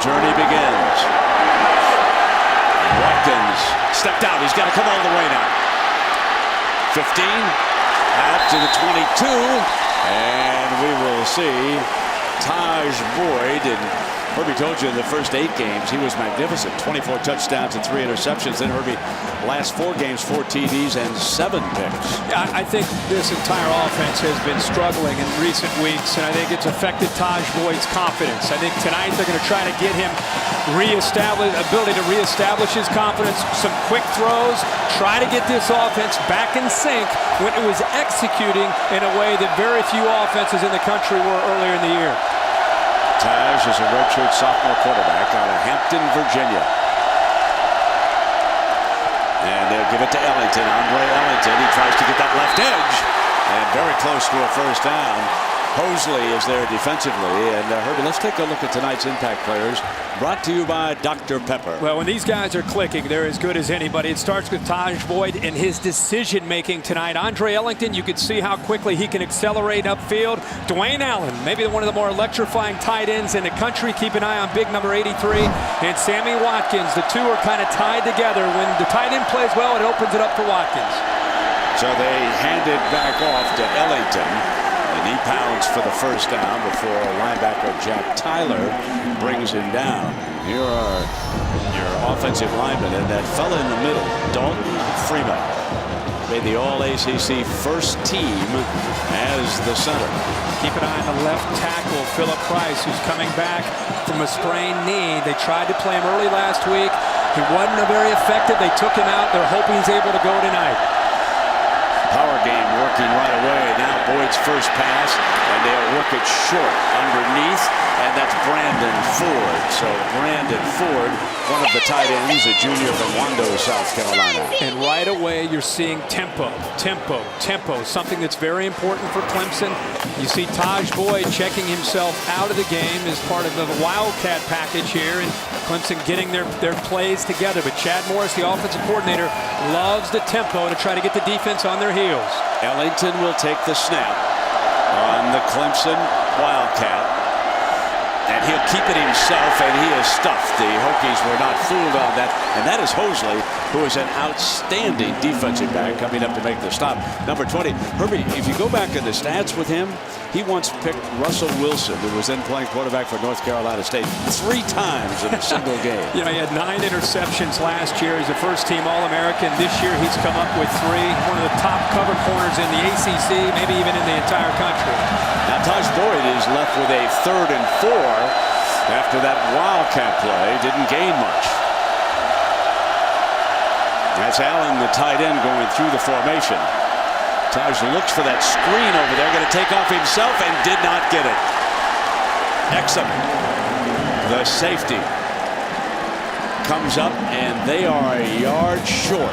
journey begins. Watkins stepped out. He's got to come all the way now. 15, out to the 22, and we will see Taj Boyd. And Herbie told you in the first 8 games he was magnificent. 24 touchdowns and 3 interceptions. Then Herbie, last 4 games, 4 TDs and 7 picks. Yeah, I think this entire offense has been struggling in recent weeks, and I think it's affected Taj Boyd's confidence. I think tonight they're going to try to get him ability to reestablish his confidence. Some quick throws, try to get this offense back in sync when it was executing in a way that very few offenses in the country were earlier in the year. Taj is a redshirt sophomore quarterback out of Hampton, Virginia. And they'll give it to Ellington. Andre Ellington. He tries to get that left edge. And very close to a first down. Hosley is there defensively. And Herbie, let's take a look at tonight's impact players. Brought to you by Dr. Pepper. Well, when these guys are clicking, they're as good as anybody. It starts with Taj Boyd and his decision-making tonight. Andre Ellington, you can see how quickly he can accelerate upfield. Dwayne Allen, maybe one of the more electrifying tight ends in the country. Keep an eye on big number 83. And Sammy Watkins. The two are kind of tied together. When the tight end plays well, it opens it up for Watkins. So they hand it back off to Ellington. And he pounds for the first down before linebacker Jack Tyler brings him down. Here are your offensive linemen, and that fella in the middle, Dalton Freeman, made the All-ACC first team as the center. Keep an eye on the left tackle, Philip Price, who's coming back from a sprained knee. They tried to play him early last week. He wasn't very effective. They took him out. They're hoping he's able to go tonight. Power game working right away. Now Boyd's first pass, and they'll work it short underneath, and that's Brandon Ford. So Brandon Ford, one of the tight ends, a junior from Wando, South Carolina. And right away you're seeing tempo, something that's very important for Clemson. You see Taj Boyd checking himself out of the game as part of the Wildcat package here, and Clemson getting their plays together. But Chad Morris, the offensive coordinator, loves the tempo to try to get the defense on their heels. Ellington will take the snap on the Clemson Wildcat. And he'll keep it himself, and he is stuffed. The Hokies were not fooled on that. And that is Hosley, who is an outstanding defensive back coming up to make the stop. Number 20. Herbie, if you go back in the stats with him, he once picked Russell Wilson, who was then playing quarterback for North Carolina State, 3 times in a single game. You know, he had 9 interceptions last year. He's a first-team All-American. This year he's come up with 3. One of the top cover corners in the ACC, maybe even in the entire country. Now Taj Boyd is left with a 3rd and 4 after that Wildcat play. Didn't gain much. That's Allen, the tight end, going through the formation. Taj looks for that screen over there. Going to take off himself and did not get it. Exum, the safety, comes up, and they are a yard short.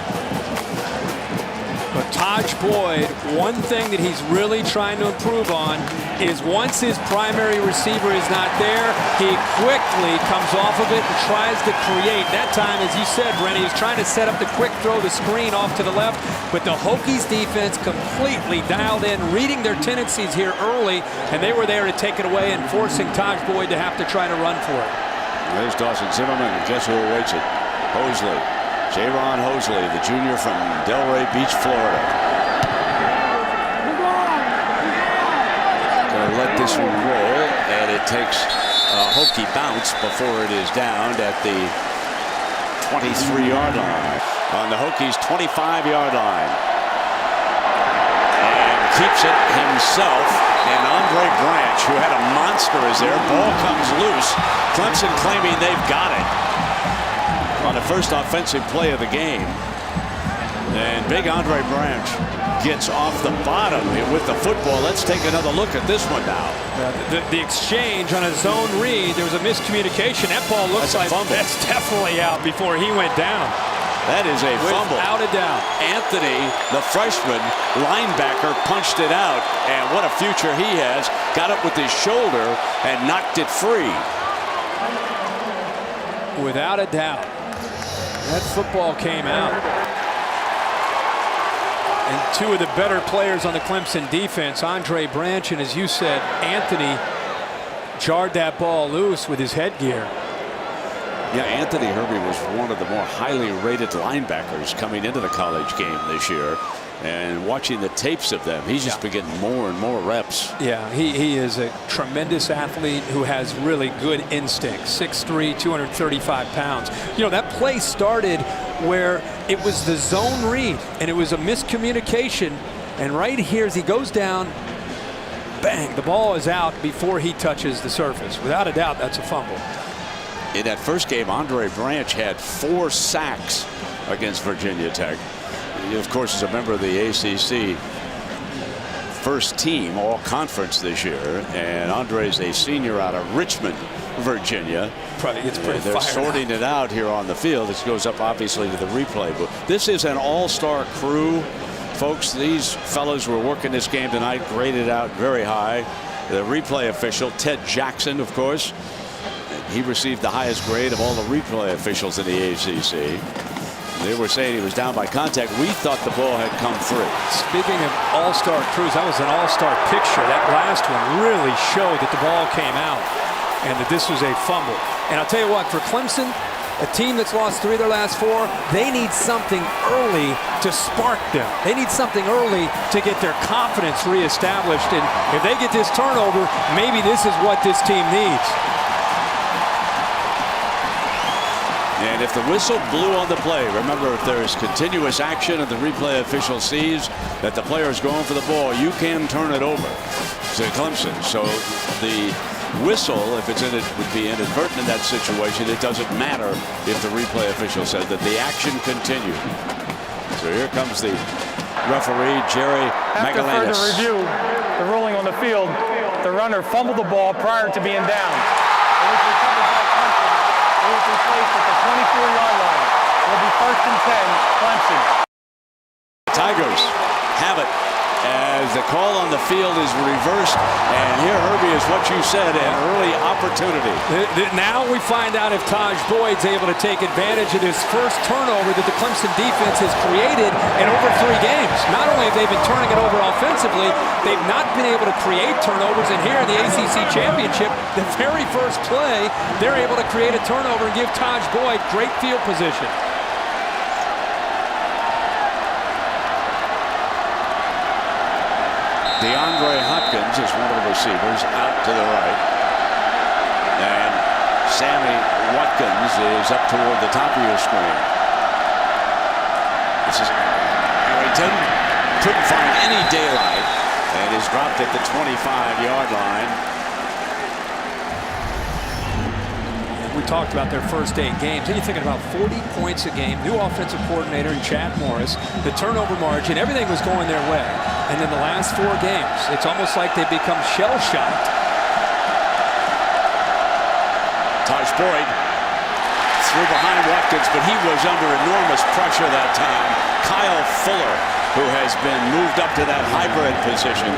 But Taj Boyd, one thing that he's really trying to improve on is once his primary receiver is not there, he quickly comes off of it and tries to create. That time, as you said, Brent, he was trying to set up the quick throw, the screen off to the left, but the Hokies defense completely dialed in, reading their tendencies here early, and they were there to take it away and forcing Taj Boyd to have to try to run for it. There's Dawson Zimmerman, and guess who awaits it? Hosley. J-Ron Hosley, the junior from Delray Beach, Florida. Going to let this one roll, and it takes a Hokie bounce before it is downed at the 23-yard line. On the Hokies' 25-yard line. And keeps it himself. And Andre Branch, who had a monster, is there. Ball comes loose. Clemson claiming they've got it on the first offensive play of the game. And big Andre Branch gets off the bottom with the football. Let's take another look at this one now. The exchange on a zone read, there was a miscommunication. That ball looks like that's definitely out before he went down. That is a fumble. Without a doubt. Anthony, the freshman linebacker, punched it out. And what a future he has. Got it with his shoulder and knocked it free. Without a doubt. That football came out. And 2 of the better players on the Clemson defense, Andre Branch and, as you said, Anthony, jarred that ball loose with his headgear. Yeah, Anthony Herbie was one of the more highly rated linebackers coming into the college game this year. And watching the tapes of them, he's just been getting more and more reps. Yeah, he is a tremendous athlete who has really good instincts. 6'3", 235 pounds. You know, that play started where it was the zone read, and it was a miscommunication. And right here, as he goes down, bang, the ball is out before he touches the surface. Without a doubt, that's a fumble. In that first game, Andre Branch had 4 sacks against Virginia Tech. He, of course, is a member of the ACC first team all conference this year, and Andre's a senior out of Richmond, Virginia. It's pretty they're sorting it out here on the field. This goes up obviously to the replay booth. This is an all-star crew, folks. These fellows were working this game tonight, graded out very high. The replay official, Ted Jackson, of course, he received the highest grade of all the replay officials in the ACC. They were saying he was down by contact. We thought the ball had come free. Speaking of all-star crews, that was an all-star picture. That last one really showed that the ball came out and that this was a fumble. And I'll tell you what, for Clemson, a team that's lost 3 of their last 4, they need something early to spark them. They need something early to get their confidence reestablished. And if they get this turnover, maybe this is what this team needs. And if the whistle blew on the play, remember, if there is continuous action and the replay official sees that the player is going for the ball, you can turn it over to Clemson. So the whistle, if it's in it, would be inadvertent in that situation. It doesn't matter if the replay official says that the action continued. So here comes the referee, Jerry Magallanes. After further review, the ruling on the field, the runner fumbled the ball prior to being down. It was recovered by Clemson. It was replaced at the 24-yard line. It will be 1st and 10, Clemson. Tigers have it as the call on the field is reversed, and here, Herbie, is what you said, an early opportunity. Now we find out if Taj Boyd's able to take advantage of this first turnover that the Clemson defense has created in over 3 games. Not only have they been turning it over offensively, they've not been able to create turnovers, and here in the ACC Championship, the very first play, they're able to create a turnover and give Taj Boyd great field position. DeAndre Hopkins is one of the receivers out to the right. And Sammy Watkins is up toward the top of your screen. This is Harrington. Couldn't find any daylight and is dropped at the 25-yard line. We talked about their first 8 games. And you're thinking about 40 points a game, new offensive coordinator in Chad Morris, the turnover margin, everything was going their way. And then the last 4 games, it's almost like they've become shell-shocked. Taj Boyd threw behind Watkins, but he was under enormous pressure that time. Kyle Fuller, who has been moved up to that hybrid position,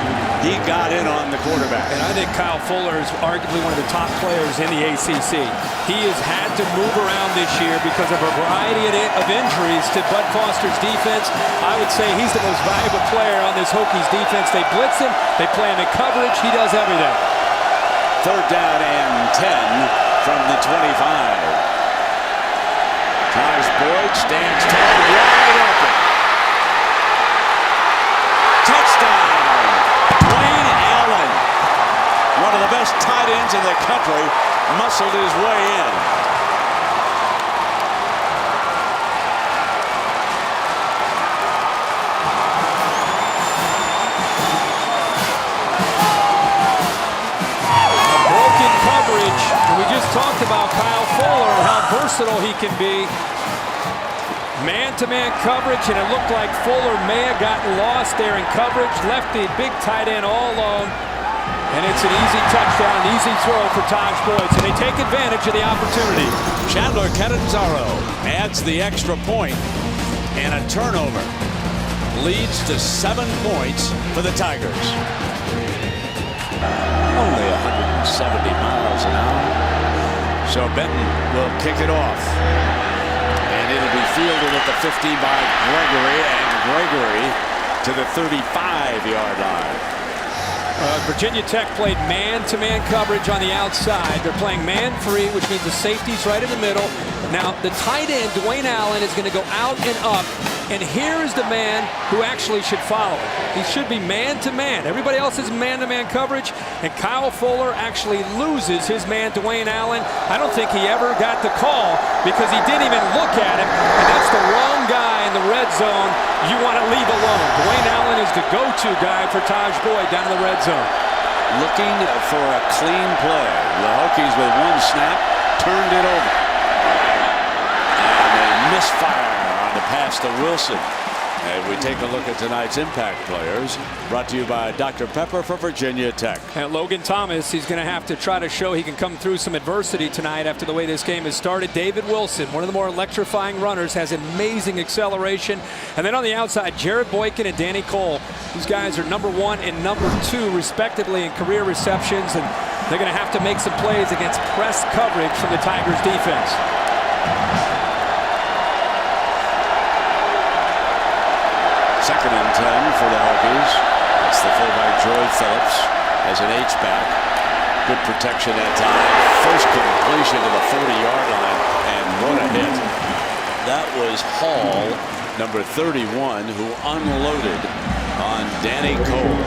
he got in on the quarterback. And I think Kyle Fuller is arguably one of the top players in the ACC. He has had to move around this year because of a variety of injuries to Bud Foster's defense. I would say he's the most valuable player on this Hokies defense. They blitz him, they play him in coverage, he does everything. 3rd down and 10 from the 25. Taj Boyd stands tall, wide open. Touchdown! Dwayne Allen, one of the best tight ends in the country, muscled his way in. A broken coverage, and we just talked about Kyle Fuller and how versatile he can be. Man-to-man coverage, and it looked like Fuller may have gotten lost there in coverage, left the big tight end all alone, and it's an easy touchdown, an easy throw for Taj Boyd, so they take advantage of the opportunity. Chandler Catanzaro adds the extra point, and a turnover leads to 7 points for the Tigers. Only 170 miles an hour, so Benton will kick it off. And it'll be fielded at the 50 by Gregory, and Gregory to the 35-yard line. Virginia Tech played man-to-man coverage on the outside. They're playing man-free, which means the safety's right in the middle. Now, the tight end, Dwayne Allen, is going to go out and up. And here is the man who actually should follow him. He should be man-to-man. Everybody else is man-to-man coverage. And Kyle Fuller actually loses his man, Dwayne Allen. I don't think he ever got the call because he didn't even look at him. And that's the wrong guy in the red zone you want to leave alone. Dwayne Allen is the go-to guy for Taj Boyd down in the red zone. Looking for a clean play. The Hokies with one snap turned it over. And a misfire on the pass to Wilson. And we take a look at tonight's impact players, brought to you by Dr. Pepper for Virginia Tech. And Logan Thomas, he's going to have to try to show he can come through some adversity tonight after the way this game has started. David Wilson, one of the more electrifying runners, has amazing acceleration. And then on the outside, Jared Boykin and Danny Cole. These guys are #1 and #2 respectively in career receptions, and they're going to have to make some plays against press coverage from the Tigers defense. Second and 10 for the Hokies. That's the fullback Joy Phillips as an H-back. Good protection that time. First completion to the 40-yard line, and what a hit. That was Hall, number 31, who unloaded on Danny Cole.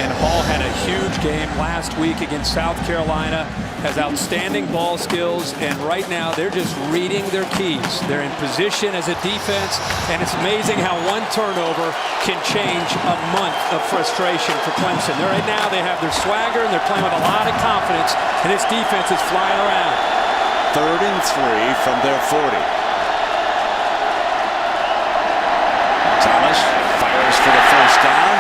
And Hall had a huge game last week against South Carolina, has outstanding ball skills, and right now they're just reading their keys. They're in position as a defense, and it's amazing how one turnover can change a month of frustration for Clemson. Right now they have their swagger, and they're playing with a lot of confidence, and this defense is flying around. 3rd and 3 from their 40. Thomas fires for the first down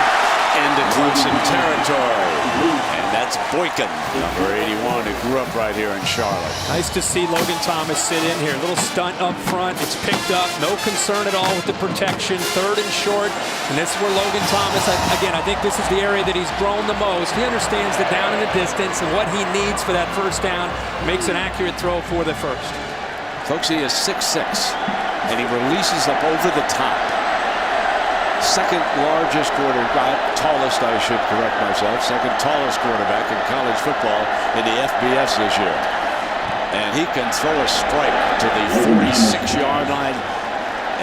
into Clemson territory. And that's Boykin, number 81, who grew up right here in Charlotte. Nice to see Logan Thomas sit in here. A little stunt up front. It's picked up. No concern at all with the protection. 3rd and short. And this is where Logan Thomas, again, I think this is the area that he's grown the most. He understands the down in the distance and what he needs for that first down. Makes an accurate throw for the first. Folks, he is 6'6", and he releases up over the top. Second largest quarterback, tallest, I should correct myself, second tallest quarterback in college football in the FBS this year. And he can throw a strike to the 46-yard line,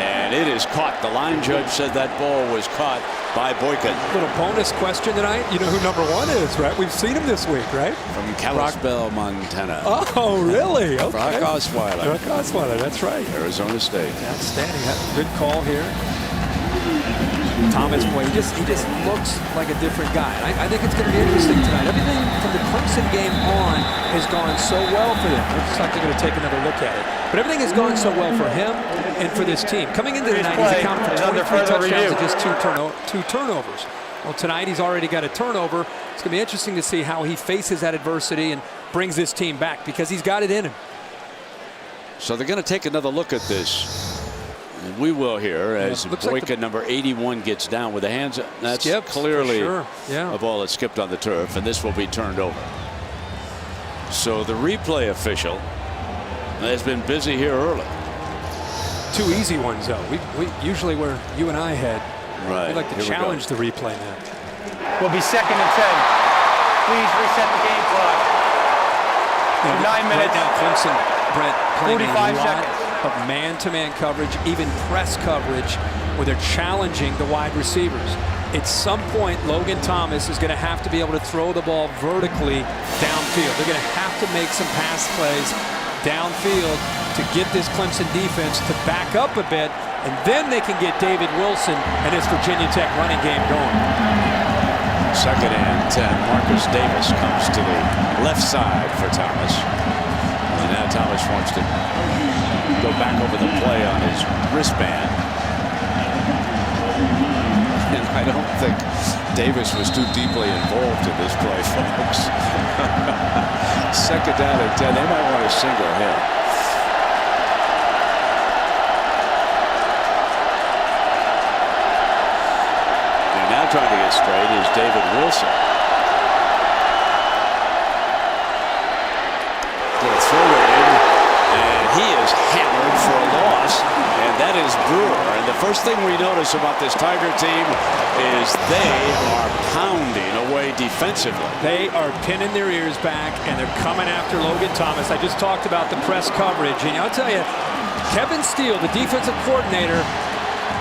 and it is caught. The line judge said that ball was caught by Boykin. Little bonus question tonight. You know who #1 is, right? We've seen him this week, right? From Kalispell, Montana. Oh, really? Okay. Brock Osweiler. Brock Osweiler, that's right. Arizona State. Outstanding. Good call here. Thomas, boy, he just looks like a different guy. And I think it's going to be interesting tonight. Everything from the Clemson game on has gone so well for them. Looks like they're going to take another look at it. But everything has gone so well for him and for this team. Coming into tonight, he's accounted for 23 touchdowns and just two turnovers. Well, tonight he's already got a turnover. It's going to be interesting to see how he faces that adversity and brings this team back because he's got it in him. So they're going to take another look at this. We will here as Boykin, number 81, gets down with the hands. That's skipped, clearly a ball that skipped on the turf, and this will be turned over. So the replay official has been busy here early. 2 easy ones, though. We usually where you and I head. Right. We like to challenge the replay now. Will be 2nd and 10. Please reset the game clock. 9 minutes. Right now, Clemson, Brett, playing 45 a lot seconds. of man-to-man coverage, even press coverage, where they're challenging the wide receivers. At some point, Logan Thomas is going to have to be able to throw the ball vertically downfield. They're going to have to make some pass plays downfield to get this Clemson defense to back up a bit, and then they can get David Wilson and his Virginia Tech running game going. 2nd and 10. Marcus Davis comes to the left side for Thomas. And now Thomas wants to go back over the play on his wristband. And I don't think Davis was too deeply involved in this play, folks. 2nd down and 10. They might want to single him. And now trying to get straight is David Wilson. They'll throw it in. And he is hammered for a loss, and that is Brewer. And the first thing we notice about this Tiger team is they are pounding away defensively. They are pinning their ears back, and they're coming after Logan Thomas. I just talked about the press coverage, and I'll tell you, Kevin Steele, the defensive coordinator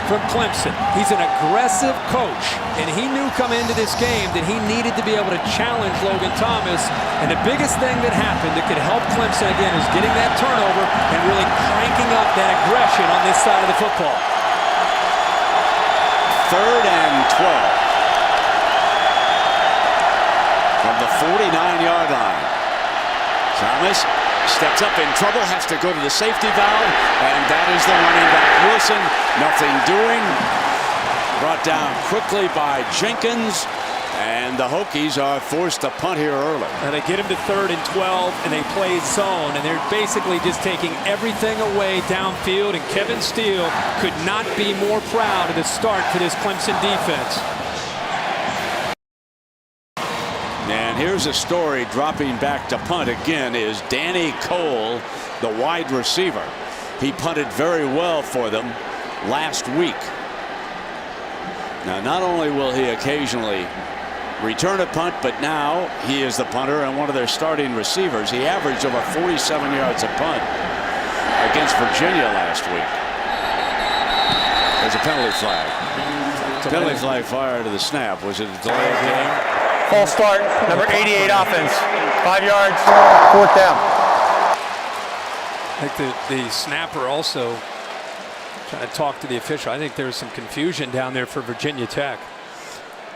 from Clemson, he's an aggressive coach, and he knew coming into this game that he needed to be able to challenge Logan Thomas. And the biggest thing that happened that could help Clemson again is getting that turnover and really cranking up that aggression on this side of the football. 3rd and 12 from the 49-yard line. Thomas steps up in trouble, has to go to the safety valve, and that is the running back Wilson. Nothing doing. Brought down quickly by Jenkins, and the Hokies are forced to punt here early. And they get him to 3rd and 12, and they play zone, and they're basically just taking everything away downfield, and Kevin Steele could not be more proud of the start for this Clemson defense. And here's a story dropping back to punt again is Danny Cole, the wide receiver. He punted very well for them last week. Now, not only will he occasionally return a punt, but now he is the punter and one of their starting receivers. He averaged over 47 yards a punt against Virginia last week. There's a penalty flag. Penalty flag fired to the snap. Was it a delay of game? False start, number 88 offense. 5 yards, 4th down. I think the snapper also trying to talk to the official. I think there's some confusion down there for Virginia Tech.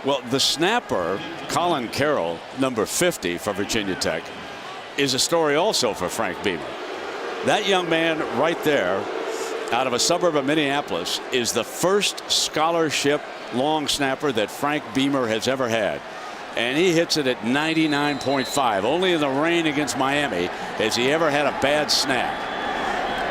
Well, the snapper, Colin Carroll, number 50 for Virginia Tech, is a story also for Frank Beamer. That young man right there, out of a suburb of Minneapolis, is the first scholarship long snapper that Frank Beamer has ever had. And he hits it at 99.5. Only in the rain against Miami has he ever had a bad snap.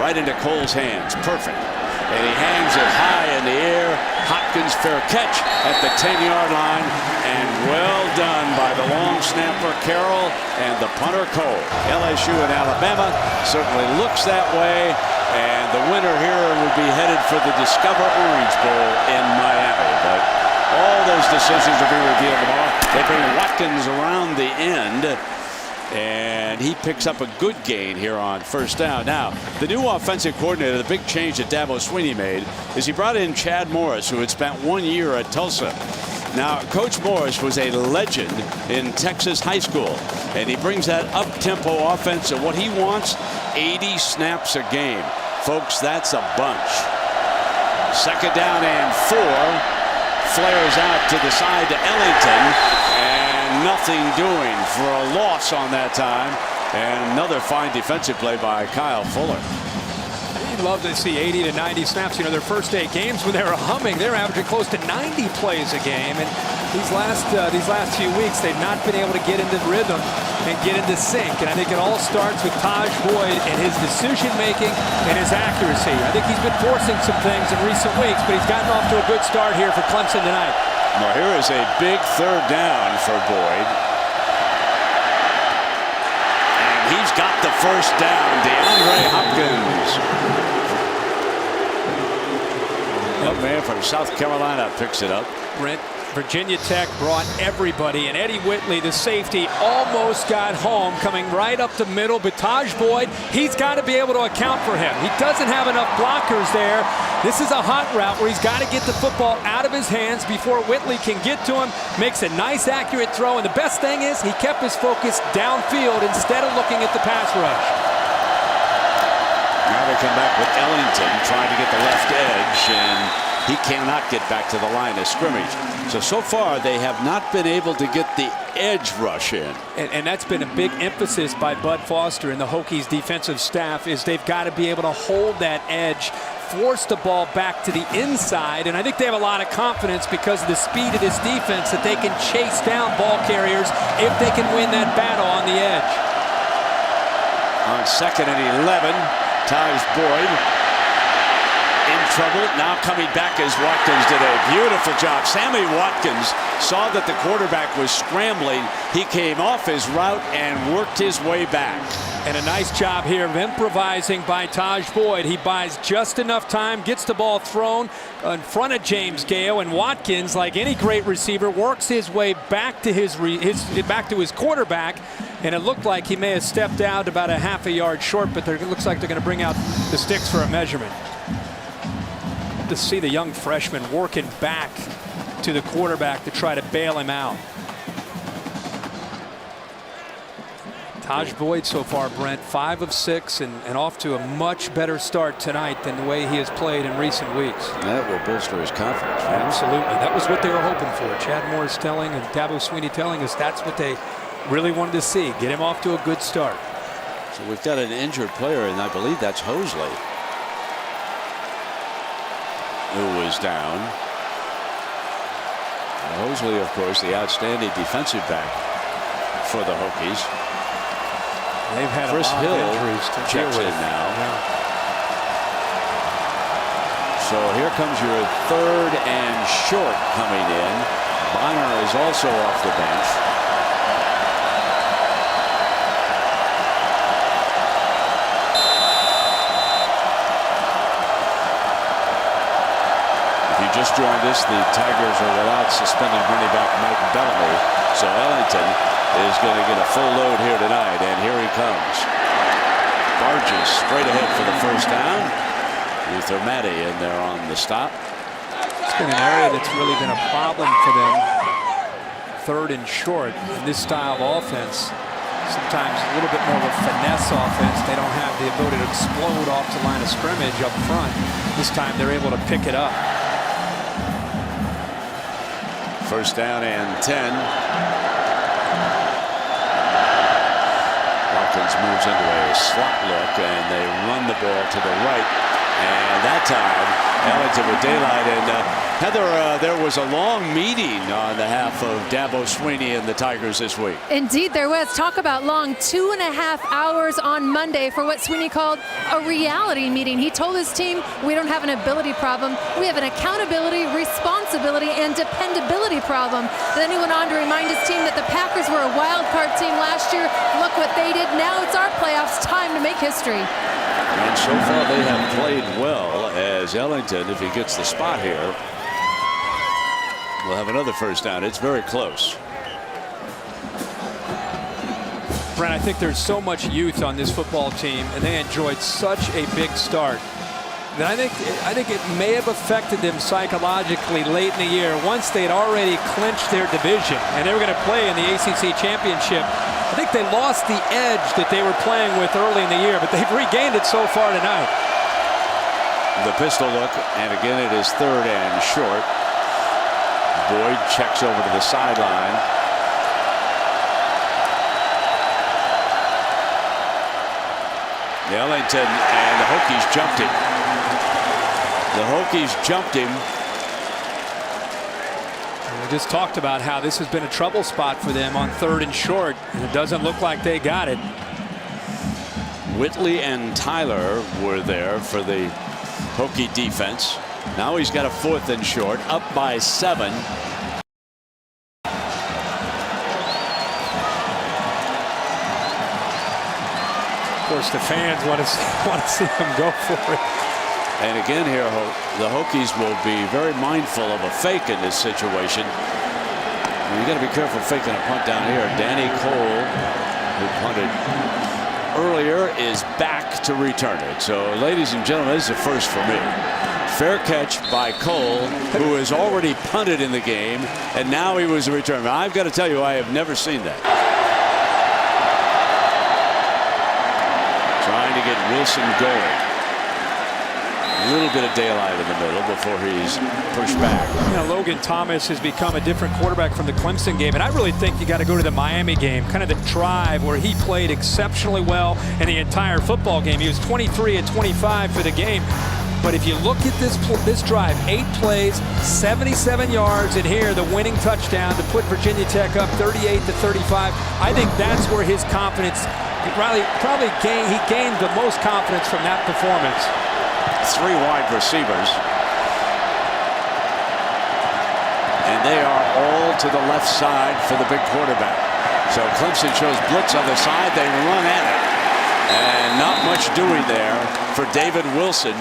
Right into Cole's hands. Perfect. And he hangs it high in the air. Hopkins fair catch at the 10-yard line. And well done by the long snapper Carroll and the punter Cole. LSU and Alabama certainly looks that way. And the winner here would be headed for the Discover Orange Bowl in Miami. But all those decisions will be revealed tomorrow. They bring Watkins around the end, and he picks up a good gain here on 1st down. Now, the new offensive coordinator, the big change that Dabo Swinney made is he brought in Chad Morris, who had spent 1 year at Tulsa. Now, Coach Morris was a legend in Texas high school, and he brings that up-tempo offense, and what he wants, 80 snaps a game. Folks, that's a bunch. 2nd down and 4. Flares out to the side to Ellington, and nothing doing for a loss on that time. And another fine defensive play by Kyle Fuller. You'd love to see 80 to 90 snaps. You know, their first 8 games when they were humming, they're averaging close to 90 plays a game. And these last few weeks, they've not been able to get into rhythm and get into sync. And I think it all starts with Taj Boyd and his decision-making and his accuracy. I think he's been forcing some things in recent weeks, but he's gotten off to a good start here for Clemson tonight. Well, here is a big 3rd down for Boyd. And he's got the 1st down. DeAndre Hopkins. Young man from South Carolina picks it up. Brent, Virginia Tech brought everybody, and Eddie Whitley, the safety, almost got home, coming right up the middle. But Taj Boyd, he's got to be able to account for him. He doesn't have enough blockers there. This is a hot route where he's got to get the football out of his hands before Whitley can get to him. Makes a nice, accurate throw, and the best thing is he kept his focus downfield instead of looking at the pass rush. Now they come back with Ellington trying to get the left edge, and he cannot get back to the line of scrimmage. So far, they have not been able to get the edge rush in. And that's been a big emphasis by Bud Foster and the Hokies defensive staff is they've got to be able to hold that edge, force the ball back to the inside. And I think they have a lot of confidence because of the speed of this defense that they can chase down ball carriers if they can win that battle on the edge. On 2nd and 11, Taj Boyd in trouble. Now coming back as Watkins did a beautiful job. Sammy Watkins saw that the quarterback was scrambling. He came off his route and worked his way back. And a nice job here of improvising by Taj Boyd. He buys just enough time, gets the ball thrown in front of James Gale, and Watkins, like any great receiver, works his way back to his quarterback. And it looked like he may have stepped out about a half a yard short, but it looks like they're going to bring out the sticks for a measurement. To see the young freshman working back to the quarterback to try to bail him out. Taj Boyd so far, Brent, 5 of 6 and off to a much better start tonight than the way he has played in recent weeks. That will bolster his confidence, right? Absolutely. That was what they were hoping for. Chad Morris telling and Dabo Swinney telling us that's what they really wanted to see. Get him off to a good start. So we've got an injured player, and I believe that's Hosley, who was down. Hosley, of course, the outstanding defensive back for the Hokies. They've had Chris a lot Hill of injuries to checks deal with. in now. Yeah. So here comes your 3rd and short coming in. Bonner is also off the bench. If you just joined us, the Tigers are without suspended running back Mike Bellamy. So Ellington is going to get a full load here tonight, and here he comes. Barges straight ahead for the first down. Luther Matty in there on the stop. It's been an area that's really been a problem for them. 3rd and short in this style of offense. Sometimes a little bit more of a finesse offense. They don't have the ability to explode off the line of scrimmage up front. This time they're able to pick it up. First down and 10. Watkins moves into a slot look, and they run the ball to the right. And that time, Ellington with daylight. And Heather, there was a long meeting on behalf of Dabo Swinney and the Tigers this week. Indeed, there was. Talk about long, 2.5 hours on Monday for what Swinney called a reality meeting. He told his team, we don't have an ability problem. We have an accountability, responsibility, and dependability problem. Then he went on to remind his team that the Packers were a wild card team last year. Look what they did. Now it's our playoffs. Time to make history. And so far they have played well, as Ellington, if he gets the spot here, will have another first down. It's very close. Brent, I think there's so much youth on this football team, and they enjoyed such a big start that I think it may have affected them psychologically late in the year once they had already clinched their division and they were going to play in the ACC championship. I think they lost the edge that they were playing with early in the year, but they've regained it so far tonight. The pistol look, and again it is 3rd and short. Boyd checks over to the sideline. Ellington, and the Hokies jumped him. The Hokies jumped him. We just talked about how this has been a trouble spot for them on 3rd and short, and it doesn't look like they got it. Whitley and Tyler were there for the Hokie defense. Now he's got a 4th and short, up by 7. Of course, the fans want to see him go for it. And again here, the Hokies will be very mindful of a fake in this situation. You got to be careful faking a punt down here. Danny Cole, who punted earlier, is back to return it. So, ladies and gentlemen, this is a first for me. Fair catch by Cole, who has already punted in the game, and now he was a return. I've got to tell you, I have never seen that. Trying to get Wilson going. A little bit of daylight in the middle before he's pushed back. You know, Logan Thomas has become a different quarterback from the Clemson game, and I really think you got to go to the Miami game, kind of the drive where he played exceptionally well in the entire football game. He was 23 and 25 for the game. But if you look at this drive, 8 plays, 77 yards, and here the winning touchdown to put Virginia Tech up 38-35. I think that's where his confidence, he gained the most confidence from that performance. 3 wide receivers, and they are all to the left side for the big quarterback. So Clemson shows blitz on the side. They run at it. And not much doing there for David Wilson.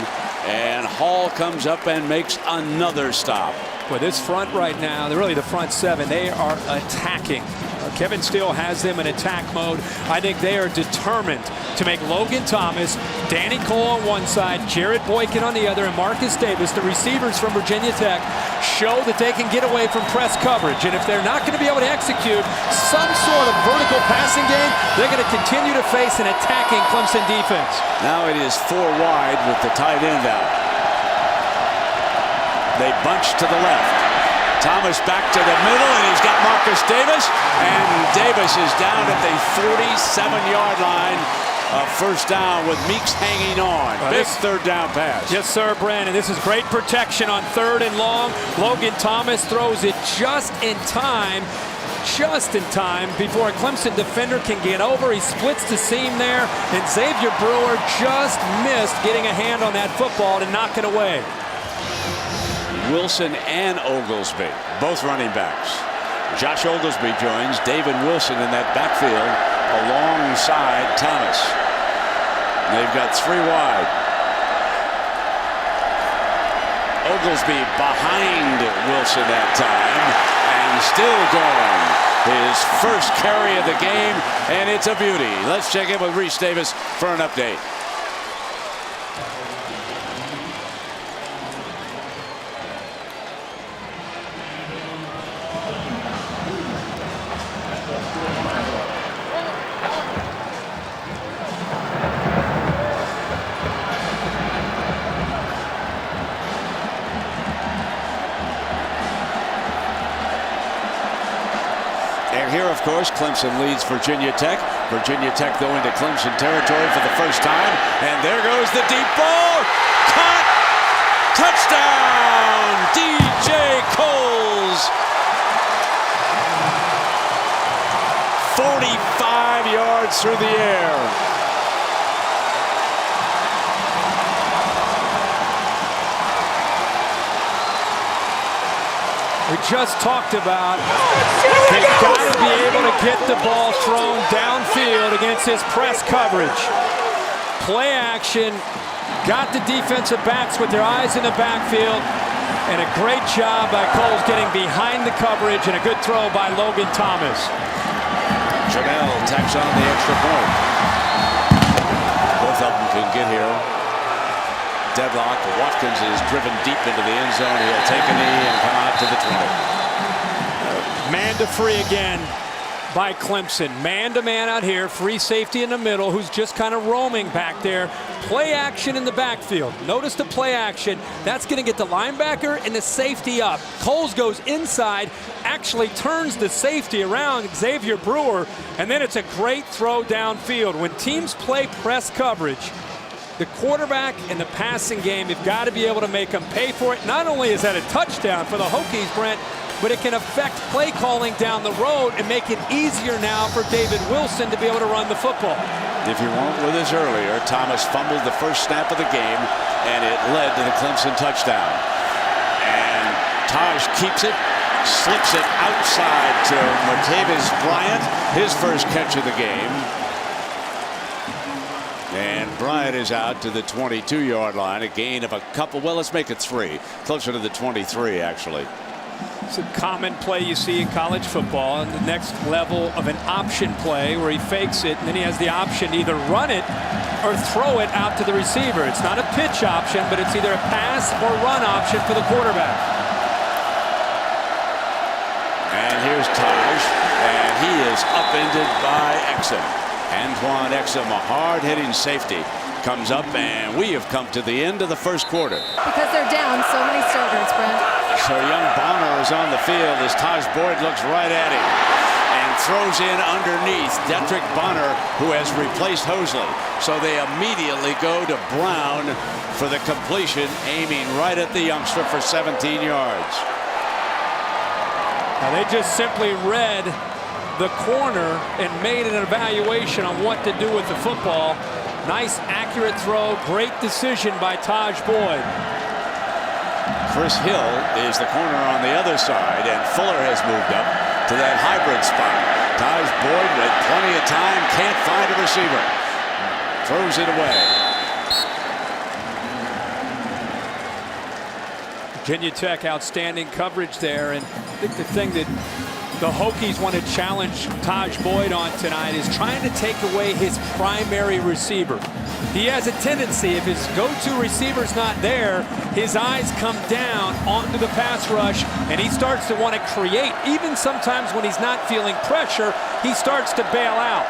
And Hall comes up and makes another stop. Well, this front right now, really the front seven, they are attacking. Kevin Steele has them in attack mode. I think they are determined to make Logan Thomas, Danny Cole on one side, Jared Boykin on the other, and Marcus Davis, the receivers from Virginia Tech, show that they can get away from press coverage. And if they're not going to be able to execute some sort of vertical passing game, they're going to continue to face an attacking Clemson defense. Now it is 4 wide with the tight end out. They bunch to the left. Thomas back to the middle, and he's got Marcus Davis. And Davis is down at the 47-yard line. First down with Meeks hanging on. Big third down pass. Yes, sir, Brandon. This is great protection on 3rd and long. Logan Thomas throws it just in time before a Clemson defender can get over. He splits the seam there, and Xavier Brewer just missed getting a hand on that football to knock it away. Wilson and Oglesby, both running backs. Josh Oglesby joins David Wilson in that backfield alongside Thomas. They've got 3 wide. Oglesby behind Wilson that time and still going. His first carry of the game, and it's a beauty. Let's check in with Reese Davis for an update. And here, of course, Clemson leads Virginia Tech. Virginia Tech going to Clemson territory for the first time. And there goes the deep ball. Caught. Touchdown. DJ Coles. 45 yards through the air. We just talked about they've got to be able to get the ball thrown downfield against his press coverage. Play action, got the defensive backs with their eyes in the backfield, and a great job by Coles getting behind the coverage, and a good throw by Logan Thomas. Janelle tacks on the extra point. Both of them can get here. Deadlock. Watkins is driven deep into the end zone. He'll take a knee and come out to the 20. Man to free again by Clemson. Man-to-man out here. Free safety in the middle who's just kind of roaming back there. Play action in the backfield. Notice the play action. That's going to get the linebacker and the safety up. Coles goes inside, actually turns the safety around, Xavier Brewer, and then it's a great throw downfield. When teams play press coverage, the quarterback in the passing game, you've got to be able to make them pay for it. Not only is that a touchdown for the Hokies, Brent, but it can affect play calling down the road and make it easier now for David Wilson to be able to run the football. If you weren't with us earlier, Thomas fumbled the first snap of the game, and it led to the Clemson touchdown. And Taj keeps it, slips it outside to Martavis Bryant, his first catch of the game. And Bryant is out to the 22-yard line, a gain of a couple. Well, let's make it 3, closer to the 23, actually. It's a common play you see in college football, and the next level of an option play where he fakes it, and then he has the option to either run it or throw it out to the receiver. It's not a pitch option, but it's either a pass or run option for the quarterback. And here's Taj, and he is upended by Exum. Antoine Exum, a hard-hitting safety, comes up, and we have come to the end of the first quarter. Because they're down so many starters, Brent. So young Bonner is on the field as Taj Boyd looks right at him and throws in underneath Detrick Bonner, who has replaced Hosley. So they immediately go to Brown for the completion, aiming right at the youngster for 17 yards. Now they just simply read the corner and made an evaluation on what to do with the football. Nice, accurate throw. Great decision by Taj Boyd. Chris Hill is the corner on the other side, and Fuller has moved up to that hybrid spot. Taj Boyd with plenty of time, can't find a receiver. throws it away. Virginia Tech, outstanding coverage there. And I think the thing that the Hokies want to challenge Taj Boyd on tonight is trying to take away his primary receiver. He has a tendency, if his go-to receiver's not there, his eyes come down onto the pass rush, and he starts to want to create. Even sometimes when he's not feeling pressure, he starts to bail out.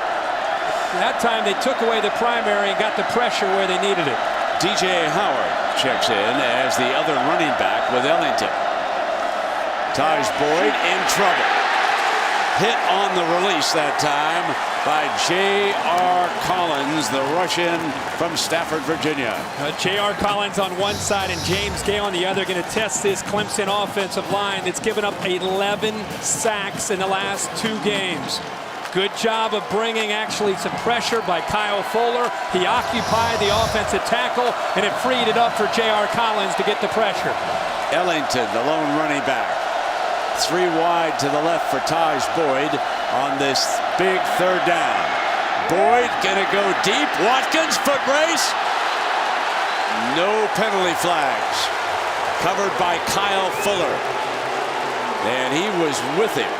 That time they took away the primary and got the pressure where they needed it. DJ Howard checks in as the other running back with Ellington. Taj Boyd in trouble. Hit on the release that time by J.R. Collins, the Russian from Stafford, Virginia. J.R. Collins on one side and James Gale on the other, going to test this Clemson offensive line that's given up 11 sacks in the last 2 games. Good job of bringing actually some pressure by Kyle Fuller. He occupied the offensive tackle, and it freed it up for J.R. Collins to get the pressure. Ellington, the lone running back. 3 wide to the left for Taj Boyd on this big 3rd down. Boyd gonna go deep. Watkins, foot race. No penalty flags. Covered by Kyle Fuller. And he was with him.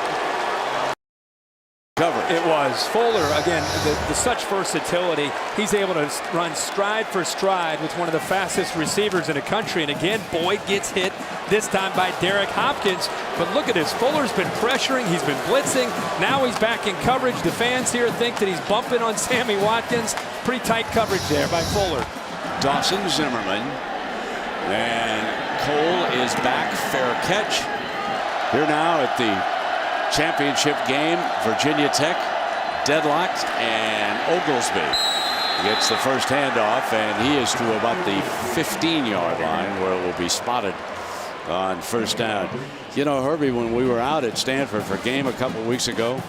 Covered. It was. Fuller, again, the such versatility. He's able to run stride for stride with one of the fastest receivers in the country. And again, Boyd gets hit, this time by Derek Hopkins. But look at this. Fuller's been pressuring. He's been blitzing. Now he's back in coverage. The fans here think that he's bumping on Sammy Watkins. Pretty tight coverage there by Fuller. Dawson Zimmerman. And Cole is back. Fair catch. Here now at the championship game, Virginia Tech deadlocked, and Oglesby gets the first handoff, and he is to about the 15-yard line where it will be spotted on 1st down. You know, Herbie, when we were out at Stanford for a game a couple weeks ago,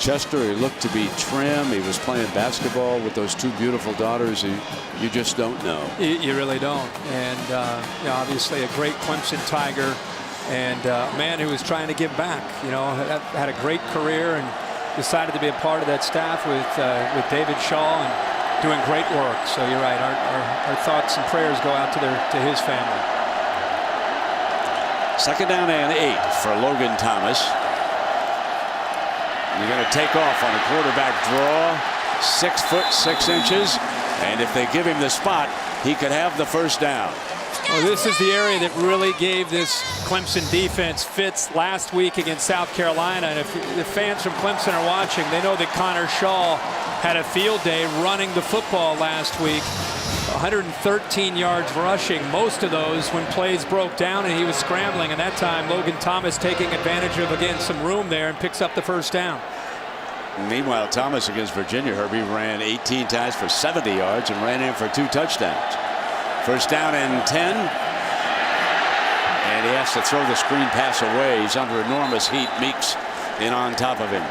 Chester, he looked to be trim. He was playing basketball with those 2 beautiful daughters. You just don't know. You really don't. And you know, obviously a great Clemson Tiger. And a man who was trying to give back, you know, had a great career and decided to be a part of that staff with David Shaw and doing great work. So you're right. Our thoughts and prayers go out to his family. 2nd down and 8 for Logan Thomas. You're going to take off on a quarterback draw, 6 foot 6 inches, and if they give him the spot, he could have the 1st down. Well, this is the area that really gave this Clemson defense fits last week against South Carolina. And if the fans from Clemson are watching, they know that Connor Shaw had a field day running the football last week. 113 yards rushing, most of those when plays broke down and he was scrambling. And that time, Logan Thomas taking advantage of, again, some room there and picks up the 1st down. Meanwhile, Thomas against Virginia, Herbie ran 18 times for 70 yards and ran in for 2 touchdowns. 1st down and 10. And he has to throw the screen pass away. He's under enormous heat. Meeks in on top of him.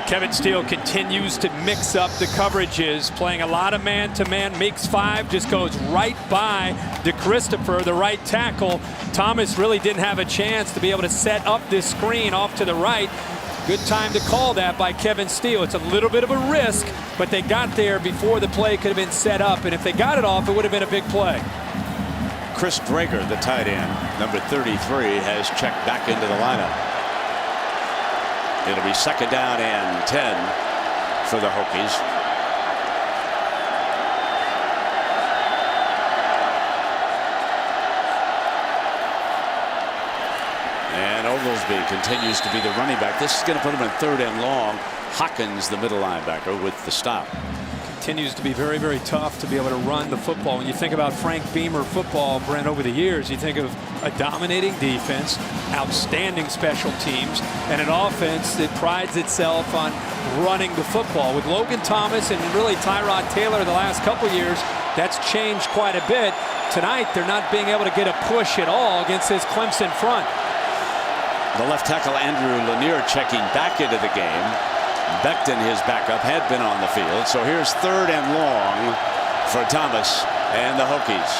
Kevin Steele continues to mix up the coverages, playing a lot of man-to-man. Meeks 5 just goes right by DeChristopher, the right tackle. Thomas really didn't have a chance to be able to set up this screen off to the right. Good time to call that by Kevin Steele. It's a little bit of a risk, but they got there before the play could have been set up. And if they got it off, it would have been a big play. Chris Drager, the tight end, number 33, has checked back into the lineup. It'll be 2nd down and 10 for the Hokies. And Oglesby continues to be the running back. This is going to put him in 3rd and long. Hawkins, the middle linebacker, with the stop. Continues to be very, very tough to be able to run the football. When you think about Frank Beamer football, Brent, over the years, you think of a dominating defense, outstanding special teams, and an offense that prides itself on running the football. With Logan Thomas and really Tyrod Taylor the last couple years, that's changed quite a bit. Tonight, they're not being able to get a push at all against this Clemson front. The left tackle Andrew Lanier checking back into the game. Becton, his backup, had been on the field. So here's 3rd and long for Thomas and the Hokies.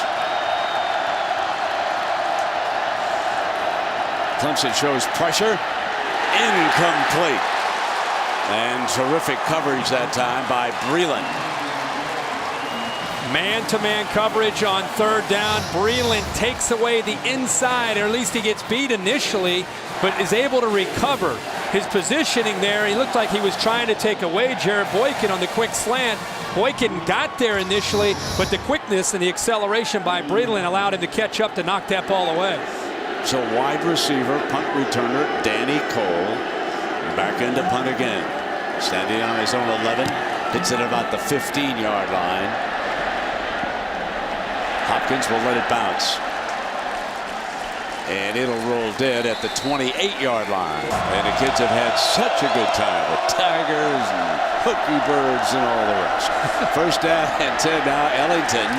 Clemson shows pressure. Incomplete. And terrific coverage that time by Breland. Man-to-man coverage on third down. Breland takes away the inside, or at least he gets beat initially, but is able to recover. His positioning there, he looked like he was trying to take away Jared Boykin on the quick slant. Boykin got there initially, but the quickness and the acceleration by Breland allowed him to catch up to knock that ball away. So wide receiver, punt returner, Danny Cole, back into punt again. Standing on his own 11, hits it about the 15-yard line. Hopkins will let it bounce. And it'll roll dead at the 28-yard line. And the kids have had such a good time with tigers and hooky birds and all the rest. First down and 10 now. Ellington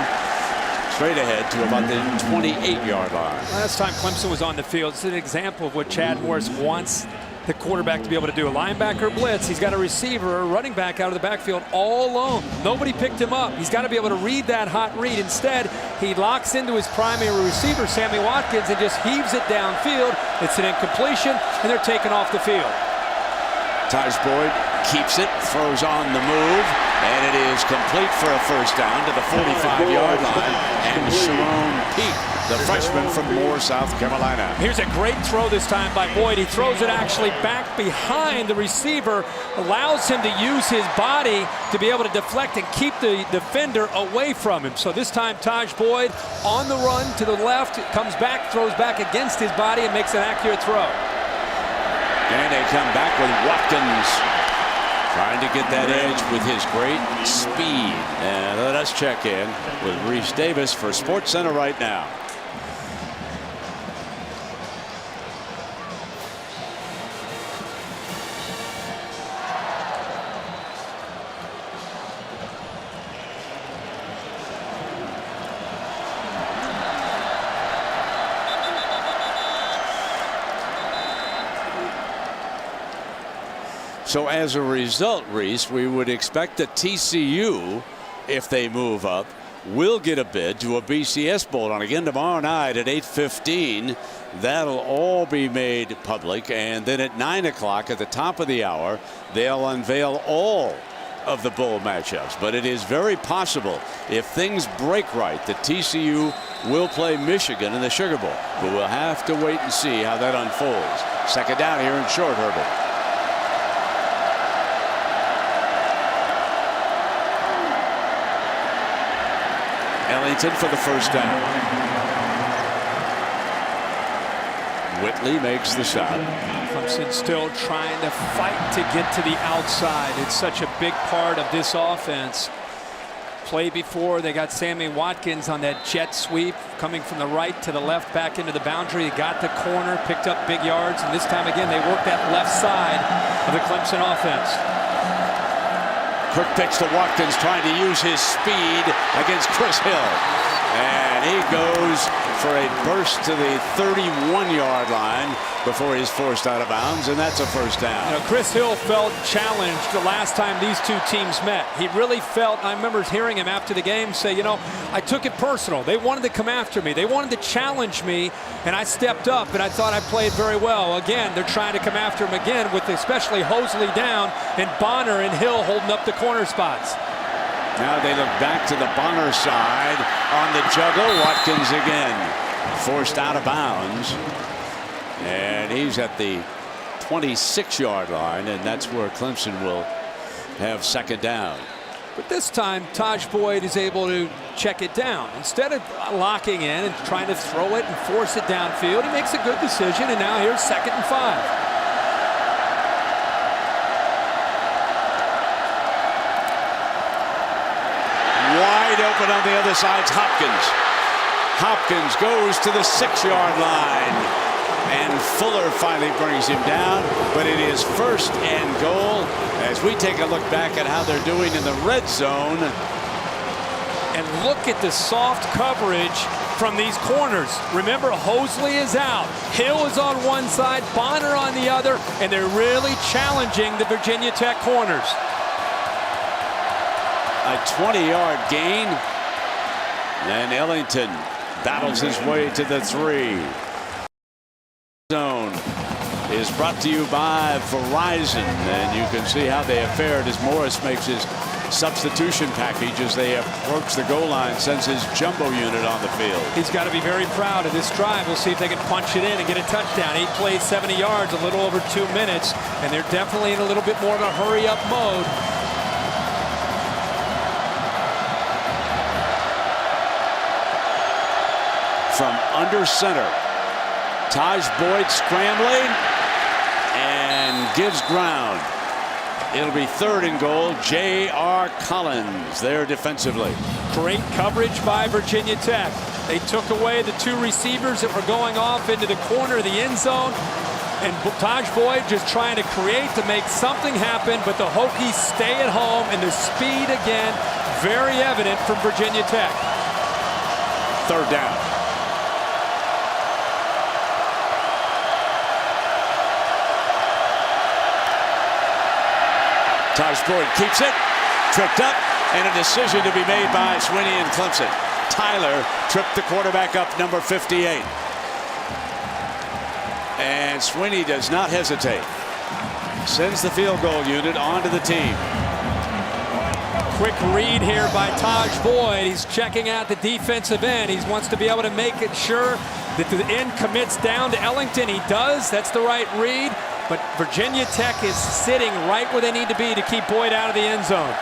straight ahead to about the 28-yard line. Last time Clemson was on the field, it's an example of what Chad Morris wants the quarterback to be able to do. A linebacker blitz, he's got a receiver, a running back out of the backfield all alone. Nobody picked him up. He's got to be able to read that hot read. Instead, he locks into his primary receiver, Sammy Watkins, and just heaves it downfield. It's an incompletion, and they're taken off the field. Taj Boyd keeps it, throws on the move, and it is complete for a first down to the 45-yard line. And Sharon Peak, the freshman from Moore, South Carolina. Here's a great throw this time by Boyd. He throws it actually back behind the receiver, allows him to use his body to be able to deflect and keep the defender away from him. So this time Taj Boyd on the run to the left, comes back, throws back against his body, and makes an accurate throw. And they come back with Watkins trying to get that edge with his great speed. And let us check in with Reese Davis for SportsCenter right now. So as a result, Reese, we would expect that TCU, if they move up, will get a bid to a BCS Bowl. And again, tomorrow night at 8:15, that'll all be made public. And then at 9 o'clock at the top of the hour, they'll unveil all of the bowl matchups. But it is very possible, if things break right, that TCU will play Michigan in the Sugar Bowl. But we'll have to wait and see how that unfolds. Second down here in short, Herbert. Ellington for the first down. Whitley makes the shot. Clemson still trying to fight to get to the outside. It's such a big part of this offense. Play before, they got Sammy Watkins on that jet sweep coming from the right to the left back into the boundary. They got the corner, picked up big yards, and this time again they worked that left side of the Clemson offense. Quick pitch to Watkins, trying to use his speed against Chris Hill. And he goes for a burst to the 31-yard line before he's forced out of bounds, and that's a first down. You know, Chris Hill felt challenged the last time these two teams met. He really felt, I remember hearing him after the game say, you know, I took it personal. They wanted to come after me. They wanted to challenge me, and I stepped up, and I thought I played very well. Again, they're trying to come after him again, with especially Hosley down and Bonner and Hill holding up the corner spots. Now they look back to the Bonner side on the juggle. Watkins again forced out of bounds. And he's at the 26-yard line, and that's where Clemson will have second down. But this time, Taj Boyd is able to check it down. Instead of locking in and trying to throw it and force it downfield, he makes a good decision, and now here's 2nd and 5. Wide open on the other side's Hopkins. Hopkins goes to the 6-yard line. And Fuller finally brings him down, but it is 1st and goal as we take a look back at how they're doing in the red zone. And look at the soft coverage from these corners. Remember, Hosley is out. Hill is on one side, Bonner on the other, and they're really challenging the Virginia Tech corners. A 20-yard gain. And Ellington battles his way to the 3. Zone is brought to you by Verizon, and you can see how they have fared as Morris makes his substitution package as they approach the goal line, sends his jumbo unit on the field. He's got to be very proud of this drive. We'll see if they can punch it in and get a touchdown. 8 plays, 70 yards, a little over 2 minutes, and they're definitely in a little bit more of a hurry-up mode. From under center, Taj Boyd scrambling and gives ground. It'll be 3rd and goal. J.R. Collins there defensively. Great coverage by Virginia Tech. They took away the 2 receivers that were going off into the corner of the end zone. And Taj Boyd just trying to create to make something happen, but the Hokies stay at home, and the speed again very evident from Virginia Tech. 3rd down. Taj Boyd keeps it, tripped up, and a decision to be made by Swinney and Clemson. Tyler tripped the quarterback up, number 58. And Swinney does not hesitate. Sends the field goal unit onto the team. Quick read here by Taj Boyd. He's checking out the defensive end. He wants to be able to make it sure that the end commits down to Ellington. He does. That's the right read. But Virginia Tech is sitting right where they need to be to keep Boyd out of the end zone.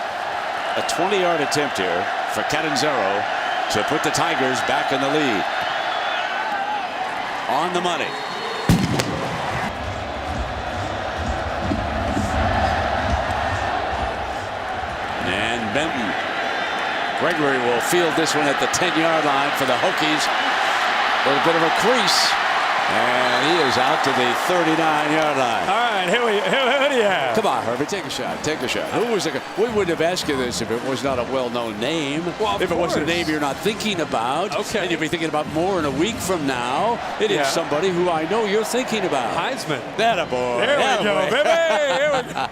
A 20-yard attempt here for Catanzaro to put the Tigers back in the lead. On the money. And Benton. Gregory will field this one at the 10-yard line for the Hokies. A little bit of a crease. And he is out to the 39-yard line. All right, who do you have? Come on, Herbie, take a shot. Take a shot. Who was it? We wouldn't have asked you this if it was not a well-known name. Well, if it wasn't a name you're not thinking about. Okay. And you'd be thinking about more in a week from now. It is somebody who I know you're thinking about. Heisman. That boy. There we go, baby. Here we go.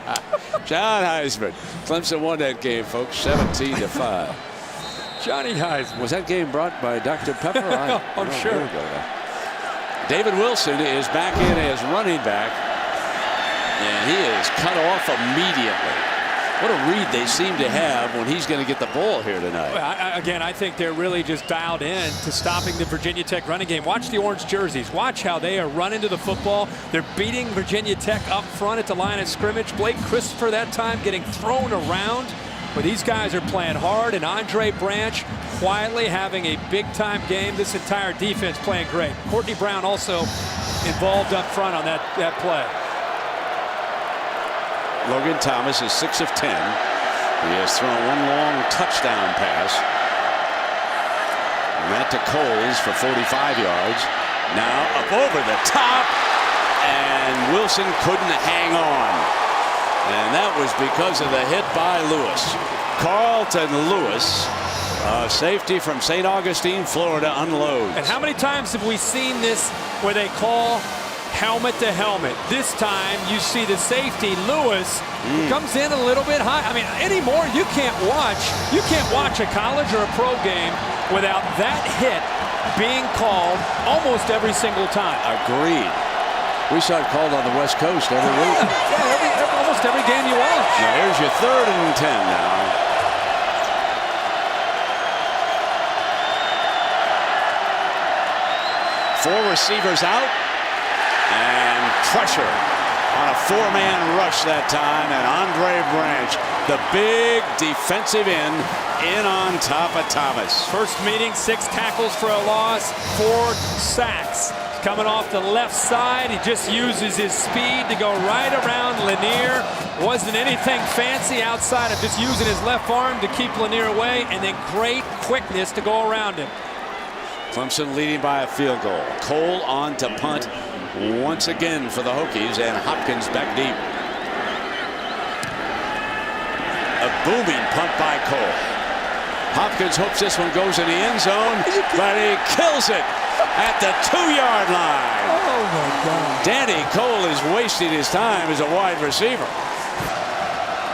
John Heisman. Clemson won that game, folks, 17-5. Johnny Heisman. Was that game brought by Dr. Pepper? I'm sure. There we go. David Wilson is back in as running back, and he is cut off immediately. What a read they seem to have when he's going to get the ball here tonight. Well, again, I think they're really just dialed in to stopping the Virginia Tech running game. Watch the orange jerseys. Watch how they are running to the football. They're beating Virginia Tech up front at the line of scrimmage. Blake Christopher that time getting thrown around. But these guys are playing hard, and Andre Branch quietly having a big-time game. This entire defense playing great. Courtney Brown also involved up front on that play. Logan Thomas is 6 of 10. He has thrown one long touchdown pass. And that to Coles for 45 yards. Now up over the top, and Wilson couldn't hang on. And that was because of the hit by Lewis. Carlton Lewis, safety from St. Augustine, Florida, unloads. And how many times have we seen this where they call helmet to helmet? This time you see the safety, Lewis, comes in a little bit high. I mean, anymore you can't watch a college or a pro game without that hit being called almost every single time. Agreed. We saw it called on the West Coast every week. Yeah, almost every game you watch. Now here's your 3rd and 10 now. Four receivers out, and pressure on a 4-man rush that time, and Andre Branch, the big defensive end, in on top of Thomas. First meeting, 6 tackles for a loss, 4 sacks. Coming off the left side, he just uses his speed to go right around Lanier. Wasn't anything fancy outside of just using his left arm to keep Lanier away, and then great quickness to go around him. Clemson leading by a field goal. Cole on to punt once again for the Hokies, and Hopkins back deep. A booming punt by Cole. Hopkins hopes this one goes in the end zone, but he kills it at the 2-yard line. Oh my God. Danny Cole is wasting his time as a wide receiver.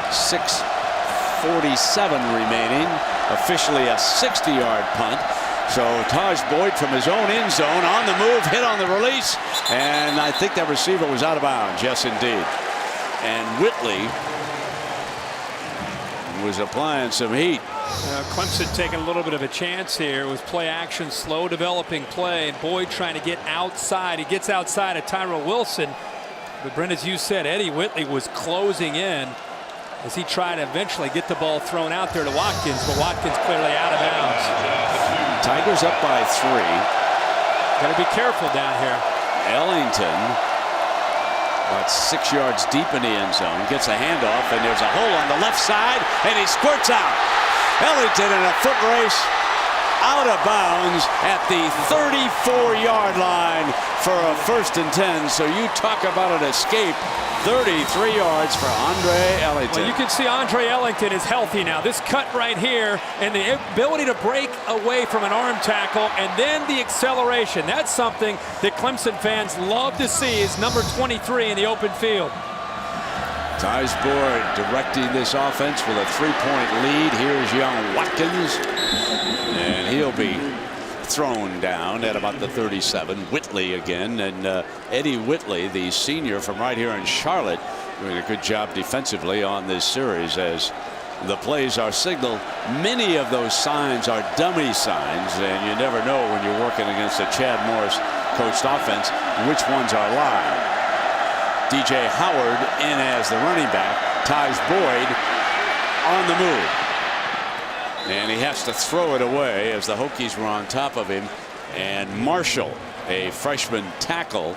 6:47 remaining. Officially a 60-yard punt. So Taj Boyd from his own end zone on the move, hit on the release, and I think that receiver was out of bounds. Yes, indeed. And Whitley was applying some heat. Clemson taking a little bit of a chance here with play action, slow developing play, and Boyd trying to get outside. He gets outside of Tyrell Wilson. But Brent, as you said, Eddie Whitley was closing in as he tried to eventually get the ball thrown out there to Watkins, but Watkins clearly out of bounds. Tigers up by 3. Got to be careful down here. Ellington, about 6 yards deep in the end zone, gets a handoff, and there's a hole on the left side, and he squirts out. Ellington in a foot race, out of bounds at the 34-yard line for a 1st and 10. So you talk about an escape. 33 yards for Andre Ellington. Well, you can see Andre Ellington is healthy now. This cut right here and the ability to break away from an arm tackle and then the acceleration. That's something that Clemson fans love to see, is number 23 in the open field. Tyus Boyd directing this offense with a 3-point lead. Here's young Watkins, and he'll be thrown down at about the 37. Whitley again, and Eddie Whitley, the senior from right here in Charlotte, doing a good job defensively on this series as the plays are signaled. Many of those signs are dummy signs, and you never know when you're working against a Chad Morris coached offense which ones are live. DJ Howard in as the running back. Tyus Boyd on the move. And he has to throw it away as the Hokies were on top of him. And Marshall, a freshman tackle.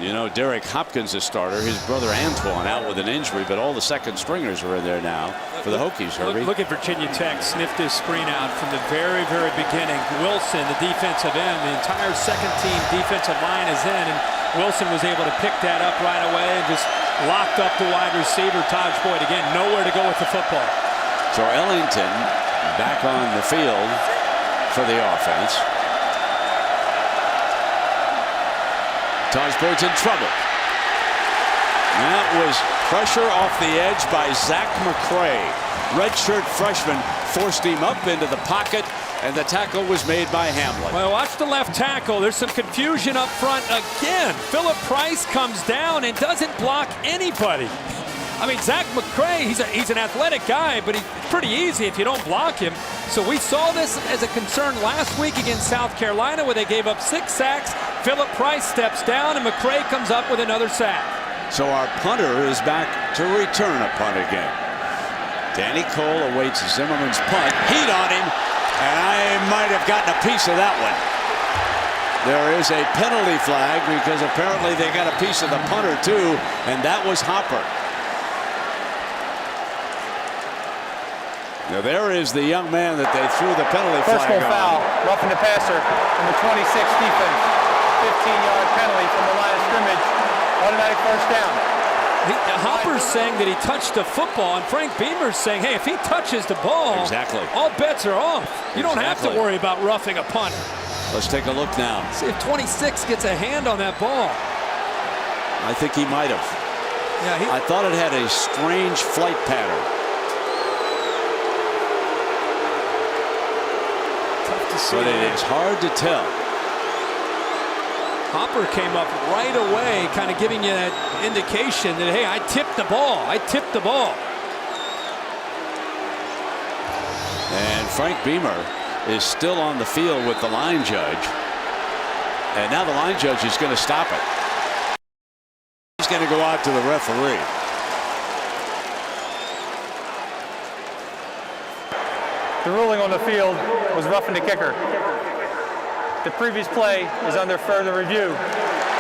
You know, Derek Hopkins, a starter. His brother Antoine out with an injury, but all the second stringers are in there now for the Hokies, Herbie. Look at Virginia Tech sniffed his screen out from the very, very beginning. Wilson, the defensive end, the entire second team defensive line is in, and Wilson was able to pick that up right away and just locked up the wide receiver, Tyus Boyd. Again, nowhere to go with the football. So Ellington back on the field for the offense. Tyus Boyd's in trouble. That was pressure off the edge by Zach McCray. Redshirt freshman forced him up into the pocket, and the tackle was made by Hamlin. Well, watch the left tackle. There's some confusion up front again. Philip Price comes down and doesn't block anybody. I mean, Zach McCray, he's an athletic guy, but he's pretty easy if you don't block him. So we saw this as a concern last week against South Carolina, where they gave up 6 sacks. Philip Price steps down, and McCray comes up with another sack. So our punter is back to return a punt again. Danny Cole awaits Zimmerman's punt. Heat on him, and I might have gotten a piece of that one. There is a penalty flag because apparently they got a piece of the punter too, and that was Hopper. Now there is the young man that they threw the penalty flag on. Personal foul, roughing the passer from the 26th defense. 15-yard penalty from the line of scrimmage. Automatic first down. Hopper's saying that he touched the football, and Frank Beamer's saying, hey, if he touches the ball, exactly, all bets are off. You don't have to worry about roughing a punter. Let's take a look now. See if 26 gets a hand on that ball. I think he might have. Yeah, I thought it had a strange flight pattern. But it is hard to tell. Hopper came up right away, kind of giving you that indication that, hey, I tipped the ball. I tipped the ball. And Frank Beamer is still on the field with the line judge. And now the line judge is going to stop it. He's going to go out to the referee. The ruling on the field was roughing the kicker. The previous play is under further review.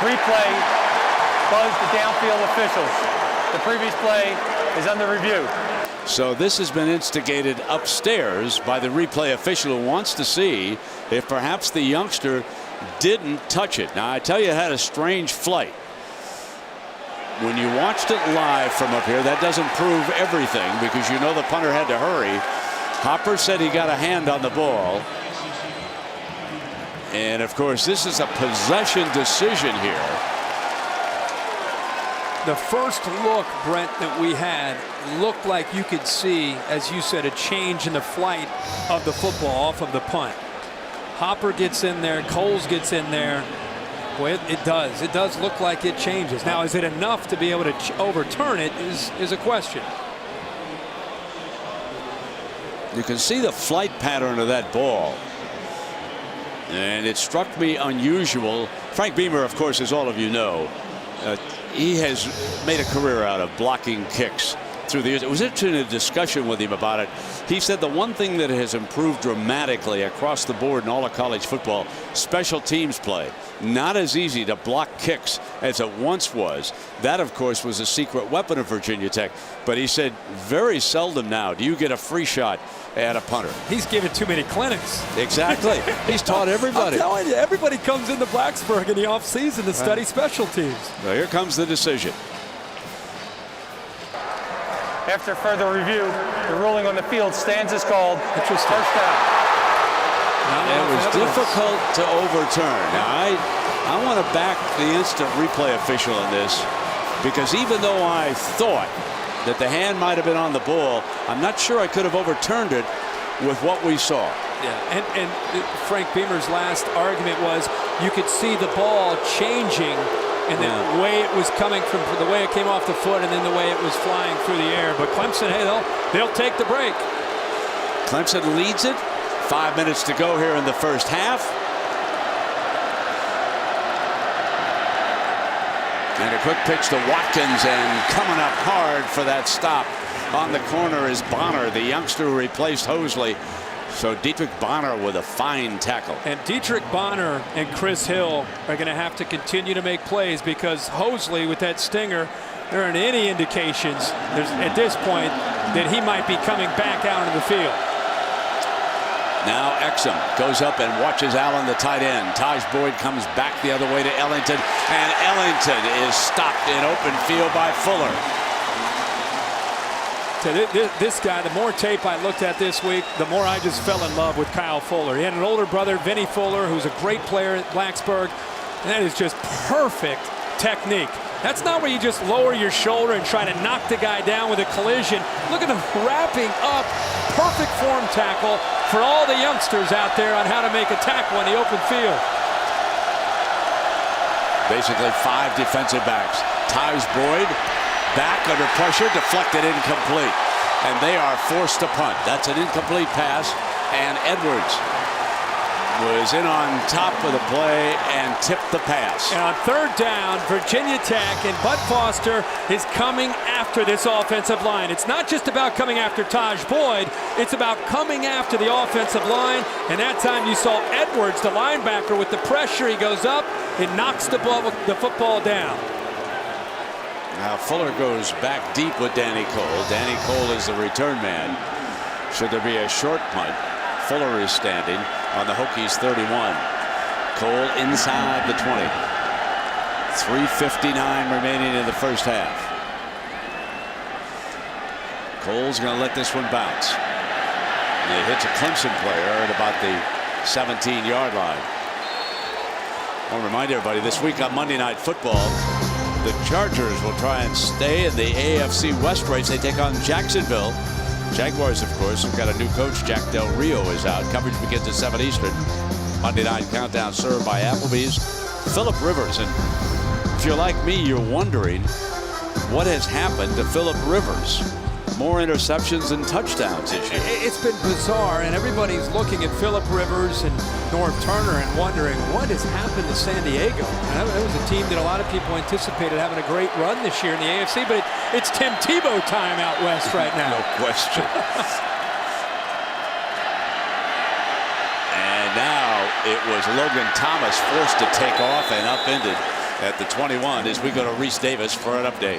Replay buzzed the downfield officials. The previous play is under review. So this has been instigated upstairs by the replay official who wants to see if perhaps the youngster didn't touch it. Now I tell you, it had a strange flight. When you watched it live from up here, that doesn't prove everything because you know the punter had to hurry. Hopper said he got a hand on the ball. And of course, this is a possession decision here. The first look, Brent, that we had looked like you could see, as you said, a change in the flight of the football off of the punt. Hopper gets in there, Coles gets in there. Boy, it does. It does look like it changes. Now, is it enough to be able to overturn it is a question. You can see the flight pattern of that ball. And it struck me unusual. Frank Beamer, of course, as all of you know, he has made a career out of blocking kicks through the years. It was interesting in a discussion with him about it. He said the one thing that has improved dramatically across the board in all of college football, special teams play. Not as easy to block kicks as it once was. That, of course, was a secret weapon of Virginia Tech. But he said very seldom now do you get a free shot at a punter. He's given too many clinics. Exactly. He's taught everybody. I'm telling you, everybody comes into Blacksburg in the offseason to study special teams. Well, here comes the decision. After further review, the ruling on the field stands as called. Interesting. First down. It was difficult to overturn. Now, I want to back the instant replay official in this, because even though I thought that the hand might have been on the ball, I'm not sure I could have overturned it with what we saw. Yeah, and Frank Beamer's last argument was you could see the ball changing and the way it was coming from, the way it came off the foot and then the way it was flying through the air. But Clemson, hey, they'll take the break. Clemson leads it. 5 minutes to go here in the first half. And a quick pitch to Watkins, and coming up hard for that stop on the corner is Bonner, the youngster who replaced Hosley. So Dietrich Bonner with a fine tackle. And Dietrich Bonner and Chris Hill are going to have to continue to make plays, because Hosley with that stinger, there aren't any indications at this point that he might be coming back out into the field. Now Exum goes up and watches Allen, the tight end. Taj Boyd comes back the other way to Ellington, and Ellington is stopped in open field by Fuller. So this guy, the more tape I looked at this week, the more I just fell in love with Kyle Fuller. He had an older brother, Vinny Fuller, who's a great player at Blacksburg, and that is just perfect technique. That's not where you just lower your shoulder and try to knock the guy down with a collision. Look at him wrapping up. Perfect form tackle for all the youngsters out there on how to make a tackle in the open field. Basically 5 defensive backs. Taj Boyd back under pressure, deflected, incomplete. And they are forced to punt. That's an incomplete pass, and Edwards was in on top of the play and tipped the pass. And on third down, Virginia Tech and Bud Foster is coming after this offensive line. It's not just about coming after Taj Boyd, it's about coming after the offensive line. And that time you saw Edwards, the linebacker, with the pressure. He goes up and knocks the football down. Now Fuller goes back deep with Danny Cole. Danny Cole is the return man. Should there be a short punt, Fuller is standing on the Hokies 31. Cole inside the 20. 3:59 remaining in the first half. Cole's going to let this one bounce. And he hits a Clemson player at about the 17-yard line. I want to remind everybody, this week on Monday Night Football, the Chargers will try and stay in the AFC West race. They take on Jacksonville. Jaguars, of course, have got a new coach. Jack Del Rio is out. Coverage begins at 7 Eastern. Monday Night Countdown served by Applebee's. Phillip Rivers. And if you're like me, you're wondering what has happened to Phillip Rivers. More interceptions than touchdowns this year. It's been bizarre, and everybody's looking at Phillip Rivers and North Turner and wondering what has happened to San Diego. And that was a team that a lot of people anticipated having a great run this year in the AFC, but it's Tim Tebow time out west right now. No question. And now it was Logan Thomas forced to take off and upended at the 21 as we go to Reese Davis for an update.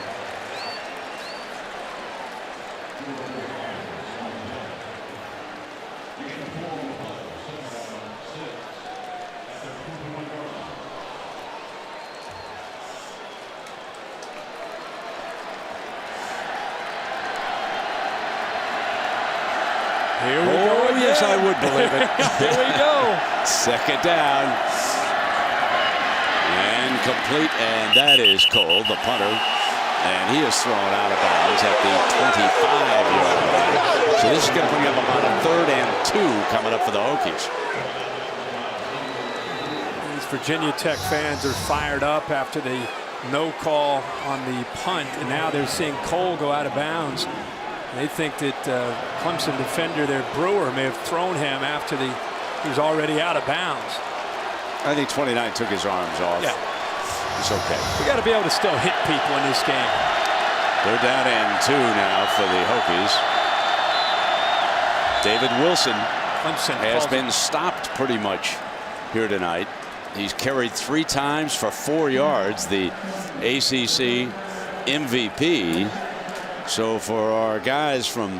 Here we go again. Yes, I would believe it. Here we go. Second down. And complete, and that is Cole, the punter. And he is thrown out of bounds at the 25-yard line. So this is going to bring up about a 3rd and 2 coming up for the Hokies. These Virginia Tech fans are fired up after the no call on the punt, and now they're seeing Cole go out of bounds. They think that Clemson defender, their Brewer, may have thrown him after he was already out of bounds. I think 29 took his arms off. Yeah. It's okay. We got to be able to still hit people in this game. They're down and 2 now for the Hokies. David Wilson has been stopped pretty much here tonight. He's carried 3 times for 4 yards, the ACC MVP. So for our guys from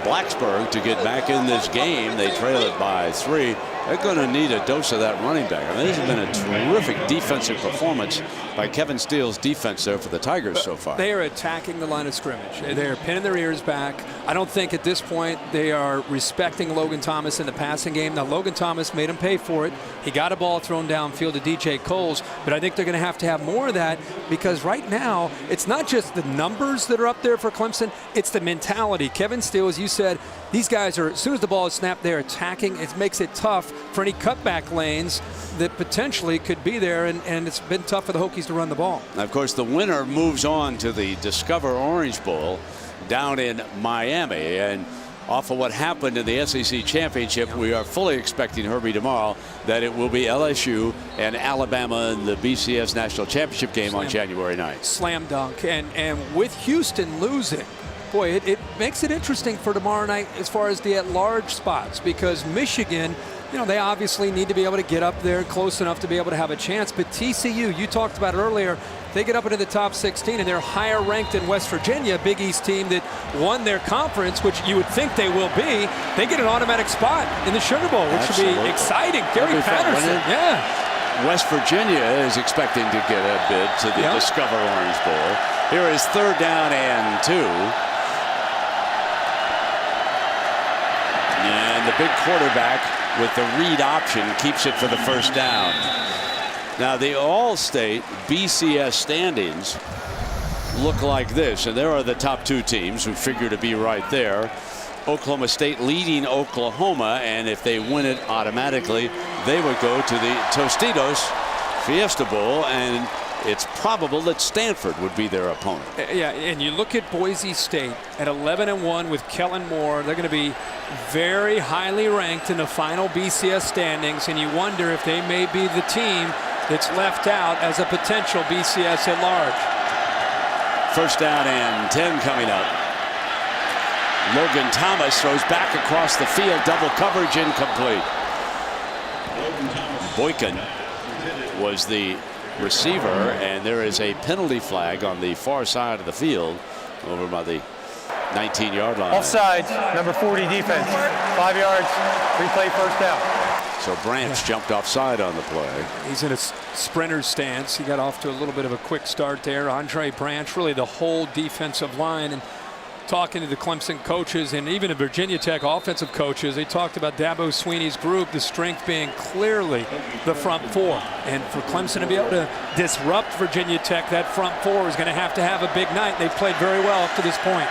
Blacksburg to get back in this game, they trail it by 3. They're going to need a dose of that running back. I mean, this has been a terrific defensive performance by Kevin Steele's defense there for the Tigers so far. They are attacking the line of scrimmage. They're pinning their ears back. I don't think at this point they are respecting Logan Thomas in the passing game. Now, Logan Thomas made him pay for it. He got a ball thrown downfield to DJ Coles, but I think they're going to have more of that, because right now it's not just the numbers that are up there for Clemson, it's the mentality. Kevin Steele, as you said, these guys are, as soon as the ball is snapped, they're attacking. It makes it tough for any cutback lanes that potentially could be there, and it's been tough for the Hokies to run the ball. Of course, the winner moves on to the Discover Orange Bowl down in Miami, and off of what happened in the SEC Championship, we are fully expecting, Herbie, tomorrow that it will be LSU and Alabama in the BCS National Championship game on January 9th. Slam dunk. And with Houston losing, boy, it makes it interesting for tomorrow night as far as the at-large spots, because Michigan, you know, they obviously need to be able to get up there close enough to be able to have a chance. But TCU, you talked about it earlier, they get up into the top 16 and they're higher ranked than West Virginia, a Big East team that won their conference, which you would think they will be. They get an automatic spot in the Sugar Bowl, which should be exciting. Gary Patterson, yeah. West Virginia is expecting to get a bid to the Discover Orange Bowl. Here is 3rd down and 2. And the big quarterback with the read option keeps it for the 1st down. Now the All-State BCS standings look like this, and there are the top 2 teams who figure to be right there. Oklahoma State leading Oklahoma, and if they win it automatically, they would go to the Tostitos Fiesta Bowl, and it's probable that Stanford would be their opponent. Yeah, and you look at Boise State at 11-1 with Kellen Moore. They're going to be very highly ranked in the final BCS standings, and you wonder if they may be the team that's left out as a potential BCS at large. 1st down and 10 coming up. Logan Thomas throws back across the field, double coverage, incomplete. Boykin was the receiver, and there is a penalty flag on the far side of the field over by the 19-yard line. Offside, number 40 defense. 5 yards, replay, 1st down. So Branch jumped offside on the play. He's in a sprinter's stance. He got off to a little bit of a quick start there. Andre Branch, really the whole defensive line. And talking to the Clemson coaches and even the Virginia Tech offensive coaches, they talked about Dabo Swinney's group, the strength being clearly the front 4. And for Clemson to be able to disrupt Virginia Tech, that front 4 is going to have a big night. They've played very well up to this point.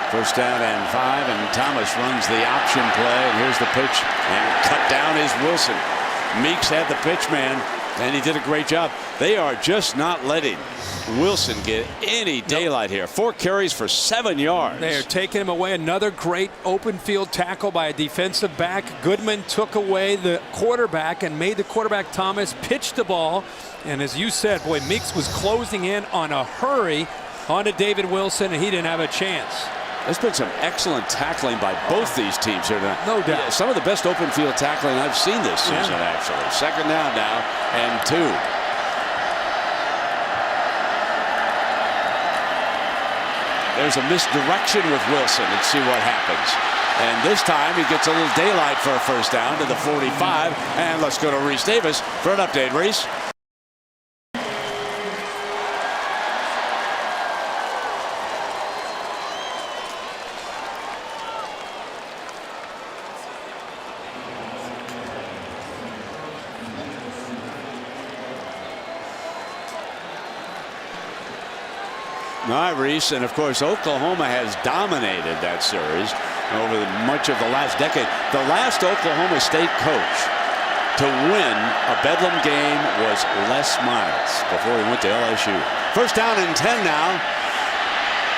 1st down and 5, and Thomas runs the option play, and here's the pitch, and cut down is Wilson. Meeks had the pitch man, and he did a great job. They are just not letting Wilson get any daylight here. 4 carries for 7 yards. They are taking him away. Another great open field tackle by a defensive back. Goodman took away the quarterback and made the quarterback Thomas pitch the ball. And as you said, boy, Meeks was closing in on a hurry onto David Wilson, and he didn't have a chance. There's been some excellent tackling by both these teams here tonight. No doubt. Some of the best open field tackling I've seen this season, actually. 2nd down now and 2. There's a misdirection with Wilson. Let's see what happens. And this time he gets a little daylight for a 1st down to the 45. And let's go to Reese Davis for an update. Reese. All right, Reese, and of course Oklahoma has dominated that series over much of the last decade. The last Oklahoma State coach to win a Bedlam game was Les Miles before he went to LSU. First down and 10 now.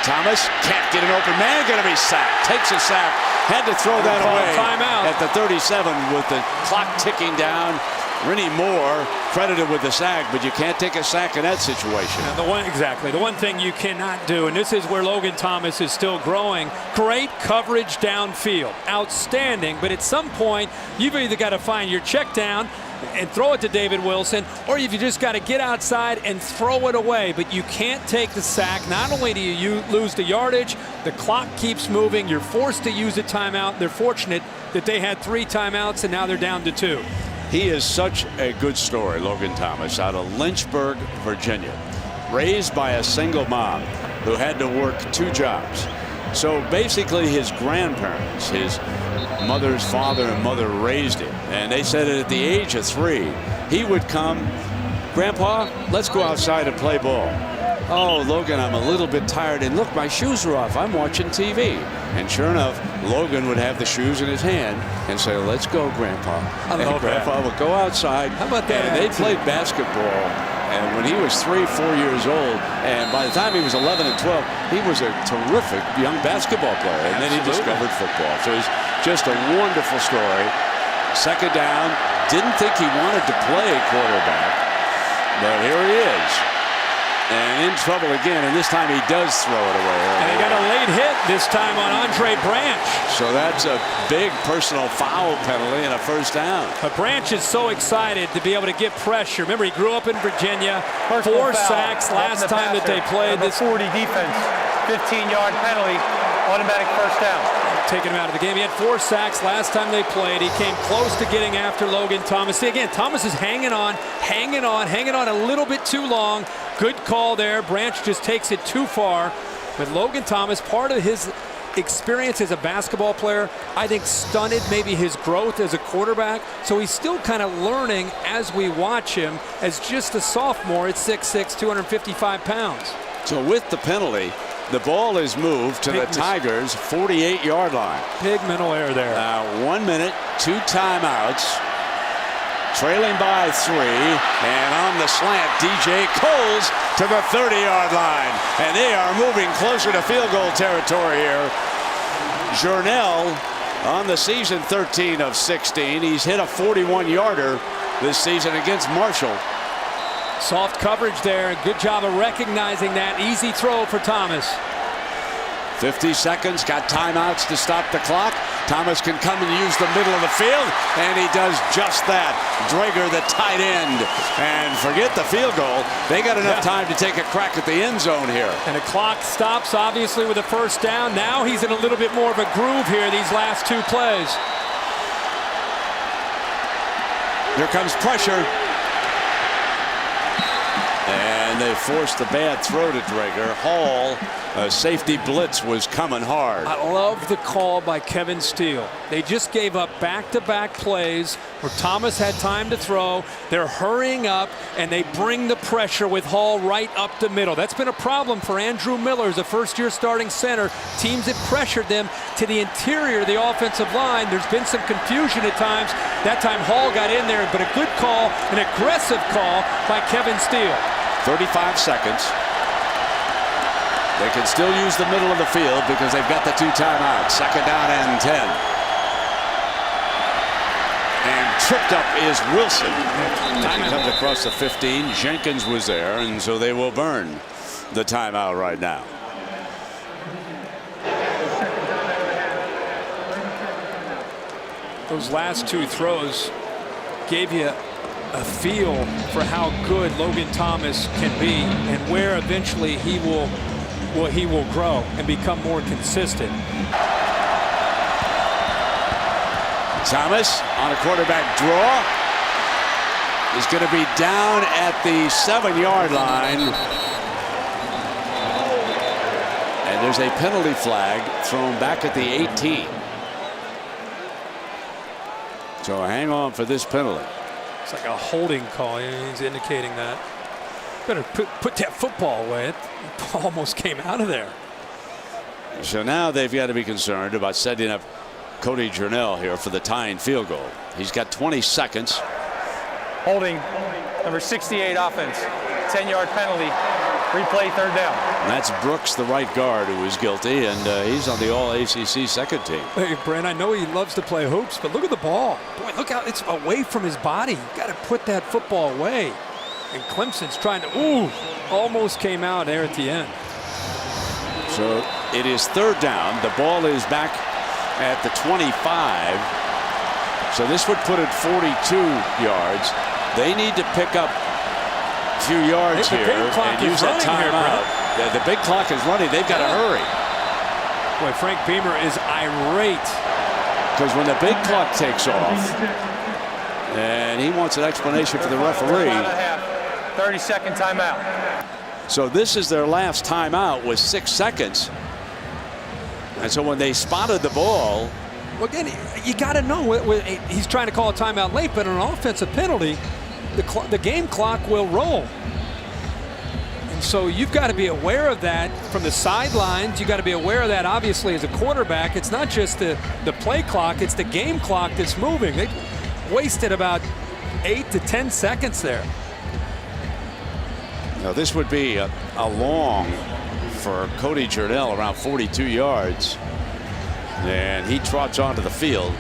Thomas can't get an open man, going to be sacked. Takes a sack. Had to throw that away timeout at the 37 with the clock ticking down. Rennie Moore credited with the sack, but you can't take a sack in that situation. And the one thing you cannot do, and this is where Logan Thomas is still growing, great coverage downfield, outstanding, but at some point you've either got to find your check down and throw it to David Wilson, or you just got to get outside and throw it away. But you can't take the sack. Not only do you lose the yardage, the clock keeps moving. You're forced to use a timeout. They're fortunate that they had 3 timeouts and now they're down to 2. He is such a good story, Logan Thomas, out of Lynchburg, Virginia. Raised by a single mom who had to work 2 jobs. So basically his grandparents, his mother's father and mother raised him. And they said that at the age of 3, he would come, Grandpa, let's go outside and play ball. Oh, Logan, I'm a little bit tired. And look, my shoes are off. I'm watching TV. And sure enough, Logan would have the shoes in his hand and say, let's go, Grandpa. And Grandpa would go outside. How about that? And they played basketball. And when he was 3, 4 years old, and by the time he was 11 and 12, he was a terrific young basketball player. And then he discovered football. So it's just a wonderful story. Second down. Didn't think he wanted to play quarterback. But here he is. And in trouble again, and this time he does throw it away. And they got a late hit this time on Andre Branch. So that's a big personal foul penalty and a first down. But Branch is so excited to be able to get pressure. Remember, he grew up in Virginia. Personal 4 foul. sacks last time that they played. Number 40 defense, 15-yard penalty, automatic first down. Taking him out of the game. He had 4 sacks last time they played. He came close to getting after Logan Thomas. See, again, Thomas is hanging on a little bit too long. Good call there. Branch just takes it too far. But Logan Thomas, part of his experience as a basketball player, I think stunted maybe his growth as a quarterback. So he's still kind of learning as we watch him as just a sophomore at 6'6", 255 pounds. So with the penalty, the ball is moved to the Tigers' 48-yard line. Big mental error there. 1 minute, 2 timeouts. Trailing by 3, and on the slant, DJ Coles to the 30-yard line. And they are moving closer to field goal territory here. Journell on the season 13 of 16. He's hit a 41-yarder this season against Marshall. Soft coverage there. Good job of recognizing that. Easy throw for Thomas. 50 seconds, got timeouts to stop the clock. Thomas can come and use the middle of the field, and he does just that. Drager, the tight end. And forget the field goal. They got enough time to take a crack at the end zone here. And the clock stops, obviously, with a first down. Now he's in a little bit more of a groove here these last 2 plays. Here comes pressure. And they forced the bad throw to Drager. Hall, a safety blitz was coming hard. I love the call by Kevin Steele. They just gave up back-to-back plays where Thomas had time to throw. They're hurrying up, and they bring the pressure with Hall right up the middle. That's been a problem for Andrew Miller as a first-year starting center. Teams have pressured them to the interior of the offensive line. There's been some confusion at times. That time Hall got in there, but a good call, an aggressive call by Kevin Steele. 35 seconds. They can still use the middle of the field because they've got the 2 timeouts. Second down and 10. And tripped up is Wilson. He comes across the 15. Jenkins was there, and so they will burn the timeout right now. Those last 2 throws gave you a feel for how good Logan Thomas can be and where eventually he will grow and become more consistent. Thomas on a quarterback draw is going to be down at the 7-yard line. And there's a penalty flag thrown back at the 18. So hang on for this penalty. It's like a holding call. He's indicating that. Better put that football away. It almost came out of there. So now they've got to be concerned about setting up Cody Journell here for the tying field goal. He's got 20 seconds. Holding, number 68 offense. 10-yard penalty. Replay, third down. And that's Brooks, the right guard, who is guilty, and he's on the All-ACC second team. Hey, Brent, I know he loves to play hoops, but look at the ball. Boy, look how it's away from his body. You got to put that football away. And Clemson's trying to, almost came out there at the end. So it is third down. The ball is back at the 25. So this would put it 42 yards. They need to pick up a few yards here and use that timeout. The big clock is running. They've got to hurry. Boy, Frank Beamer is irate. Because when the big clock takes off, and he wants an explanation for the referee. 30-second timeout. So this is their last timeout with 6 seconds. And so when they spotted the ball. Well, again, you got to know, he's trying to call a timeout late, but on an offensive penalty, the game clock will roll. And so you've got to be aware of that from the sidelines. You've got to be aware of that, obviously, as a quarterback. It's not just the play clock, it's the game clock that's moving. They wasted about 8 to 10 seconds there. Now this would be a long for Cody Journell, around 42 yards. And he trots onto the field.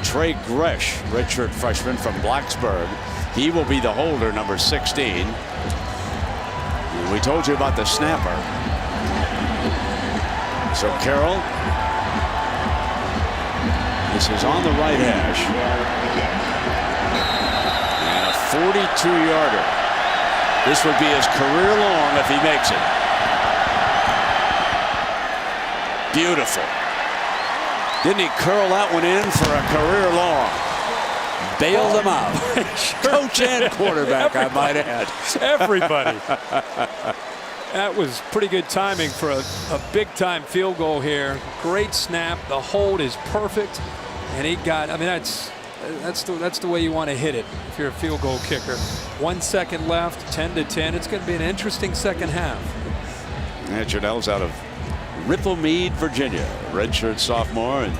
Trey Gresh, redshirt freshman from Blacksburg. He will be the holder, number 16. And we told you about the snapper. So Carroll. This is on the right hash. And a 42-yarder. This would be his career long if he makes it. Beautiful. Didn't he curl that one in for a career long? Bailed him out. Coach and quarterback, I might add. Everybody. That was pretty good timing for a big-time field goal here. Great snap. The hold is perfect. And he got, I mean, that's the way you want to hit it if you're a field goal kicker. 1 second left, 10-10. It's going to be an interesting second half. And Journell's out of Ripplemead, Virginia, redshirt sophomore, and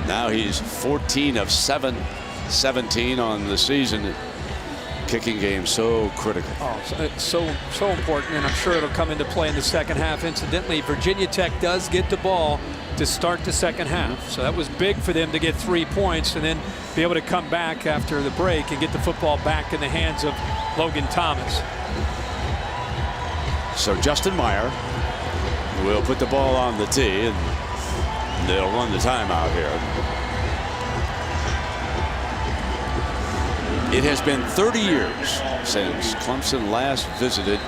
now he's 14 of 17 on the season. Kicking game so critical. Oh, so important, and I'm sure it'll come into play in the second half. Incidentally, Virginia Tech does get the ball to start the second half, so that was big for them to get 3 points and then be able to come back after the break and get the football back in the hands of Logan Thomas. So Justin Meyer will put the ball on the tee, and they'll run the timeout here. It has been 30 years since Clemson last visited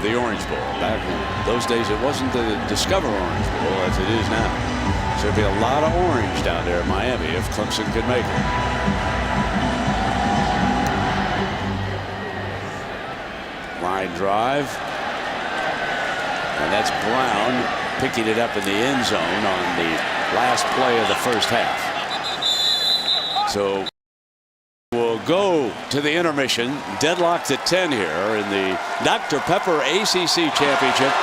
the Orange Bowl. Back in those days, it wasn't the Discover Orange Bowl as it is now. So there'll be a lot of orange down there in Miami if Clemson could make it. Line drive. And that's Brown picking it up in the end zone on the last play of the first half. So we'll go to the intermission. Deadlocked at 10 here in the Dr. Pepper ACC Championship.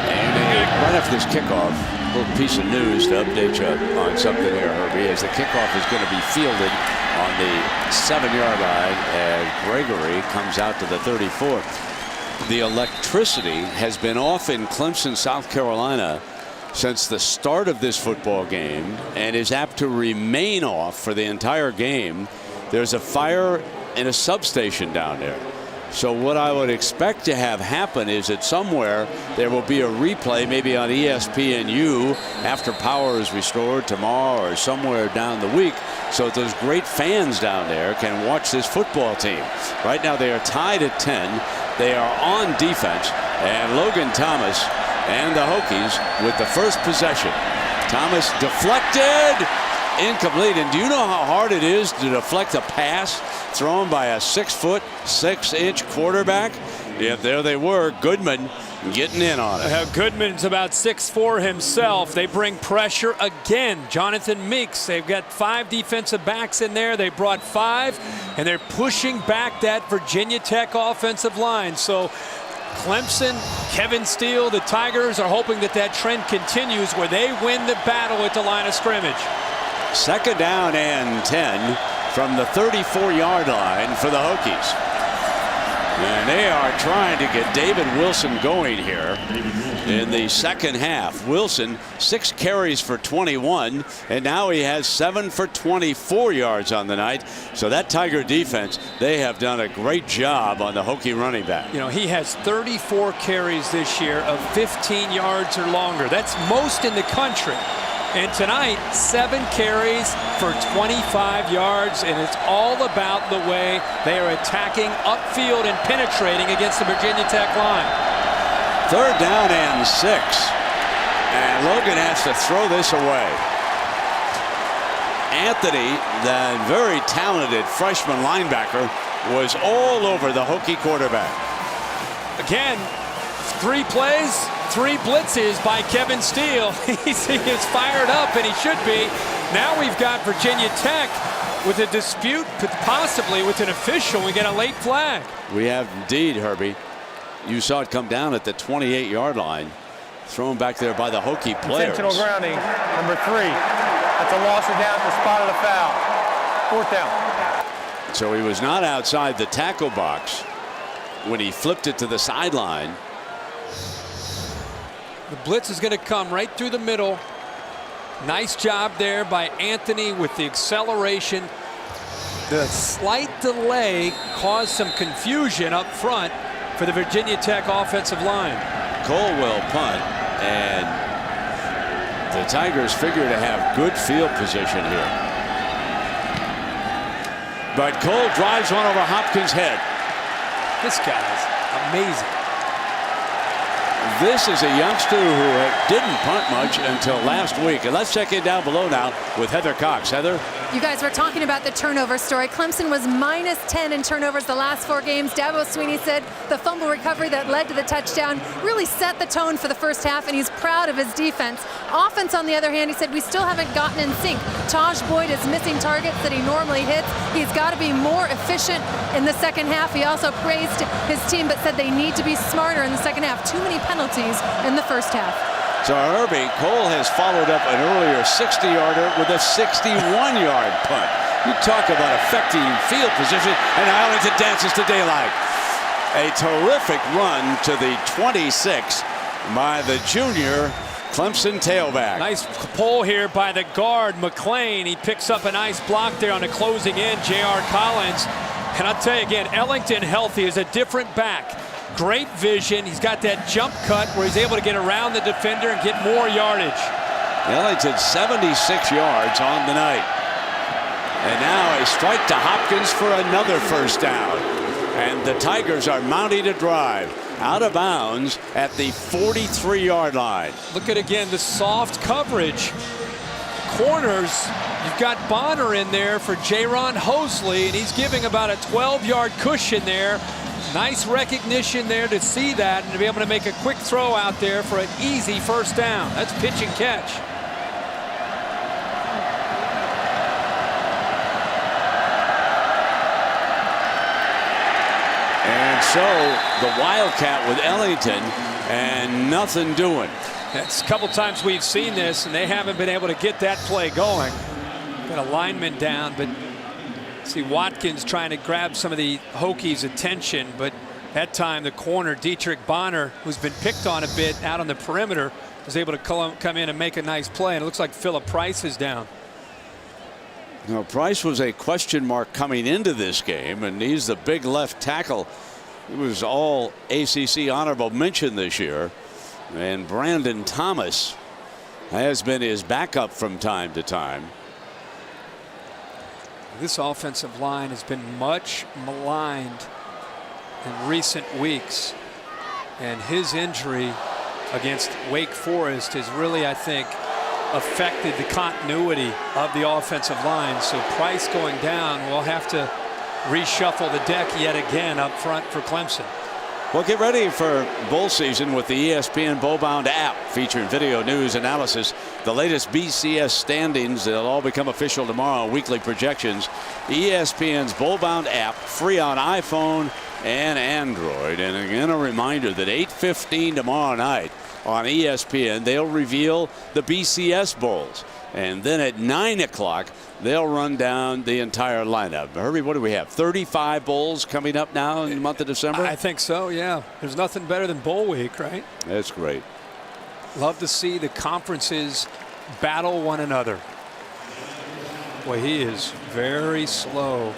And right after this kickoff, a little piece of news to update you on something here, Herbie, as the kickoff is going to be fielded on the 7-yard line as Gregory comes out to the 34. The electricity has been off in Clemson, South Carolina since the start of this football game and is apt to remain off for the entire game. There's a fire in a substation down there. So what I would expect to have happen is that somewhere there will be a replay, maybe on ESPNU after power is restored tomorrow or somewhere down the week, so that those great fans down there can watch this football team. Right now they are tied at 10. They are on defense, and Logan Thomas and the Hokies with the first possession. Thomas deflected, incomplete. And do you know how hard it is to deflect a pass thrown by a 6'6" quarterback? Yeah, there they were. Goodman getting in on it. Goodman's about 6'4" himself. They bring pressure again. Jonathan Meeks, they've got 5 defensive backs in there. They brought 5, and they're pushing back that Virginia Tech offensive line. So Clemson, Kevin Steele, the Tigers are hoping that that trend continues where they win the battle at the line of scrimmage. Second down and 10 from the 34-yard line for the Hokies. And they are trying to get David Wilson going here in the second half. Wilson, 6 carries for 21, and now he has 7 for 24 yards on the night. So that Tiger defense, they have done a great job on the Hokie running back. You know, he has 34 carries this year of 15 yards or longer. That's most in the country. And tonight, 7 carries for 25 yards, and it's all about the way they are attacking upfield and penetrating against the Virginia Tech line. 3rd down and 6. And Logan has to throw this away. Anthony, the very talented freshman linebacker, was all over the Hokie quarterback. Again, 3 plays, 3 blitzes by Kevin Steele. He is fired up, and he should be. Now we've got Virginia Tech with a dispute, possibly with an official. We get a late flag. We have indeed, Herbie. You saw it come down at the 28-yard line. Thrown back there by the Hokie players. Intentional grounding, number 3. That's a loss of down at the spot of the foul. 4th down. So he was not outside the tackle box when he flipped it to the sideline. The blitz is going to come right through the middle. Nice job there by Anthony with the acceleration. The slight delay caused some confusion up front for the Virginia Tech offensive line. Cole will punt, and the Tigers figure to have good field position here. But Cole drives one over Hopkins' head. This guy's amazing. This is a youngster who didn't punt much until last week. And let's check in down below now with Heather Cox. Heather? You guys were talking about the turnover story. Clemson was -10 in turnovers the last 4 games. Dabo Swinney said the fumble recovery that led to the touchdown really set the tone for the first half, and he's proud of his defense. Offense, on the other hand, he said we still haven't gotten in sync. Taj Boyd is missing targets that he normally hits. He's got to be more efficient in the second half. He also praised his team, but said they need to be smarter in the second half. Too many penalties in the first half. So Herbie, Cole has followed up an earlier 60-yarder with a 61-yard punt. You talk about affecting field position, and Arlington dances to daylight. A terrific run to the 26 by the junior Clemson tailback. Nice pull here by the guard, McLean. He picks up a nice block there on the closing in, J.R. Collins. And I'll tell you again, Ellington healthy is a different back. Great vision. He's got that jump cut where he's able to get around the defender and get more yardage. Ellington 76 yards on the night. And now a strike to Hopkins for another first down. And the Tigers are mounting a drive out of bounds at the 43-yard line. Look at again the soft coverage. Corners, you've got Bonner in there for Jaron Hosley, and he's giving about a 12-yard cushion there. Nice recognition there to see that and to be able to make a quick throw out there for an easy first down. That's pitch and catch. And so the Wildcat with Ellington and nothing doing. That's a couple times we've seen this, and they haven't been able to get that play going. Got a lineman down, but see Watkins trying to grab some of the Hokies' attention, but that time the corner, Dietrich Bonner, who's been picked on a bit out on the perimeter, was able to come in and make a nice play, and it looks like Phillip Price is down. Now, Price was a question mark coming into this game, and he's the big left tackle. He was all ACC honorable mention this year, and Brandon Thomas has been his backup from time to time. This offensive line has been much maligned in recent weeks, and his injury against Wake Forest has really, I think, affected the continuity of the offensive line. So Price going down, we'll have to reshuffle the deck yet again up front for Clemson. Well, get ready for bowl season with the ESPN Bowbound app featuring video news analysis, the latest BCS standings. They'll all become official tomorrow, weekly projections. ESPN's Bowbound app, free on iPhone and Android. And again, a reminder that 8:15 tomorrow night on ESPN, they'll reveal the BCS Bowls. And then at 9 o'clock, they'll run down the entire lineup. Herbie, what do we have? 35 bowls coming up now in the month of December? I think so, yeah. There's nothing better than bowl week, right? That's great. Love to see the conferences battle one another. Boy, he is very slow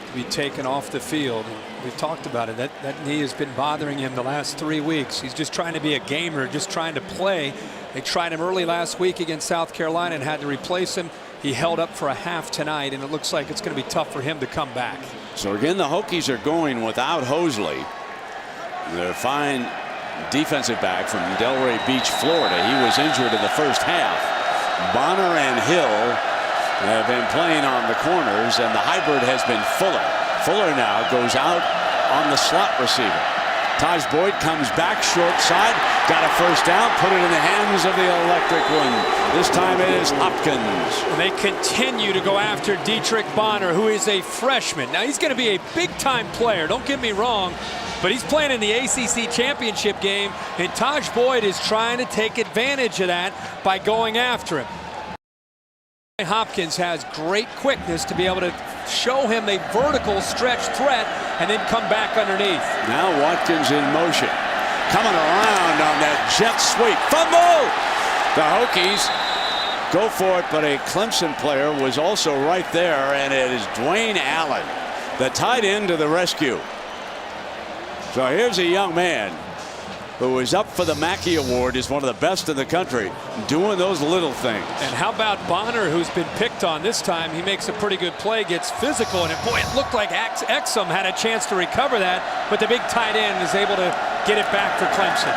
to be taken off the field. We've talked about it. That knee has been bothering him the last 3 weeks. He's just trying to be a gamer, just trying to play. They tried him early last week against South Carolina and had to replace him. He held up for a half tonight, and it looks like it's going to be tough for him to come back. So again, the Hokies are going without Hosley. Their fine defensive back from Delray Beach, Florida. He was injured in the first half. Bonner and Hill have been playing on the corners, and the hybrid has been Fuller. Fuller now goes out on the slot receiver. Taj Boyd comes back short side, got a first down, put it in the hands of the electric one. This time it is Hopkins. And they continue to go after Dietrich Bonner, who is a freshman. Now he's going to be a big-time player, don't get me wrong, but he's playing in the ACC championship game, and Taj Boyd is trying to take advantage of that by going after him. Hopkins has great quickness to be able to show him a vertical stretch threat and then come back underneath. Now Watkins in motion, coming around on that jet sweep. Fumble! The Hokies go for it, but a Clemson player was also right there, and it is Dwayne Allen, the tight end, to the rescue. So here's a young man who is up for the Mackey Award, is one of the best in the country, doing those little things. And how about Bonner, who's been picked on this time? He makes a pretty good play, gets physical, and boy, it looked like Exum had a chance to recover that, but the big tight end is able to get it back for Clemson.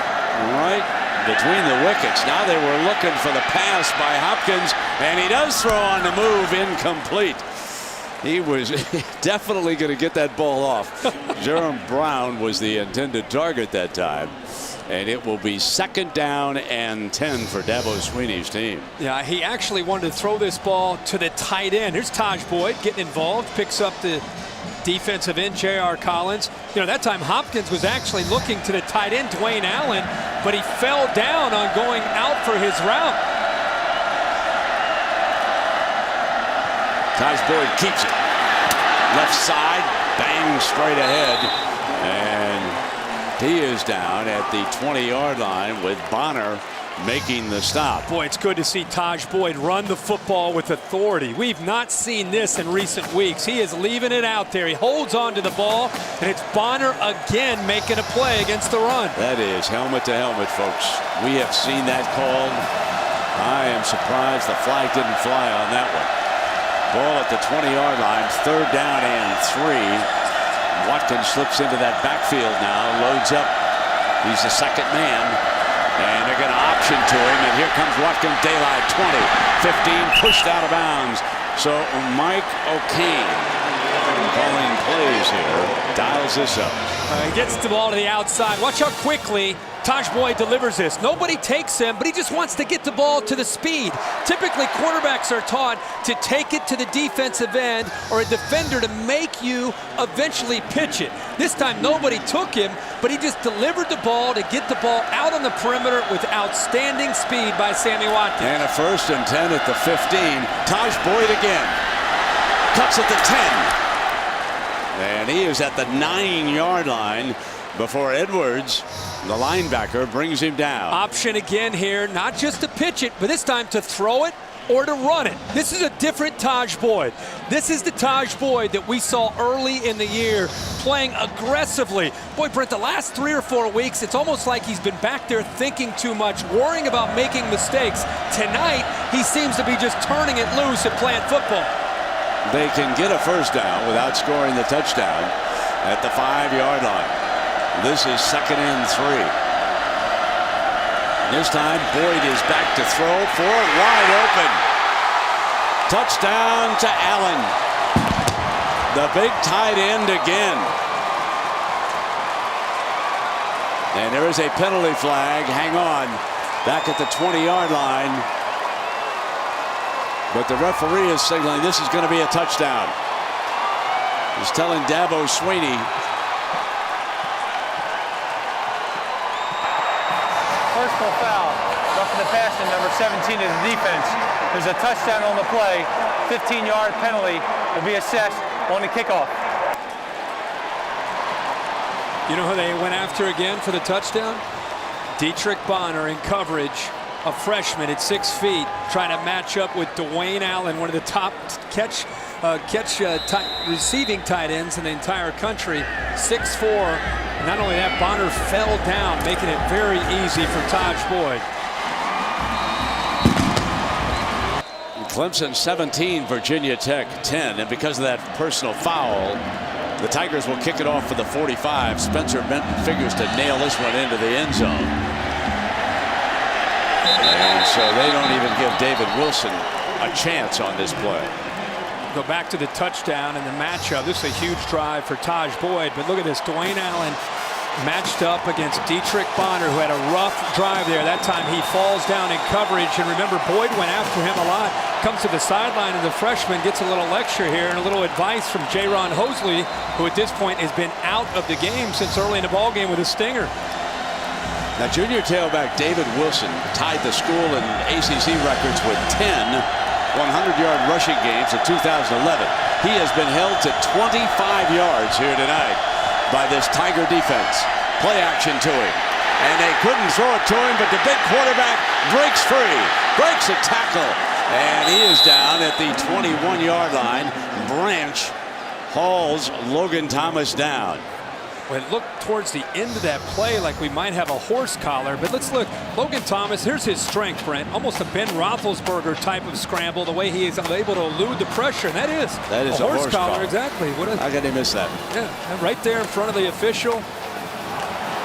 Right between the wickets. Now they were looking for the pass by Hopkins, and he does throw on the move, incomplete. He was definitely going to get that ball off. Jerome Brown was the intended target that time. And it will be 2nd down and 10 for Dabo Swinney's team. Yeah, he actually wanted to throw this ball to the tight end. Here's Taj Boyd getting involved, picks up the defensive end, J.R. Collins. You know, that time Hopkins was actually looking to the tight end, Dwayne Allen, but he fell down on going out for his route. Taj Boyd keeps it. Left side, bang straight ahead. And he is down at the 20-yard line with Bonner making the stop. Boy, it's good to see Taj Boyd run the football with authority. We've not seen this in recent weeks. He is leaving it out there. He holds on to the ball, and it's Bonner again making a play against the run. That is helmet to helmet, folks. We have seen that called. I am surprised the flag didn't fly on that one. Ball at the 20-yard line, 3rd down and 3. Watkins slips into that backfield now, loads up. He's the second man, and they're going to option to him, and here comes Watkins, daylight, 20, 15, pushed out of bounds. So Mike O'Kane calling plays here, dials this up. He gets the ball to the outside. Watch how quickly Taj Boyd delivers this. Nobody takes him, but he just wants to get the ball to the speed. Typically, quarterbacks are taught to take it to the defensive end or a defender to make you eventually pitch it. This time, nobody took him, but he just delivered the ball to get the ball out on the perimeter with outstanding speed by Sammy Watkins. And a 1st and 10 at the 15. Taj Boyd again. Cuts at the 10. And he is at the 9-yard line before Edwards, the linebacker, brings him down. Option again here, not just to pitch it, but this time to throw it or to run it. This is a different Taj Boyd. This is the Taj Boyd that we saw early in the year playing aggressively. Boy, Brent, the last 3 or 4 weeks, it's almost like he's been back there thinking too much, worrying about making mistakes. Tonight, he seems to be just turning it loose and playing football. They can get a 1st down without scoring the touchdown at the 5-yard line. This is 2nd and 3. This time Boyd is back to throw for it, wide open. Touchdown to Allen. The big tight end again. And there is a penalty flag. Hang on. Back at the 20-yard line. But the referee is signaling this is going to be a touchdown. He's telling Dabo Swinney personal foul, roughing the pass in number 17 of the defense. There's a touchdown on the play, 15-yard penalty will be assessed on the kickoff. You know who they went after again for the touchdown? Dietrich Bonner in coverage, a freshman at 6 feet, trying to match up with Dwayne Allen, one of the top receiving tight ends in the entire country, 6'4". Not only that, Bonner fell down, making it very easy for Taj Boyd. Clemson 17, Virginia Tech 10, and because of that personal foul, the Tigers will kick it off for the 45. Spencer Benton figures to nail this one into the end zone. And so they don't even give David Wilson a chance on this play. Go back to the touchdown and the matchup. This is a huge drive for Taj Boyd, but look at this. Dwayne Allen matched up against Dietrich Bonner, who had a rough drive there. That time he falls down in coverage, and remember, Boyd went after him a lot. Comes to the sideline, and the freshman gets a little lecture here and a little advice from Jaron Hosley, who at this point has been out of the game since early in the ball game with a stinger. Now, junior tailback David Wilson tied the school in ACC records with 10 100-yard rushing games in 2011. He has been held to 25 yards here tonight by this Tiger defense. Play action to him, and they couldn't throw it to him, but the big quarterback breaks free, breaks a tackle, and he is down at the 21-yard line. Branch hauls Logan Thomas down. Well, it looked towards the end of that play like we might have a horse collar, but let's look. Logan Thomas, here's his strength, Brent. Almost a Ben Roethlisberger type of scramble, the way he is able to elude the pressure. And that is a horse collar. Exactly. How could he miss that? Yeah, right there in front of the official.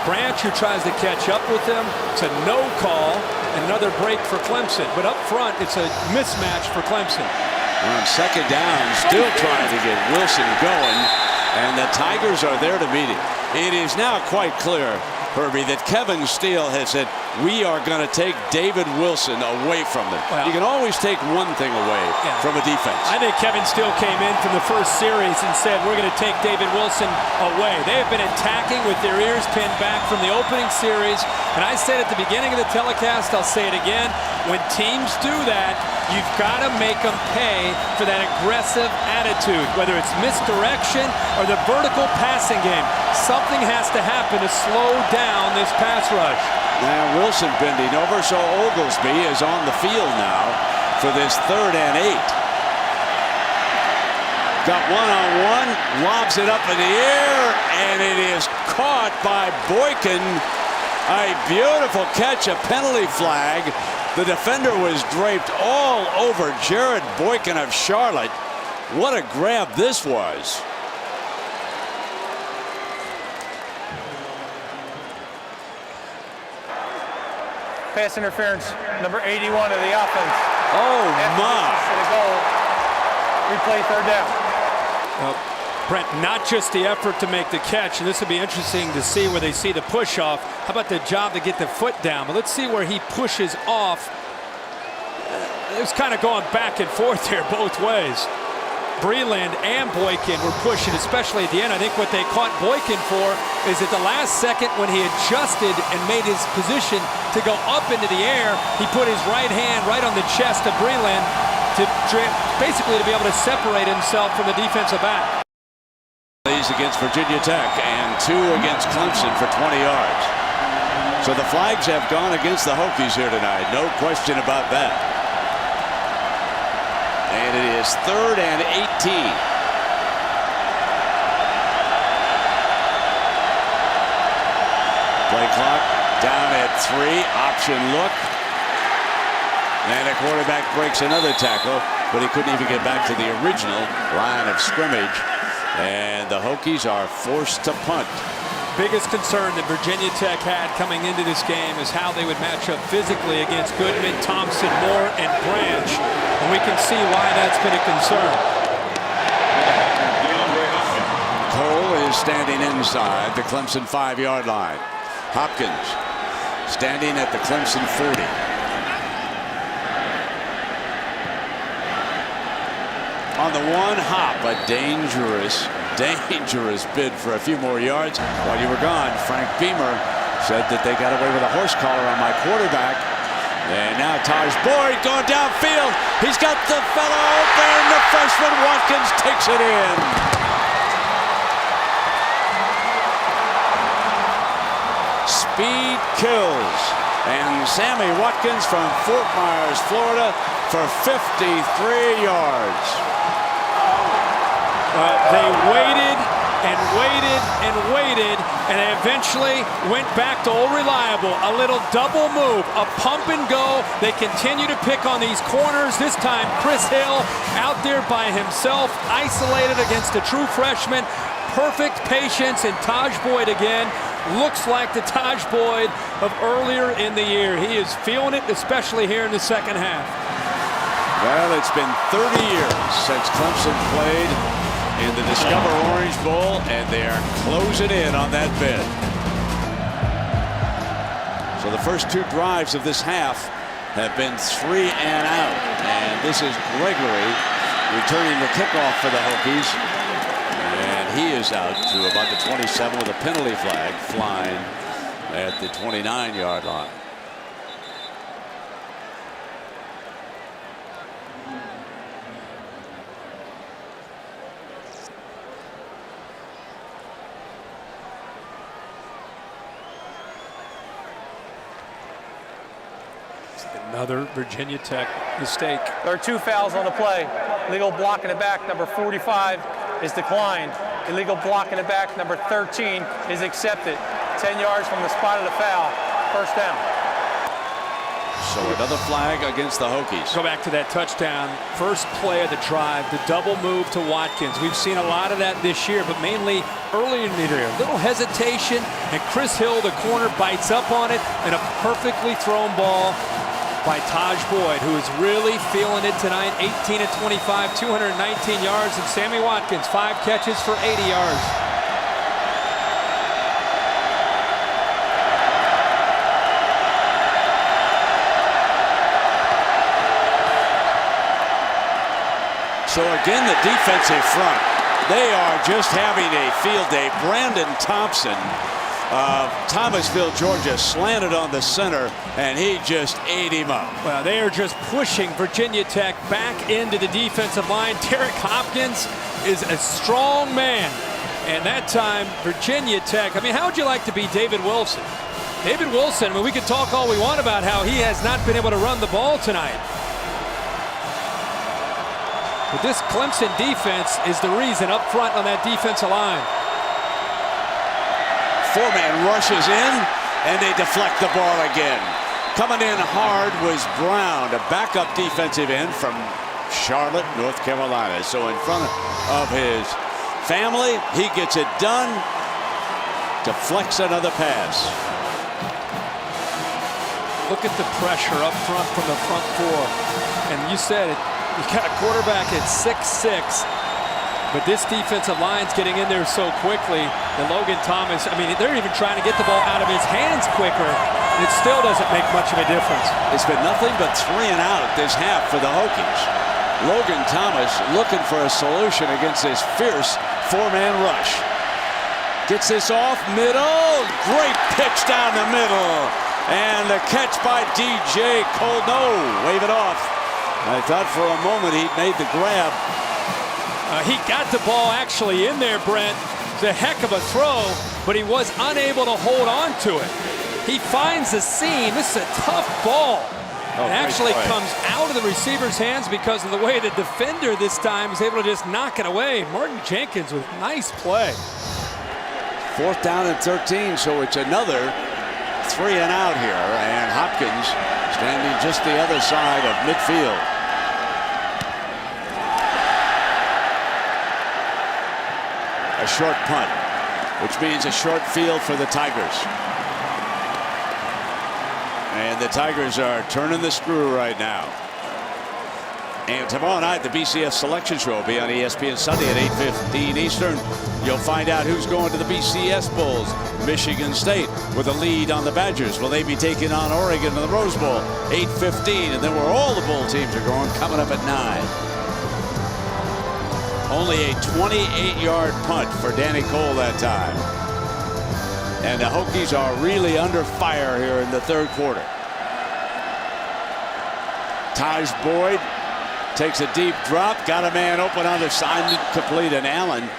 Branch, who tries to catch up with him. It's a no call, and another break for Clemson. But up front, it's a mismatch for Clemson. On second down, still trying to get Wilson going. And the Tigers are there to meet him. It is now quite clear, Herbie, that Kevin Steele has said, we are going to take David Wilson away from them. Well, you can always take one thing away from a defense. I think Kevin Steele came in from the first series and said, we're going to take David Wilson away. They have been attacking with their ears pinned back from the opening series. And I said at the beginning of the telecast, I'll say it again, when teams do that, you've got to make them pay for that aggressive attitude, whether it's misdirection or the vertical passing game. Something has to happen to slow down this pass rush. Now Wilson bending over, so Oglesby is on the field now for this 3rd and 8. Got one-on-one, lobs it up in the air, and it is caught by Boykin. A beautiful catch, a penalty flag. The defender was draped all over Jared Boykin of Charlotte. What a grab this was. Pass interference, number 81 of the offense. Oh, my. To the goal. Replay 3rd down. Well, Brent, not just the effort to make the catch, and this would be interesting to see where they see the push off. How about the job to get the foot down? But let's see where he pushes off. It was kind of going back and forth here both ways. Breland and Boykin were pushing, especially at the end. I think what they caught Boykin for is at the last second when he adjusted and made his position to go up into the air, he put his right hand right on the chest of Breland to basically to be able to separate himself from the defensive back. Against Virginia Tech and 2 against Clemson for 20 yards. So the flags have gone against the Hokies here tonight. No question about that. And it is 3rd and 18. Play clock down at 3. Option look. And a quarterback breaks another tackle, but he couldn't even get back to the original line of scrimmage. And the Hokies are forced to punt. Biggest concern that Virginia Tech had coming into this game is how they would match up physically against Goodman, Thompson, Moore, and Branch. And we can see why that's been a concern. Cole is standing inside the Clemson 5-yard line. Hopkins standing at the Clemson 40. On the one hop, a dangerous bid for a few more yards. While you were gone, Frank Beamer Said that they got away with a horse collar on my quarterback. And now Taj Boyd going downfield. He's got the fellow open. The freshman Watkins takes it in. Speed kills. And Sammy Watkins from Fort Myers, Florida for 53 yards. They waited and waited and waited, and they eventually went back to old reliable. A little double move, a pump and go. They continue to pick on these corners. This time Chris Hill out there by himself, isolated against a true freshman. Perfect patience, and Taj Boyd again looks like the Taj Boyd of earlier in the year. He is feeling it, especially here in the second half. Well, it's been 30 years since Clemson played in the Discover Orange Bowl, and they are closing in on that bid. So the first two drives of this half have been 3 and out, and this is Gregory returning the kickoff for the Hokies, and he is out to about the 27 with a penalty flag flying at the 29-yard line. Another Virginia Tech mistake. There are 2 fouls on the play. Illegal block in the back, number 45, is declined. Illegal block in the back, number 13, is accepted. 10 yards from the spot of the foul. First down. So another flag against the Hokies. Go back to that touchdown. First play of the drive, the double move to Watkins. We've seen a lot of that this year, but mainly early in the year. A little hesitation, and Chris Hill, the corner, bites up on it, and a perfectly thrown ball by Taj Boyd, who is really feeling it tonight. 18 of 25, 219 yards, and Sammy Watkins, 5 catches for 80 yards. So again, the defensive front, they are just having a field day. Brandon Thompson of Thomasville, Georgia, slanted on the center, and he just ate him up. Well, they are just pushing Virginia Tech back into the defensive line. Derek Hopkins is a strong man, and that time Virginia Tech, I mean, how would you like to be David Wilson? David Wilson, I mean, we could talk all we want about how he has not been able to run the ball tonight. But this Clemson defense is the reason up front on that defensive line. 4-man rushes in, and they deflect the ball again. Coming in hard was Brown, a backup defensive end from Charlotte, North Carolina. So in front of his family, he gets it done, deflects another pass. Look at the pressure up front from the front 4. And you said it, you got a quarterback at 6'6", but this defensive line's getting in there so quickly. And Logan Thomas, I mean, they're even trying to get the ball out of his hands quicker. It still doesn't make much of a difference. It's been nothing but 3 and out this half for the Hokies. Logan Thomas looking for a solution against this fierce 4-man rush. Gets this off middle. Great pitch down the middle. And the catch by DJ Cole. No, wave it off. I thought for a moment he'd made the grab. He got the ball actually in there, Brent. It's a heck of a throw, but he was unable to hold on to it. He finds the seam. This is a tough ball. It actually comes out of the receiver's hands because of the way the defender this time is able to just knock it away. Martin Jenkins with nice play. 4th down and 13, so it's another 3 and out here, and Hopkins standing just the other side of midfield. A short punt, which means a short field for the Tigers. And the Tigers are turning the screw right now. And tomorrow night, the BCS Selection Show will be on ESPN Sunday at 8:15 Eastern. You'll find out who's going to the BCS Bowls. Michigan State with a lead on the Badgers. Will they be taking on Oregon in the Rose Bowl? 8:15, and then where all the bowl teams are going, coming up at 9. Only a 28-yard punt for Danny Cole that time. And the Hokies are really under fire here in the third quarter. Taj Boyd takes a deep drop, got a man open on the side, complete, and Allen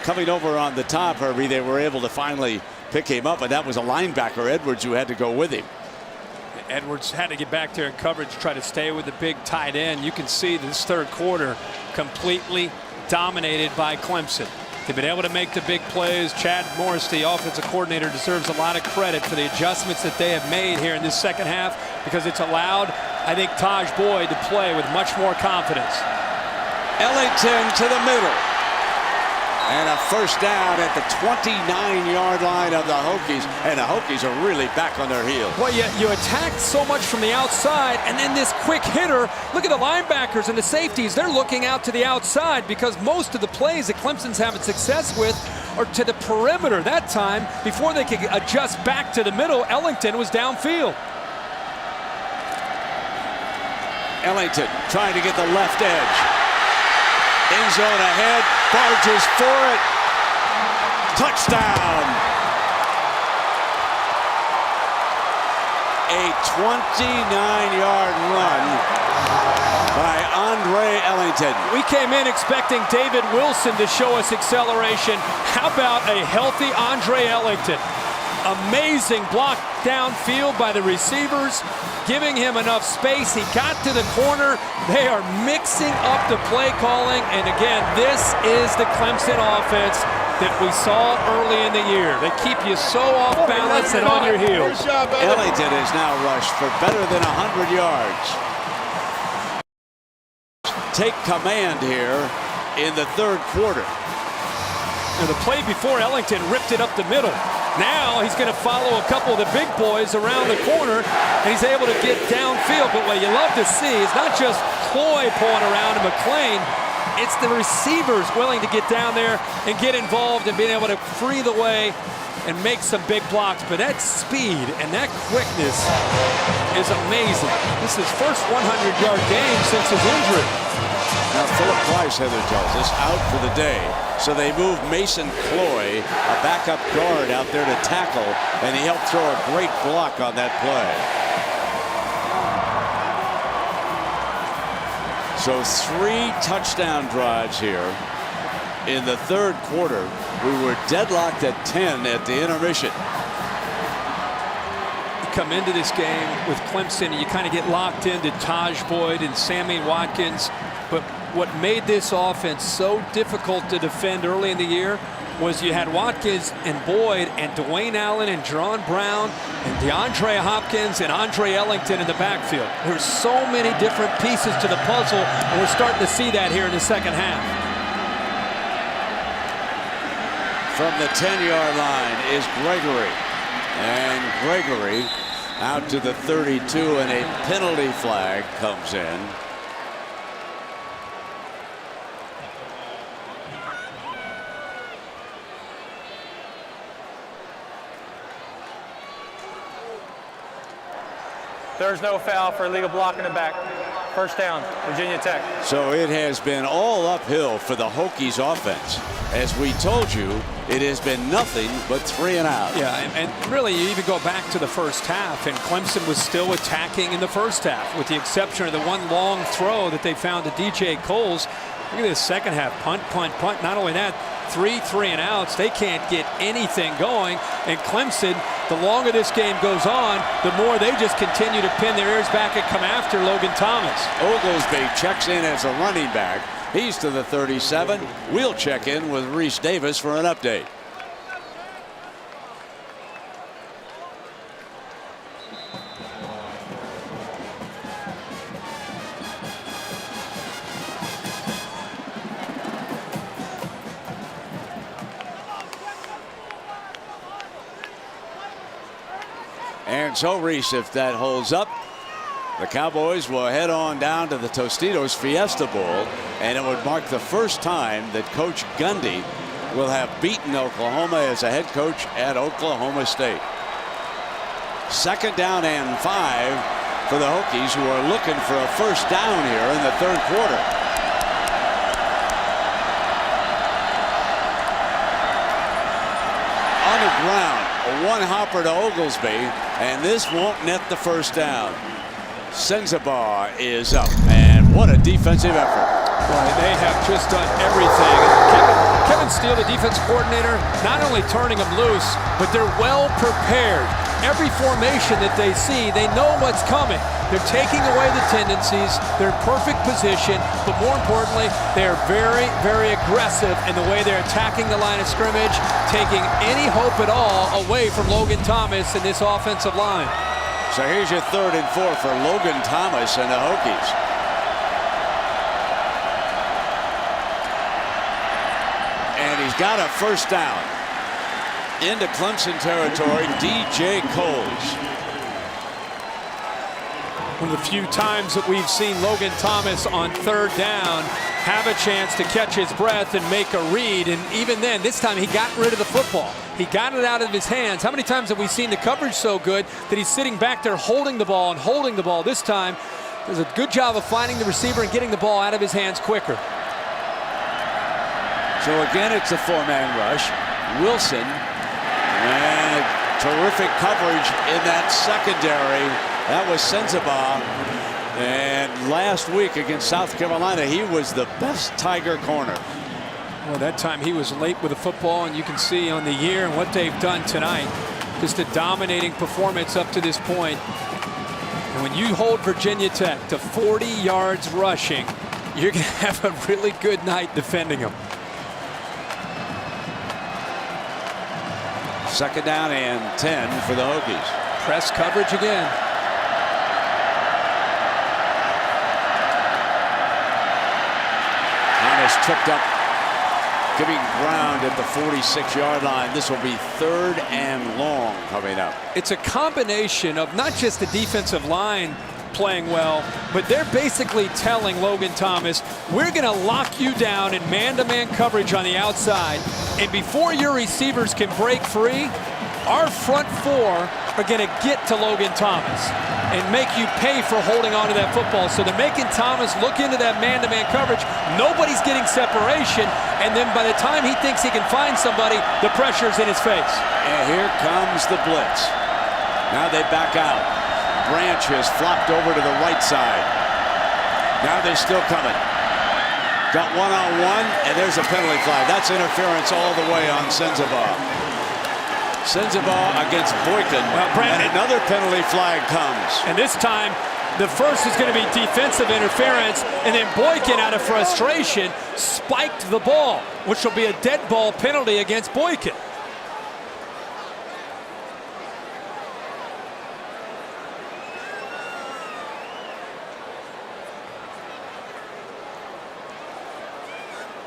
coming over on the top, Herbie. They were able to finally pick him up, and that was a linebacker, Edwards, who had to go with him. Edwards had to get back there in coverage, try to stay with the big tight end. You can see this third quarter completely dominated by Clemson. They've been able to make the big plays. Chad Morris, the offensive coordinator, deserves a lot of credit for the adjustments that they have made here in this second half, because it's allowed, I think, Taj Boyd to play with much more confidence. Ellington to the middle. And a first down at the 29-yard line of the Hokies. And the Hokies are really back on their heels. Well, you attacked so much from the outside, and then this quick hitter. Look at the linebackers and the safeties. They're looking out to the outside, because most of the plays that Clemson's having success with are to the perimeter. That time, before they could adjust back to the middle, Ellington was downfield. Ellington trying to get the left edge. End zone ahead, barges for it. Touchdown. A 29-yard run by Andre Ellington. We came in expecting David Wilson to show us acceleration. How about a healthy Andre Ellington? Amazing block downfield by the receivers, giving him enough space. He got to the corner. They are mixing up the play calling. And again, this is the Clemson offense that we saw early in the year. They keep you so off balance and on your heels. Ellington has now rushed for better than 100 yards. Take command here in the third quarter. Now, the play before, Ellington ripped it up the middle. Now he's going to follow a couple of the big boys around the corner, and he's able to get downfield. But what you love to see is not just Cloy pulling around and McClain, it's the receivers willing to get down there and get involved and being able to free the way and make some big blocks. But that speed and that quickness is amazing. This is his first 100-yard game since his injury. Now Philip Price, Heather tells us, out for the day. So they move Mason Cloy, a backup guard, out there to tackle, and he helped throw a great block on that play. So 3 touchdown drives here in the third quarter. We were deadlocked at 10 at the intermission. You come into this game with Clemson, and you kind of get locked into Taj Boyd and Sammy Watkins. But what made this offense so difficult to defend early in the year was you had Watkins and Boyd and Dwayne Allen and Jerron Brown and DeAndre Hopkins and Andre Ellington in the backfield. There's so many different pieces to the puzzle, and we're starting to see that here in the second half. From the 10-yard line is Gregory. And Gregory out to the 32, and a penalty flag comes in. There's no foul for illegal block in the back. First down, Virginia Tech. So it has been all uphill for the Hokies offense. As we told you, it has been nothing but 3 and out. Yeah, and really, you even go back to the first half, and Clemson was still attacking in the first half, with the exception of the one long throw that they found to DJ Coles. Look at this second half, punt, punt, punt. Not only that, 3 and outs. They can't get anything going. And Clemson, the longer this game goes on, the more they just continue to pin their ears back and come after Logan Thomas. Oglesby checks in as a running back. He's to the 37. We'll check in with Reese Davis for an update. And so, Reese, if that holds up, the Cowboys will head on down to the Tostitos Fiesta Bowl, and it would mark the first time that Coach Gundy will have beaten Oklahoma as a head coach at Oklahoma State. 2nd down and 5 for the Hokies, who are looking for a first down here in the third quarter. On the ground, a one hopper to Oglesby, and this won't net the first down. Sensabaugh is up, and what a defensive effort. Boy, they have just done everything. Kevin Steele, the defense coordinator, not only turning them loose, but they're well prepared. Every formation that they see, they know what's coming. They're taking away the tendencies. They're in perfect position, but more importantly, they're very, very aggressive in the way they're attacking the line of scrimmage, taking any hope at all away from Logan Thomas and this offensive line. So here's your 3rd and 4 for Logan Thomas and the Hokies. And he's got a first down. Into Clemson territory, DJ Coles. One of the few times that we've seen Logan Thomas on 3rd down have a chance to catch his breath and make a read. And even then, this time he got rid of the football. He got it out of his hands. How many times have we seen the coverage so good that he's sitting back there holding the ball and holding the ball? This time, does a good job of finding the receiver and getting the ball out of his hands quicker. So again, it's a 4-man rush. Wilson, and terrific coverage in that secondary. That was Sensabaugh. And last week against South Carolina, he was the best Tiger corner. Well, that time he was late with the football, and you can see on the year and what they've done tonight, just a dominating performance up to this point. And when you hold Virginia Tech to 40 yards rushing, you're going to have a really good night defending them. 2nd down and 10 for the Hokies. Press coverage again. Thomas tripped up, giving ground at the 46-yard line. This will be 3rd and long coming up. It's a combination of not just the defensive line playing well, but they're basically telling Logan Thomas, we're going to lock you down in man-to-man coverage on the outside, and before your receivers can break free, our front 4 are going to get to Logan Thomas and make you pay for holding on to that football. So they're making Thomas look into that man-to-man coverage. Nobody's getting separation, and then by the time he thinks he can find somebody, the pressure's in his face. And here comes the blitz. Now they back out. Branch has flopped over to the right side. Now they're still coming. Got one-on-one, and there's a penalty flag. That's interference all the way on Sensabaugh. Sensabaugh against Boykin, and another penalty flag comes. And this time, the first is going to be defensive interference, and then Boykin, out of frustration, spiked the ball, which will be a dead ball penalty against Boykin.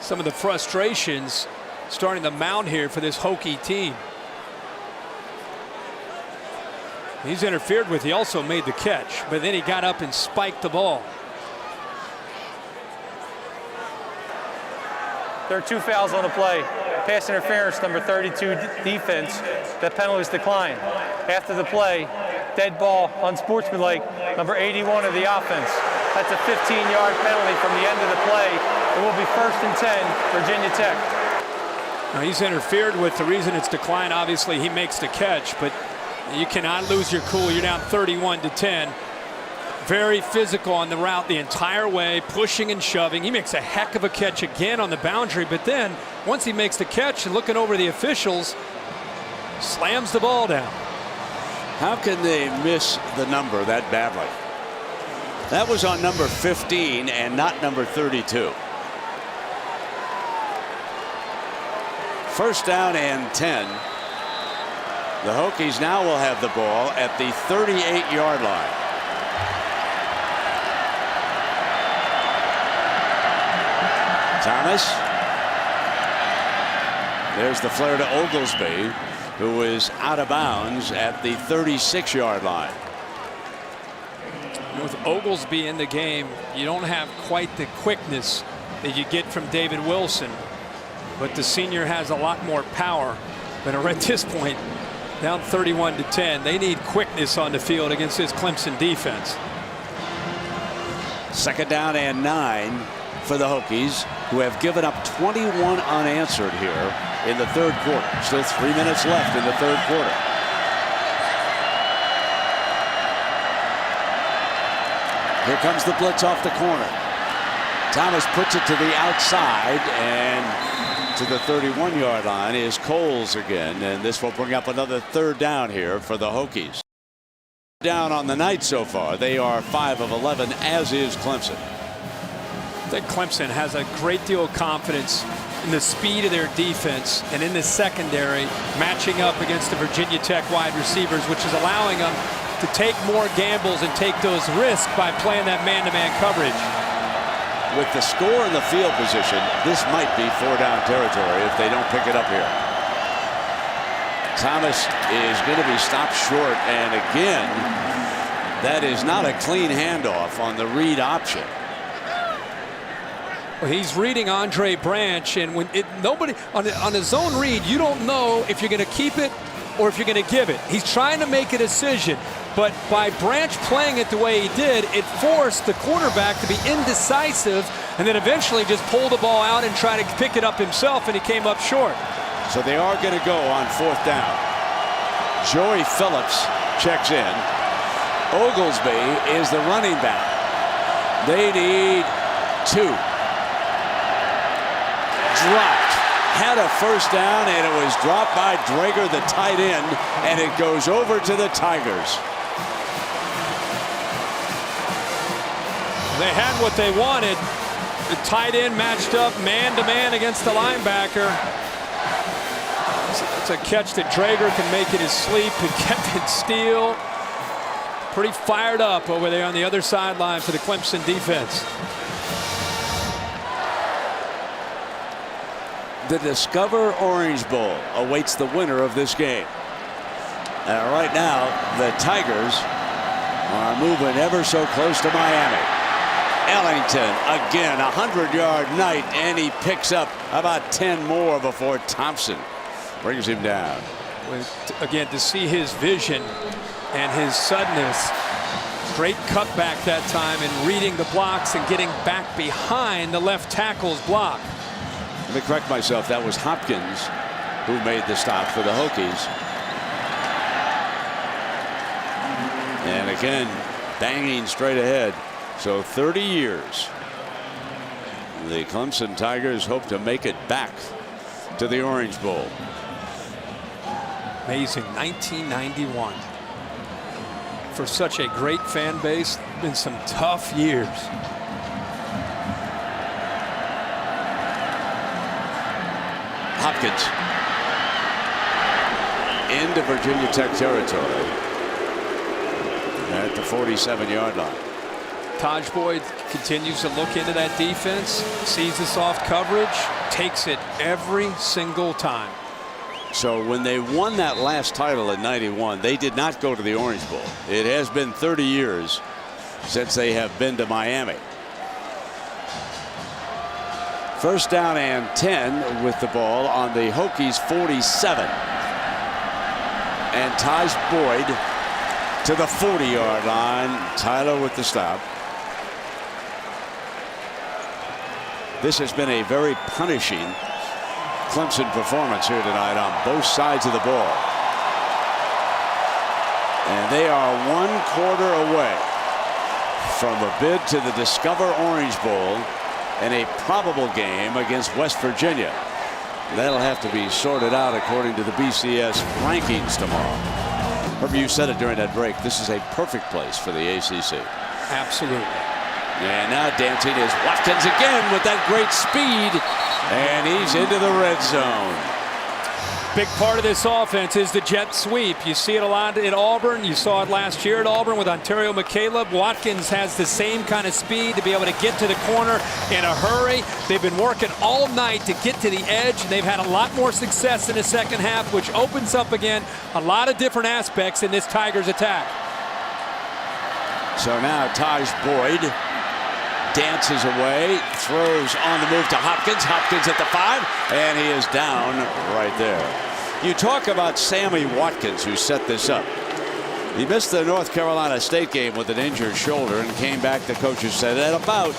Some of the frustrations starting to mount here for this Hokie team. He's interfered with. He also made the catch, but then he got up and spiked the ball. There are 2 fouls on the play. Pass interference, number 32 defense. That penalty is declined. After the play, dead ball, unsportsmanlike, number 81 of the offense. That's a 15-yard penalty from the end of the play. It will be 1st and 10, Virginia Tech. Now he's interfered with. The reason it's declined, obviously, he makes the catch, but you cannot lose your cool. You're down 31-10. Very physical on the route the entire way, pushing and shoving. He makes a heck of a catch again on the boundary, but then once he makes the catch and looking over the officials, slams the ball down. How can they miss the number that badly? That was on number 15 and not number 32. 1st down and 10. The Hokies now will have the ball at the 38-yard line. Thomas. There's the flare to Oglesby, who is out of bounds at the 36-yard line. With Oglesby in the game, you don't have quite the quickness that you get from David Wilson, but the senior has a lot more power. But at this point, down 31-10, they need quickness on the field against this Clemson defense. 2nd down and 9 for the Hokies, who have given up 21 unanswered here in the 3rd quarter. Still 3 minutes left in the 3rd quarter. Here comes the blitz off the corner. Thomas puts it to the outside, and to the 31-yard line is Coles again, and this will bring up another third down here for the Hokies. Down on the night so far. They are 5 of 11, as is Clemson. I think Clemson has a great deal of confidence in the speed of their defense and in the secondary matching up against the Virginia Tech wide receivers, which is allowing them to take more gambles and take those risks by playing that man-to-man coverage. With the score and the field position, this might be 4-down territory if they don't pick it up here. Thomas is going to be stopped short, and again, that is not a clean handoff on the read option. Well, he's reading Andre Branch, and when nobody on a zone read, you don't know if you're going to keep it or if you're going to give it. He's trying to make a decision, but by Branch playing it the way he did, it forced the quarterback to be indecisive and then eventually just pull the ball out and try to pick it up himself, and he came up short. So they are going to go on 4th down. Joey Phillips checks in. Oglesby is the running back. They need 2. Dropped. Had a first down, and it was dropped by Drager, the tight end, and it goes over to the Tigers. They had what they wanted. The tight end matched up man-to-man against the linebacker. It's a catch that Drager can make in his sleep, and Kevin Steele pretty fired up over there on the other sideline for the Clemson defense. The Discover Orange Bowl awaits the winner of this game. Right now, the Tigers are moving ever so close to Miami. Ellington again, a 100-yard night, and he picks up about 10 more before Thompson brings him down. Again, to see his vision and his suddenness, great cutback that time and reading the blocks and getting back behind the left tackle's block. Let me correct myself. That was Hopkins who made the stop for the Hokies. And again, banging straight ahead. So 30 years. The Clemson Tigers hope to make it back to the Orange Bowl. Amazing. 1991. For such a great fan base, been some tough years. Hopkins into Virginia Tech territory at the 47-yard line. Taj Boyd continues to look into that defense, sees the soft coverage, takes it every single time. So when they won that last title in '91, they did not go to the Orange Bowl. It has been 30 years since they have been to Miami. 1st down and 10 with the ball on the Hokies 47. And Taj Boyd to the 40-yard line. Tyler with the stop. This has been a very punishing Clemson performance here tonight on both sides of the ball. And they are 1 quarter away from a bid to the Discover Orange Bowl in a probable game against West Virginia. That'll have to be sorted out according to the BCS rankings tomorrow. Herbie, you said it during that break. This is a perfect place for the ACC. Absolutely. And now dancing is Watkins again with that great speed. And he's into the red zone. Big part of this offense is the jet sweep. You see it a lot at Auburn. You saw it last year at Auburn with Ontario McCaleb. Watkins has the same kind of speed to be able to get to the corner in a hurry. They've been working all night to get to the edge, and they've had a lot more success in the second half, which opens up again a lot of different aspects in this Tigers attack. So now Taj Boyd dances away, throws on the move to Hopkins. Hopkins at the 5, and he is down right there. You talk about Sammy Watkins, who set this up. He missed the North Carolina State game with an injured shoulder and came back, the coaches said, at about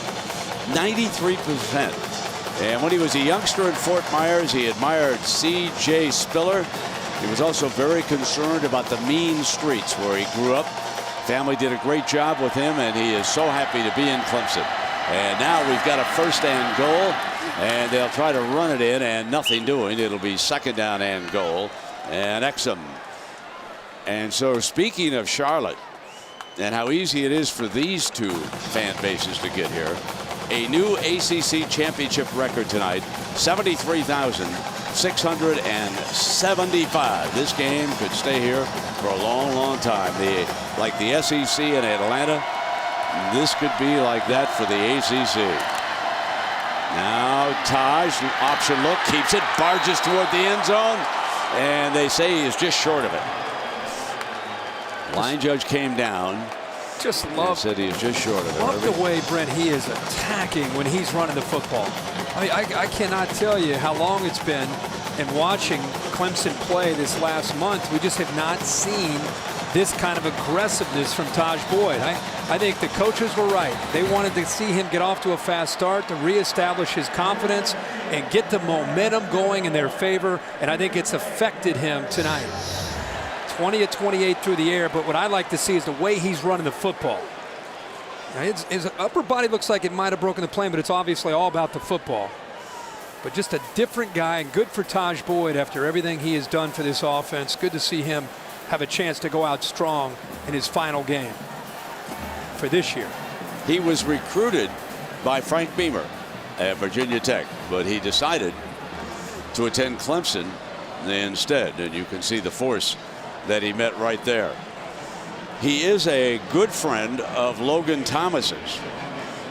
93%. And when he was a youngster in Fort Myers, he admired C.J. Spiller. He was also very concerned about the mean streets where he grew up. Family did a great job with him, and he is so happy to be in Clemson. And now we've got a 1st and goal, and they'll try to run it in, and nothing doing. It'll be 2nd down and goal, and Exum. And so, speaking of Charlotte and how easy it is for these two fan bases to get here, a new ACC championship record tonight, 73,675. This game could stay here for a long, long time. Like the SEC in Atlanta, this could be like that for the ACC. Now Taj, option look, keeps it, barges toward the end zone, and they say he is just short of it. Line judge came down. Just love, said he is just short of it. Love the way, Brent, he is attacking when he's running the football. I mean, I cannot tell you how long it's been, and watching Clemson play this last month, we just have not seen this kind of aggressiveness from Taj Boyd. I think the coaches were right. They wanted to see him get off to a fast start to reestablish his confidence and get the momentum going in their favor, and I think it's affected him tonight. 20 of 28 through the air, but what I like to see is the way he's running the football. Now, his upper body looks like it might have broken the plane, but it's obviously all about the football. But just a different guy, and good for Taj Boyd after everything he has done for this offense. Good to see him have a chance to go out strong in his final game for this year. He was recruited by Frank Beamer at Virginia Tech, but he decided to attend Clemson instead, and you can see the force that he met right there. He is a good friend of Logan Thomas's.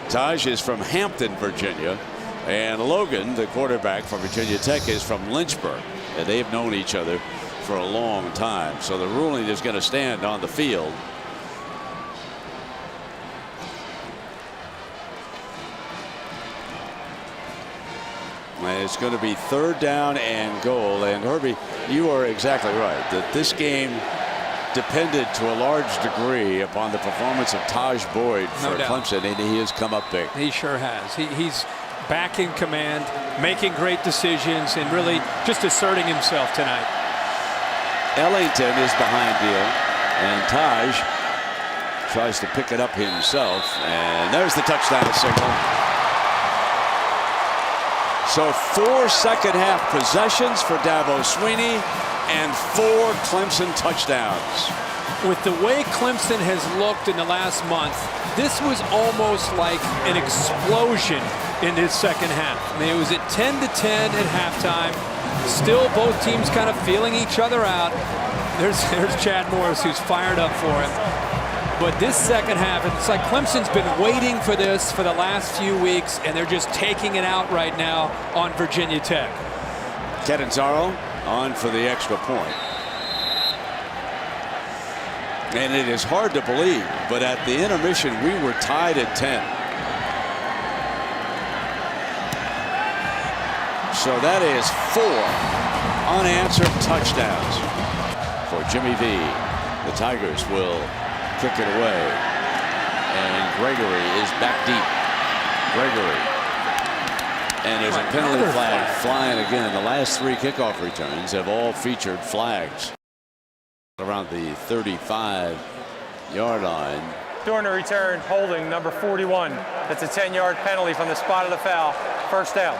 Taj is from Hampton, Virginia, and Logan, the quarterback for Virginia Tech, is from Lynchburg, and they've known each other for a long time. So the ruling is going to stand on the field. And it's going to be 3rd down and goal. And Herbie, you are exactly right that this game depended to a large degree upon the performance of Taj Boyd for Clemson, and he has come up big. He sure has. He's back in command, making great decisions, and really just asserting himself tonight. Ellington is behind him, and Taj tries to pick it up himself, and there's the touchdown signal. So 4 second-half possessions for Dabo Swinney and 4 Clemson touchdowns. With the way Clemson has looked in the last month, this was almost like an explosion in this second half. I mean, it was at 10-10 at halftime. Still both teams kind of feeling each other out. There's Chad Morris, who's fired up for him. But this second half, it's like Clemson's been waiting for this for the last few weeks, and they're just taking it out right now on Virginia Tech. Catanzaro on for the extra point. And it is hard to believe, but at the intermission, we were tied at 10. So that is 4 unanswered touchdowns for Jimmy V. The Tigers will kick it away, and Gregory is back deep. Gregory, and there's a penalty flag flying again. The last 3 kickoff returns have all featured flags around the 35-yard line. During the return, holding number 41. That's a 10-yard penalty from the spot of the foul. 1st down.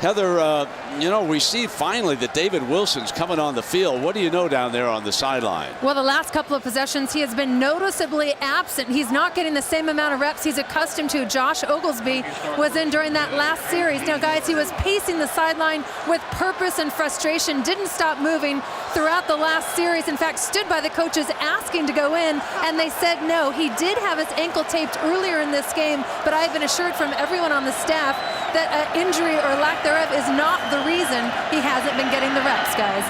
Heather, you know, we see finally that David Wilson's coming on the field. What do you know down there on the sideline? Well, the last couple of possessions, he has been noticeably absent. He's not getting the same amount of reps he's accustomed to. Josh Oglesby was in during that last series. Now, guys, he was pacing the sideline with purpose and frustration, didn't stop moving throughout the last series. In fact, stood by the coaches asking to go in, and they said no. He did have his ankle taped earlier in this game, but I've been assured from everyone on the staff that injury or lack thereof is not the reason he hasn't been getting the reps, guys.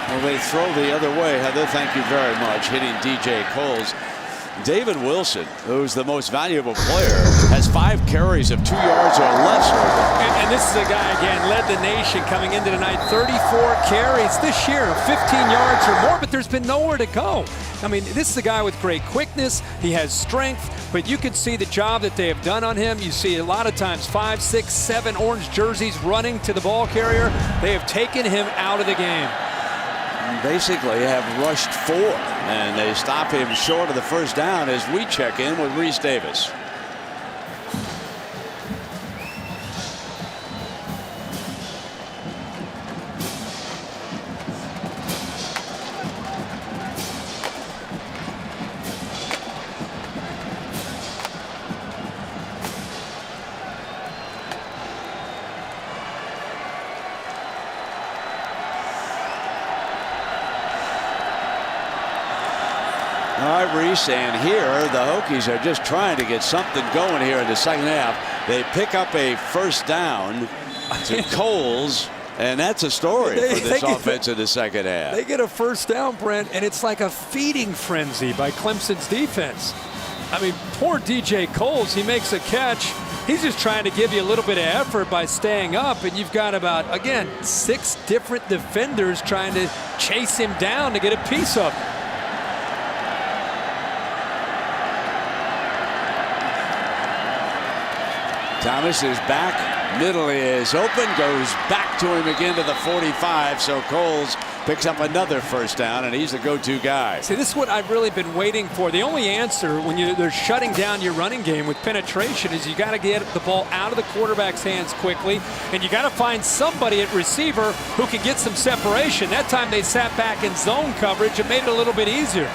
Well, they throw the other way. Heather, thank you very much. Hitting DJ Coles. David Wilson, who's the most valuable player, has 5 carries of 2 yards or less. And this is a guy, again, led the nation coming into tonight. 34 carries this year, 15 yards or more, but there's been nowhere to go. I mean, this is a guy with great quickness. He has strength, but you can see the job that they have done on him. You see a lot of times 5, 6, 7 orange jerseys running to the ball carrier. They have taken him out of the game. Basically have rushed 4 And they stop him short of the first down as we check in with Reese Davis. All right, Reese, and here the Hokies are just trying to get something going here in the second half. They pick up a first down to Coles, and that's a story for this offense in the second half. They get a first down, Brent, and it's like a feeding frenzy by Clemson's defense. I mean, poor DJ Coles, he makes a catch. He's just trying to give you a little bit of effort by staying up, and you've got about, again, 6 different defenders trying to chase him down to get a piece of him. Thomas is back. Middle is open. Goes back to him again to the 45. So Coles picks up another first down, and he's the go-to guy. See, this is what I've really been waiting for. The only answer when they're shutting down your running game with penetration is you got to get the ball out of the quarterback's hands quickly, and you got to find somebody at receiver who can get some separation. That time they sat back in zone coverage. It made it a little bit easier.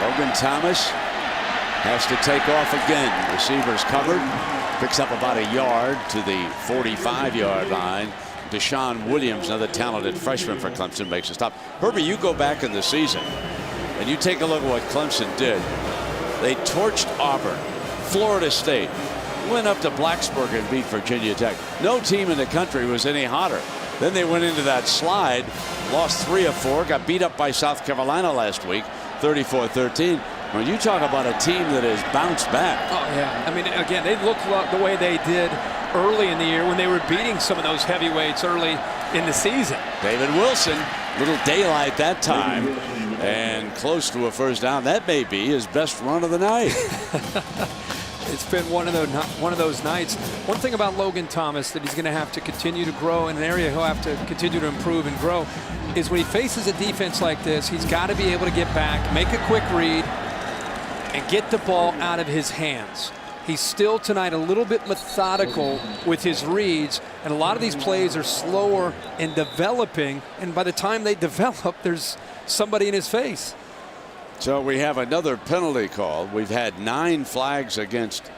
Logan Thomas has to take off again. Receivers covered. Picks up about a yard to the 45-yard line. Deshaun Williams, another talented freshman for Clemson, makes a stop. Herbie, you go back in the season and you take a look at what Clemson did. They torched Auburn. Florida State went up to Blacksburg and beat Virginia Tech. No team in the country was any hotter. Then they went into that slide, lost 3 of 4, got beat up by South Carolina last week, 34-13. When you talk about a team that has bounced back. Oh, yeah. I mean, again, they look the way they did early in the year when they were beating some of those heavyweights early in the season. David Wilson, little daylight that time, and close to a first down. That may be his best run of the night. It's been one of those nights. One thing about Logan Thomas that he's going to have to continue to grow in an area he'll have to continue to improve and grow is when he faces a defense like this, he's got to be able to get back, make a quick read, and get the ball out of his hands. He's still tonight a little bit methodical with his reads, and a lot of these plays are slower in developing, and by the time they develop, there's somebody in his face. So we have another penalty call. We've had 9 flags against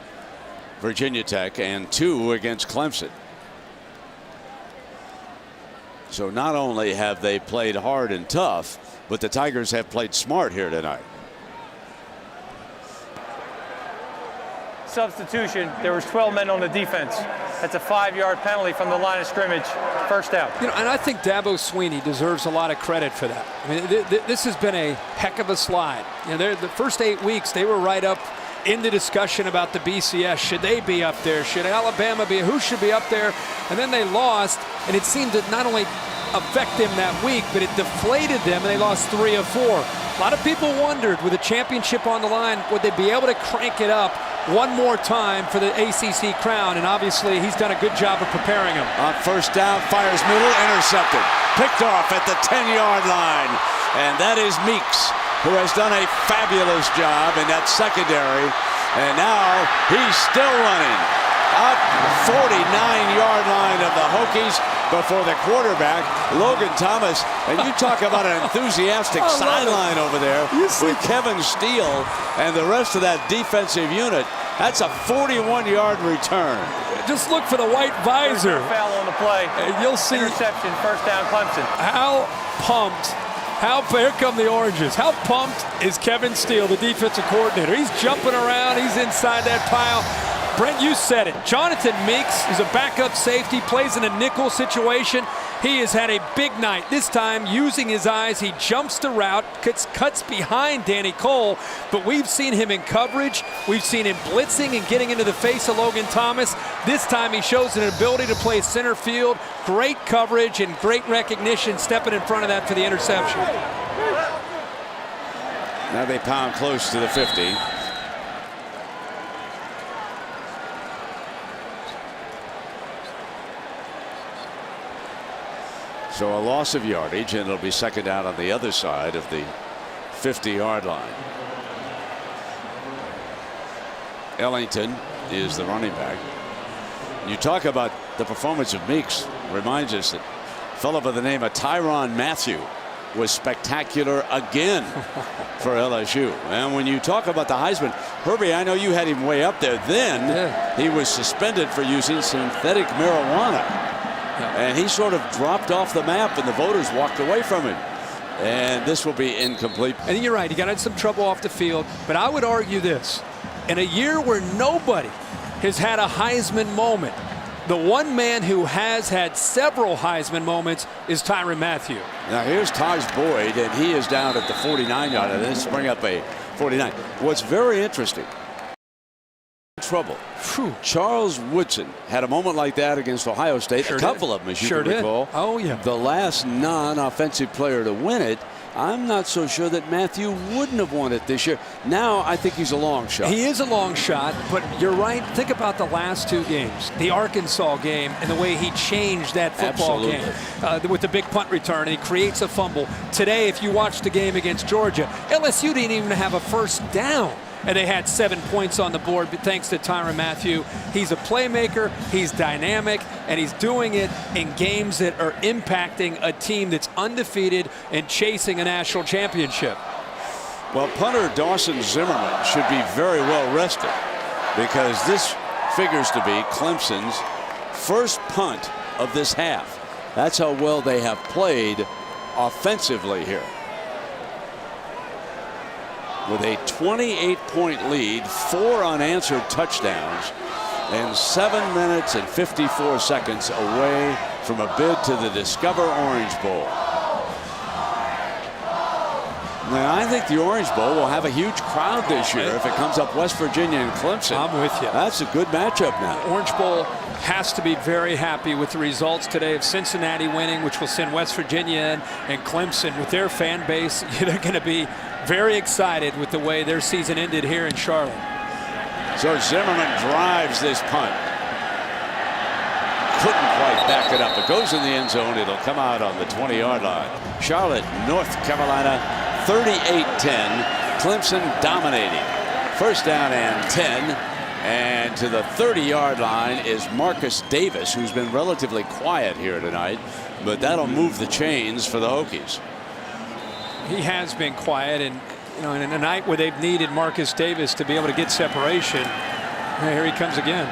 Virginia Tech and 2 against Clemson. So not only have they played hard and tough, but the Tigers have played smart here tonight. Substitution, there was 12 men on the defense. That's a 5-yard penalty from the line of scrimmage. First down. You know, and I think Dabo Swinney deserves a lot of credit for that. I mean, this has been a heck of a slide. You know, the first 8 weeks, they were right up in the discussion about the BCS. Should they be up there? Should Alabama be? Who should be up there? And then they lost, and it seemed to not only affect them that week, but it deflated them, and they lost 3 of 4. A lot of people wondered, with a championship on the line, would they be able to crank it up one more time for the ACC crown? And obviously, he's done a good job of preparing them. On first down, fires middle, intercepted. Picked off at the 10-yard line. And that is Meeks, who has done a fabulous job in that secondary. And now he's still running up 49-yard line of the Hokies before the quarterback, Logan Thomas. And you talk about an enthusiastic sideline over there with Kevin Steele and the rest of that defensive unit. That's a 41-yard return. Just look for the white visor. Foul on the play. You'll see. Interception, first down, Clemson. How pumped. Here come the oranges. How pumped is Kevin Steele, the defensive coordinator? He's jumping around. He's inside that pile. Brent, you said it. Jonathan Meeks is a backup safety, plays in a nickel situation. He has had a big night. This time, using his eyes, he jumps the route, cuts behind Danny Cole, but we've seen him in coverage. We've seen him blitzing and getting into the face of Logan Thomas. This time, he shows an ability to play center field. Great coverage and great recognition, stepping in front of that for the interception. Now they pound close to the 50. So a loss of yardage, and it'll be second down on the other side of the 50-yard line. Ellington is the running back. You talk about the performance of Meeks. Reminds us that a fellow by the name of Tyrann Mathieu was spectacular again for LSU. And when you talk about the Heisman, Herbie, I know you had him way up there. Then he was suspended for using synthetic marijuana. And he sort of dropped off the map, and the voters walked away from him. And this will be incomplete. And you're right, he got in some trouble off the field. But I would argue this. In a year where nobody has had a Heisman moment, the one man who has had several Heisman moments is Tyrann Mathieu. Now here's Taj Boyd, and he is down at the 49-yard line. Let's bring up a 49. What's very interesting, trouble. Whew. Charles Woodson had a moment like that against Ohio State. A couple of them, as you can recall. Oh, yeah. The last non-offensive player to win it. I'm not so sure that Mathieu wouldn't have won it this year. Now I think he's a long shot. He is a long shot, but you're right. Think about the last two games. The Arkansas game and the way he changed that football game with the big punt return, and he creates a fumble. Today, if you watch the game against Georgia, LSU didn't even have a first down. And they had 7 points on the board, but thanks to Tyrann Mathieu. He's a playmaker, he's dynamic, and he's doing it in games that are impacting a team that's undefeated and chasing a national championship. Well, punter Dawson Zimmerman should be very well rested, because this figures to be Clemson's first punt of this half. That's how well they have played offensively here. With a 28-point lead, 4 unanswered touchdowns, and 7 minutes and 54 seconds away from a bid to the Discover Orange Bowl. Now, I think the Orange Bowl will have a huge crowd this year if it comes up West Virginia and Clemson. I'm with you. That's a good matchup now. Orange Bowl has to be very happy with the results today of Cincinnati winning, which will send West Virginia and Clemson with their fan base. They're going to be very excited with the way their season ended here in Charlotte. So Zimmerman drives this punt. Couldn't quite back it up. It goes in the end zone. It'll come out on the 20-yard line. Charlotte, North Carolina, 38-10. Clemson dominating. First down and 10. And to the 30-yard line is Marcus Davis, who's been relatively quiet here tonight. But that'll move the chains for the Hokies. He has been quiet, and in a night where they've needed Marcus Davis to be able to get separation, here he comes again.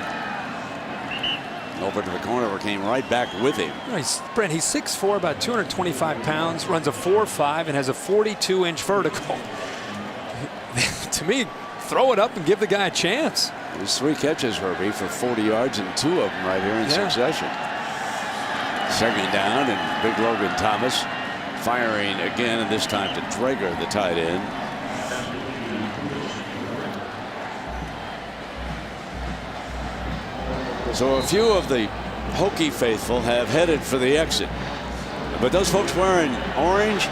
Over to the corner, where came right back with him. Brent, he's 6'4", about 225 pounds, runs a 4.5, and has a 42-inch vertical. To me, throw it up and give the guy a chance. There's 3 catches, Herbie, for 40 yards, and 2 of them right here in succession. Second down, and Big Logan Thomas firing again, and this time to Drager, the tight end. So a few of the Hokie faithful have headed for the exit. But those folks wearing orange,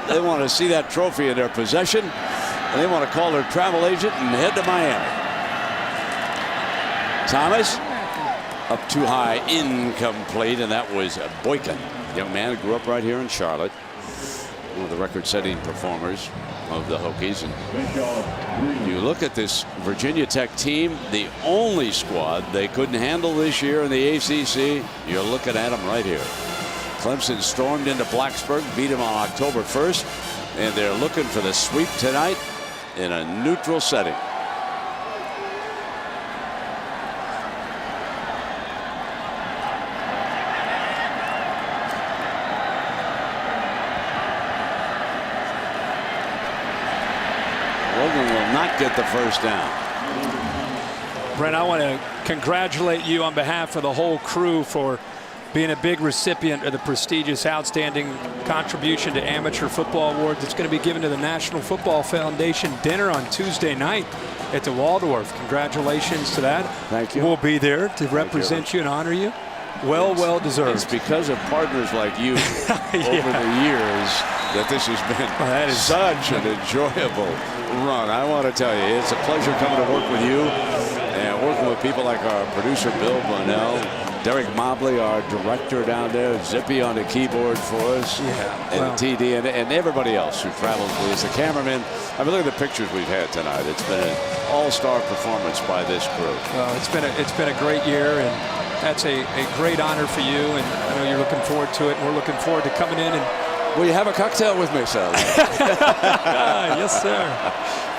they want to see that trophy in their possession, and they want to call their travel agent and head to Miami. Thomas up too high, incomplete, and that was Boykin. Young man who grew up right here in Charlotte. One of the record-setting performers of the Hokies. And you look at this Virginia Tech team, the only squad they couldn't handle this year in the ACC. You're looking at them right here. Clemson stormed into Blacksburg, beat them on October 1st, and they're looking for the sweep tonight in a neutral setting. Will not get the first down. Brent, I want to congratulate you on behalf of the whole crew for being a big recipient of the prestigious Outstanding Contribution to Amateur Football Award that's going to be given to the National Football Foundation dinner on Tuesday night at the Waldorf. Congratulations to that. Thank you. We'll be there to represent you and honor you. Well deserved. It's because of partners like you over the years that this has been such an enjoyable run. I want to tell you, it's a pleasure coming to work with you and working with people like our producer Bill Bunnell, Derek Mobley, our director down there, Zippy on the keyboard for us, and TD, and everybody else who travels with us. The cameraman. I mean, look at the pictures we've had tonight. It's been an all-star performance by this crew. Well, it's been a great year, and that's a great honor for you. And I know you're looking forward to it, and we're looking forward to coming in and. Will you have a cocktail with me, Sal? Yes, sir.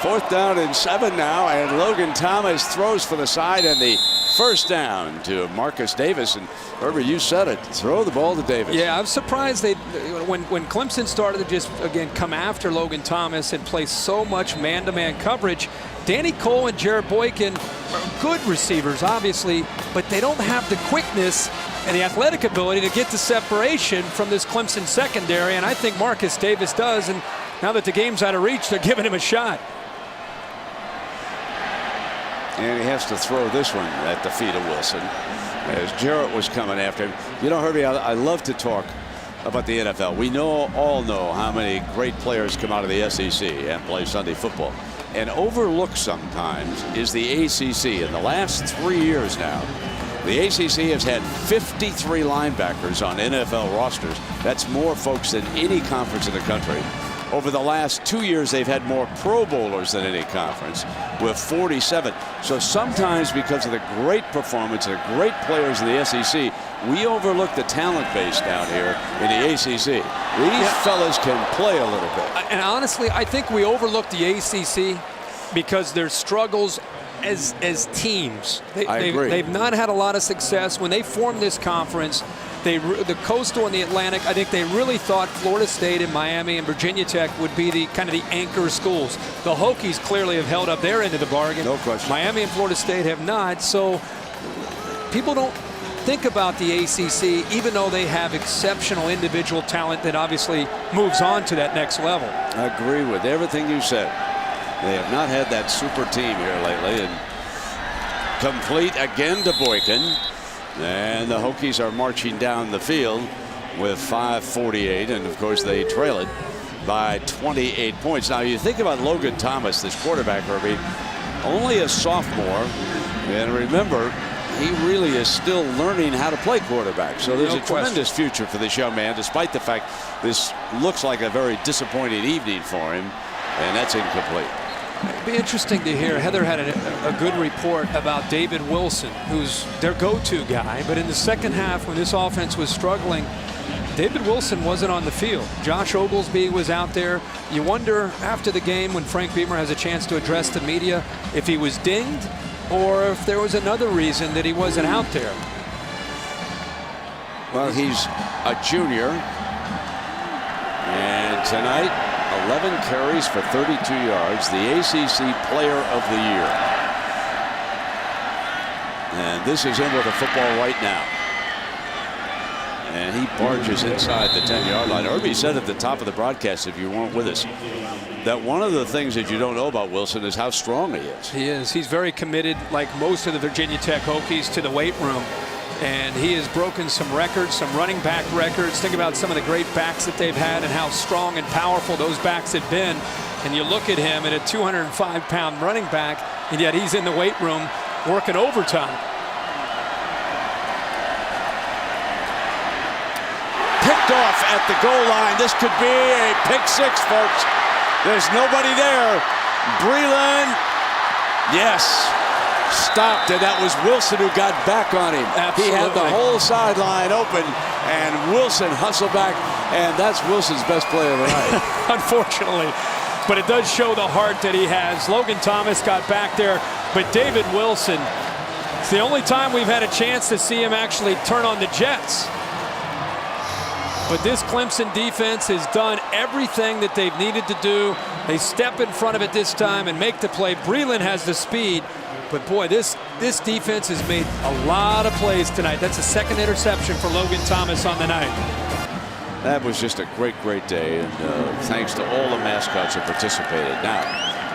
4th down and 7 now, and Logan Thomas throws for the side, and the first down to Marcus Davis. And Herbert, you said it. Throw the ball to Davis. Yeah, I'm surprised when Clemson started to just again come after Logan Thomas and play so much man-to-man coverage. Danny Cole and Jared Boykin are good receivers, obviously, but they don't have the quickness and the athletic ability to get the separation from this Clemson secondary, and I think Marcus Davis does. And now that the game's out of reach, they're giving him a shot. And he has to throw this one at the feet of Wilson as Jarrett was coming after him. You know, Herbie, I love to talk about the NFL. We all know how many great players come out of the SEC and play Sunday football. And overlooked sometimes is the ACC. In the last 3 years now, the ACC has had 53 linebackers on NFL rosters. That's more folks than any conference in the country. Over the last 2 years, they've had more Pro Bowlers than any conference, with 47. So sometimes because of the great performance of the great players in the SEC, we overlook the talent base down here in the ACC. These fellas can play a little bit. And honestly, I think we overlook the ACC because their struggles as teams. I agree. They've not had a lot of success. When they formed this conference, the Coastal and the Atlantic, I think they really thought Florida State and Miami and Virginia Tech would be the kind of the anchor schools. The Hokies clearly have held up their end of the bargain. No question. Miami and Florida State have not. So people don't think about the ACC, even though they have exceptional individual talent that obviously moves on to that next level. I agree with everything you said. They have not had that super team here lately. And complete again to Boykin. And the Hokies are marching down the field with 5:48. And, of course, they trail it by 28 points. Now, you think about Logan Thomas, this quarterback, Herbie, only a sophomore. And remember, he really is still learning how to play quarterback. So there's a tremendous future for this young man, despite the fact this looks like a very disappointing evening for him. And that's incomplete. It'd be interesting to hear. Heather had a good report about David Wilson, who's their go-to guy. But in the second half, when this offense was struggling, David Wilson wasn't on the field. Josh Oglesby was out there. You wonder after the game when Frank Beamer has a chance to address the media if he was dinged or if there was another reason that he wasn't out there. Well, he's a junior. And tonight, 11 carries for 32 yards, the ACC Player of the Year. And this is in with the football right now. And he barges inside the 10-yard line. Herbie said at the top of the broadcast, if you weren't with us, that one of the things that you don't know about Wilson is how strong he is. He is. He's very committed, like most of the Virginia Tech Hokies, to the weight room. And he has broken some records, some running back records. Think about some of the great backs that they've had and how strong and powerful those backs have been. And you look at him at a 205-pound running back, and yet he's in the weight room working overtime. Picked off at the goal line. This could be a pick six, folks. There's nobody there. Breland, yes, stopped, and that was Wilson who got back on him. Absolutely. He had the whole sideline open, and Wilson hustled back, and that's Wilson's best play of the night. Unfortunately, but it does show the heart that he has. Logan Thomas got back there, but David Wilson, it's the only time we've had a chance to see him actually turn on the Jets. But this Clemson defense has done everything that they've needed to do. They step in front of it this time and make the play. Breland has the speed. But, boy, this defense has made a lot of plays tonight. That's a second interception for Logan Thomas on the night. That was just a great, great day. And thanks to all the mascots who participated. Now,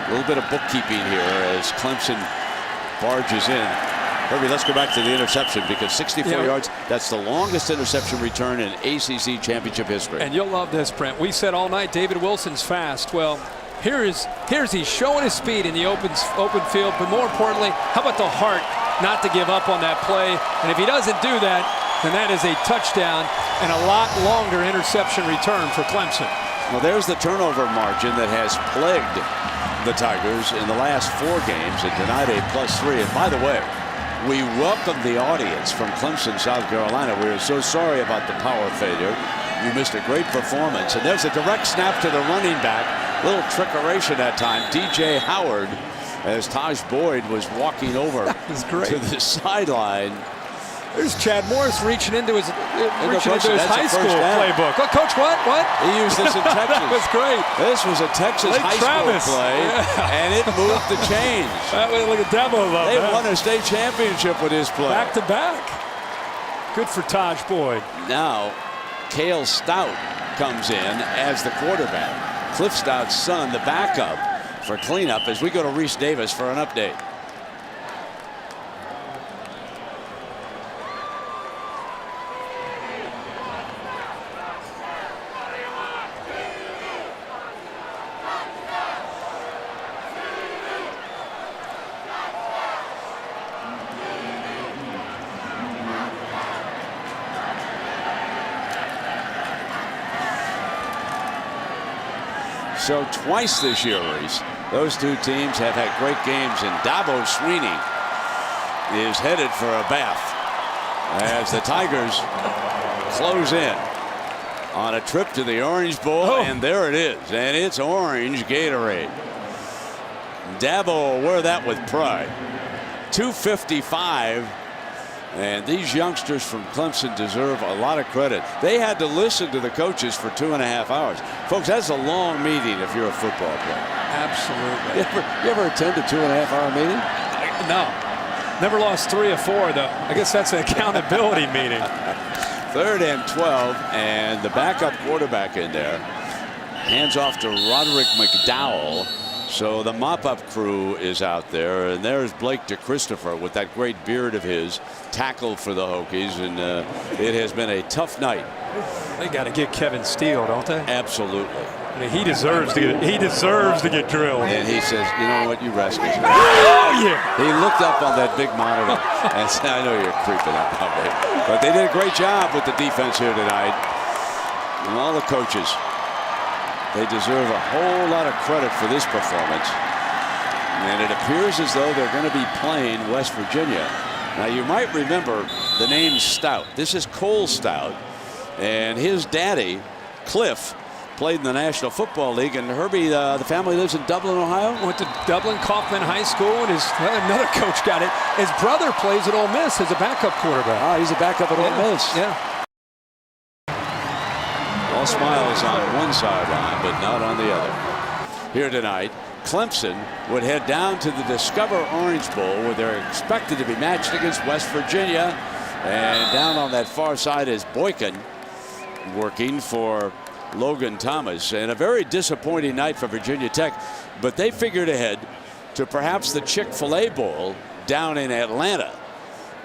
a little bit of bookkeeping here as Clemson barges in. Herbie, let's go back to the interception because 64 yards, that's the longest interception return in ACC championship history. And you'll love this, Brent. We said all night David Wilson's fast. Well, here's he's showing his speed in the open field, but more importantly, how about the heart not to give up on that play. And if he doesn't do that, then that is a touchdown and a lot longer interception return for Clemson. Well, there's the turnover margin that has plagued the Tigers in the last 4 games, and tonight a +3. And by the way, we welcome the audience from Clemson, South Carolina. We are so sorry about the power failure. You missed a great performance. And there's a direct snap to the running back. Little trickeration that time. DJ Howard, as Taj Boyd was walking over to the sideline. There's Chad Morris reaching into his That's high a school first down. playbook. Oh, Coach, what? He used this in Texas. That was great. This was a Texas Lake high Travis. school play, and it moved the chains. That was like a demo of They that. won a state championship with this play. Back to back. Good for Taj Boyd. Now, Cale Stout comes in as the quarterback. Cliff Stout's son, the backup for cleanup, as we go to Reese Davis for an update. So twice this year, Reese, those two teams have had great games, and Dabo Swinney is headed for a bath as the Tigers close in on a trip to the Orange Bowl. And there it is, and it's orange Gatorade. Dabo will wear that with pride. 2:55. And these youngsters from Clemson deserve a lot of credit. They had to listen to the coaches for 2.5 hours. Folks, that's a long meeting if you're a football player. Absolutely. You ever attend a 2.5-hour meeting? No. Never lost 3 or 4, though. I guess that's an accountability meeting. 3rd and 12, and the backup quarterback in there. Hands off to Roderick McDowell. So the mop-up crew is out there, and there's Blake DeChristopher with that great beard of his, tackled for the Hokies, and it has been a tough night. They got to get Kevin Steele, don't they? Absolutely. I mean, he deserves to get drilled. And he says, you know what, you rascals. Oh yeah. He looked up on that big monitor and said, I know you're creeping up on me. But they did a great job with the defense here tonight. And all the coaches, they deserve a whole lot of credit for this performance. And it appears as though they're going to be playing West Virginia. Now, you might remember the name Stout. This is Cole Stout. And his daddy, Cliff, played in the National Football League. And Herbie, the family lives in Dublin, Ohio. Went to Dublin Kaufman High School, and another coach got it. His brother plays at Ole Miss as a backup quarterback. Ah, he's a backup at Ole Miss. Yeah. All smiles on one sideline, but not on the other. Here tonight, Clemson would head down to the Discover Orange Bowl, where they're expected to be matched against West Virginia. And down on that far side is Boykin, working for Logan Thomas. And a very disappointing night for Virginia Tech, but they figured ahead to perhaps the Chick-fil-A Bowl down in Atlanta.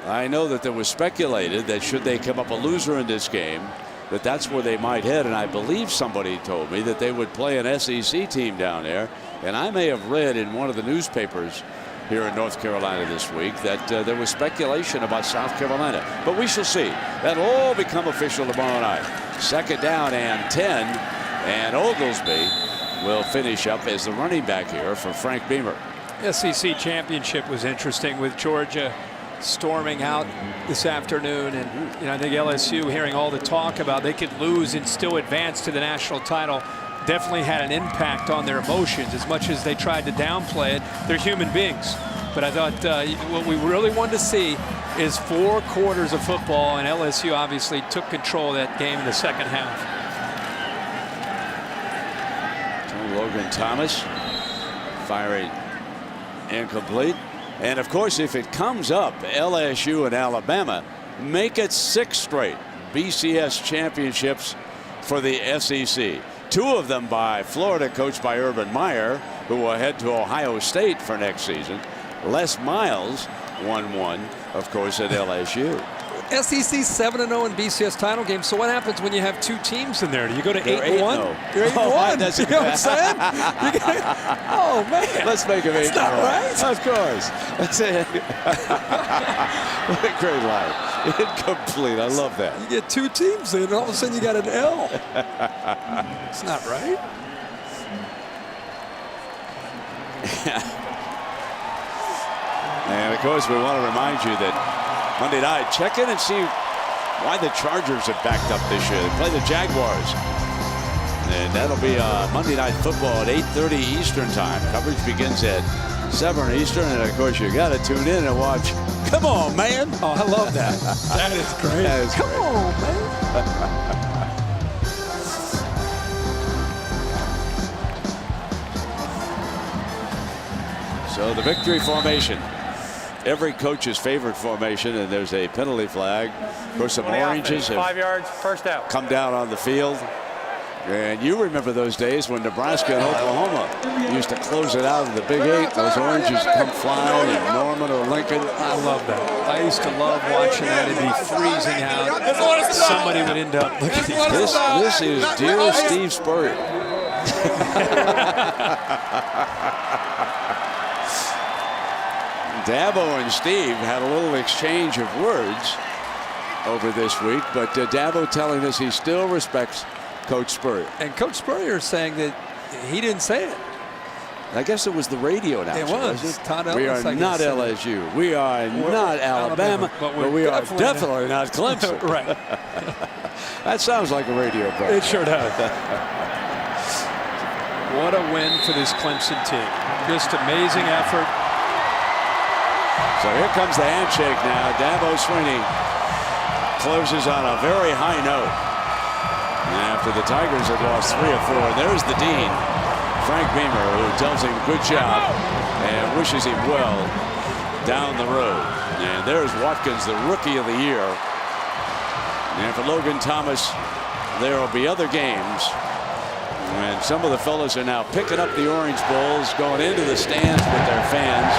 I know that there was speculated that should they come up a loser in this game, that's where they might head. And I believe somebody told me that they would play an SEC team down there. And I may have read in one of the newspapers here in North Carolina this week that there was speculation about South Carolina. But we shall see. That'll all become official tomorrow night. 2nd down and 10. And Oglesby will finish up as the running back here for Frank Beamer. SEC championship was interesting with Georgia storming out this afternoon, and I think LSU, hearing all the talk about they could lose and still advance to the national title, definitely had an impact on their emotions. As much as they tried to downplay it, they're human beings. But I thought what we really wanted to see is 4 quarters of football, and LSU obviously took control of that game in the second half. Logan Thomas firing incomplete. And of course, if it comes up, LSU and Alabama make it 6 straight BCS championships for the SEC. 2 of them by Florida, coached by Urban Meyer, who will head to Ohio State for next season. Les Miles won one, of course, at LSU. SEC 7-0 in BCS title game. So what happens when you have two teams in there? Do you go to 8-1? You're 8-1. You know what I'm saying? Oh man, let's make him 8-0. That's not right. Of course. That's it. What a great line. Incomplete. I love that. You get two teams in, and all of a sudden you got an L. It's not right. And of course, we want to remind you that Monday night, check in and see why the Chargers have backed up this year. They play the Jaguars. And that'll be Monday Night Football at 8:30 Eastern time. Coverage begins at 7 Eastern. And of course, you got to tune in and watch. Come on, man. Oh, I love that. That is great. That is Come great. on, man. So the victory formation. Every coach's favorite formation, and there's a penalty flag. Of course, some oranges have 5 yards, first out. come down on the field. And you remember those days when Nebraska and Oklahoma used to close it out of the Big Eight. Those oranges come flying in Norman or Lincoln. I love that. I used to love watching that. It'd be freezing out. Somebody would end up looking at This is dear Steve Spurrier. Dabo and Steve had a little exchange of words over this week, but Dabo telling us he still respects Coach Spurrier. And Coach Spurrier is saying that he didn't say it. I guess it was the radio announcer. It was. Wasn't it? Todd We Ellis, are I not guess. LSU. We are not Alabama, but we are definitely not Clemson. Right. That sounds like a radio program. It sure does. What a win for this Clemson team. Just amazing effort. So here comes the handshake now. Dabo Swinney closes on a very high note. After the Tigers had lost 3 of 4, there's the dean, Frank Beamer, who tells him good job and wishes him well down the road. And there's Watkins, the rookie of the year. And for Logan Thomas, there will be other games. And some of the fellas are now picking up the orange bowls, going into the stands with their fans.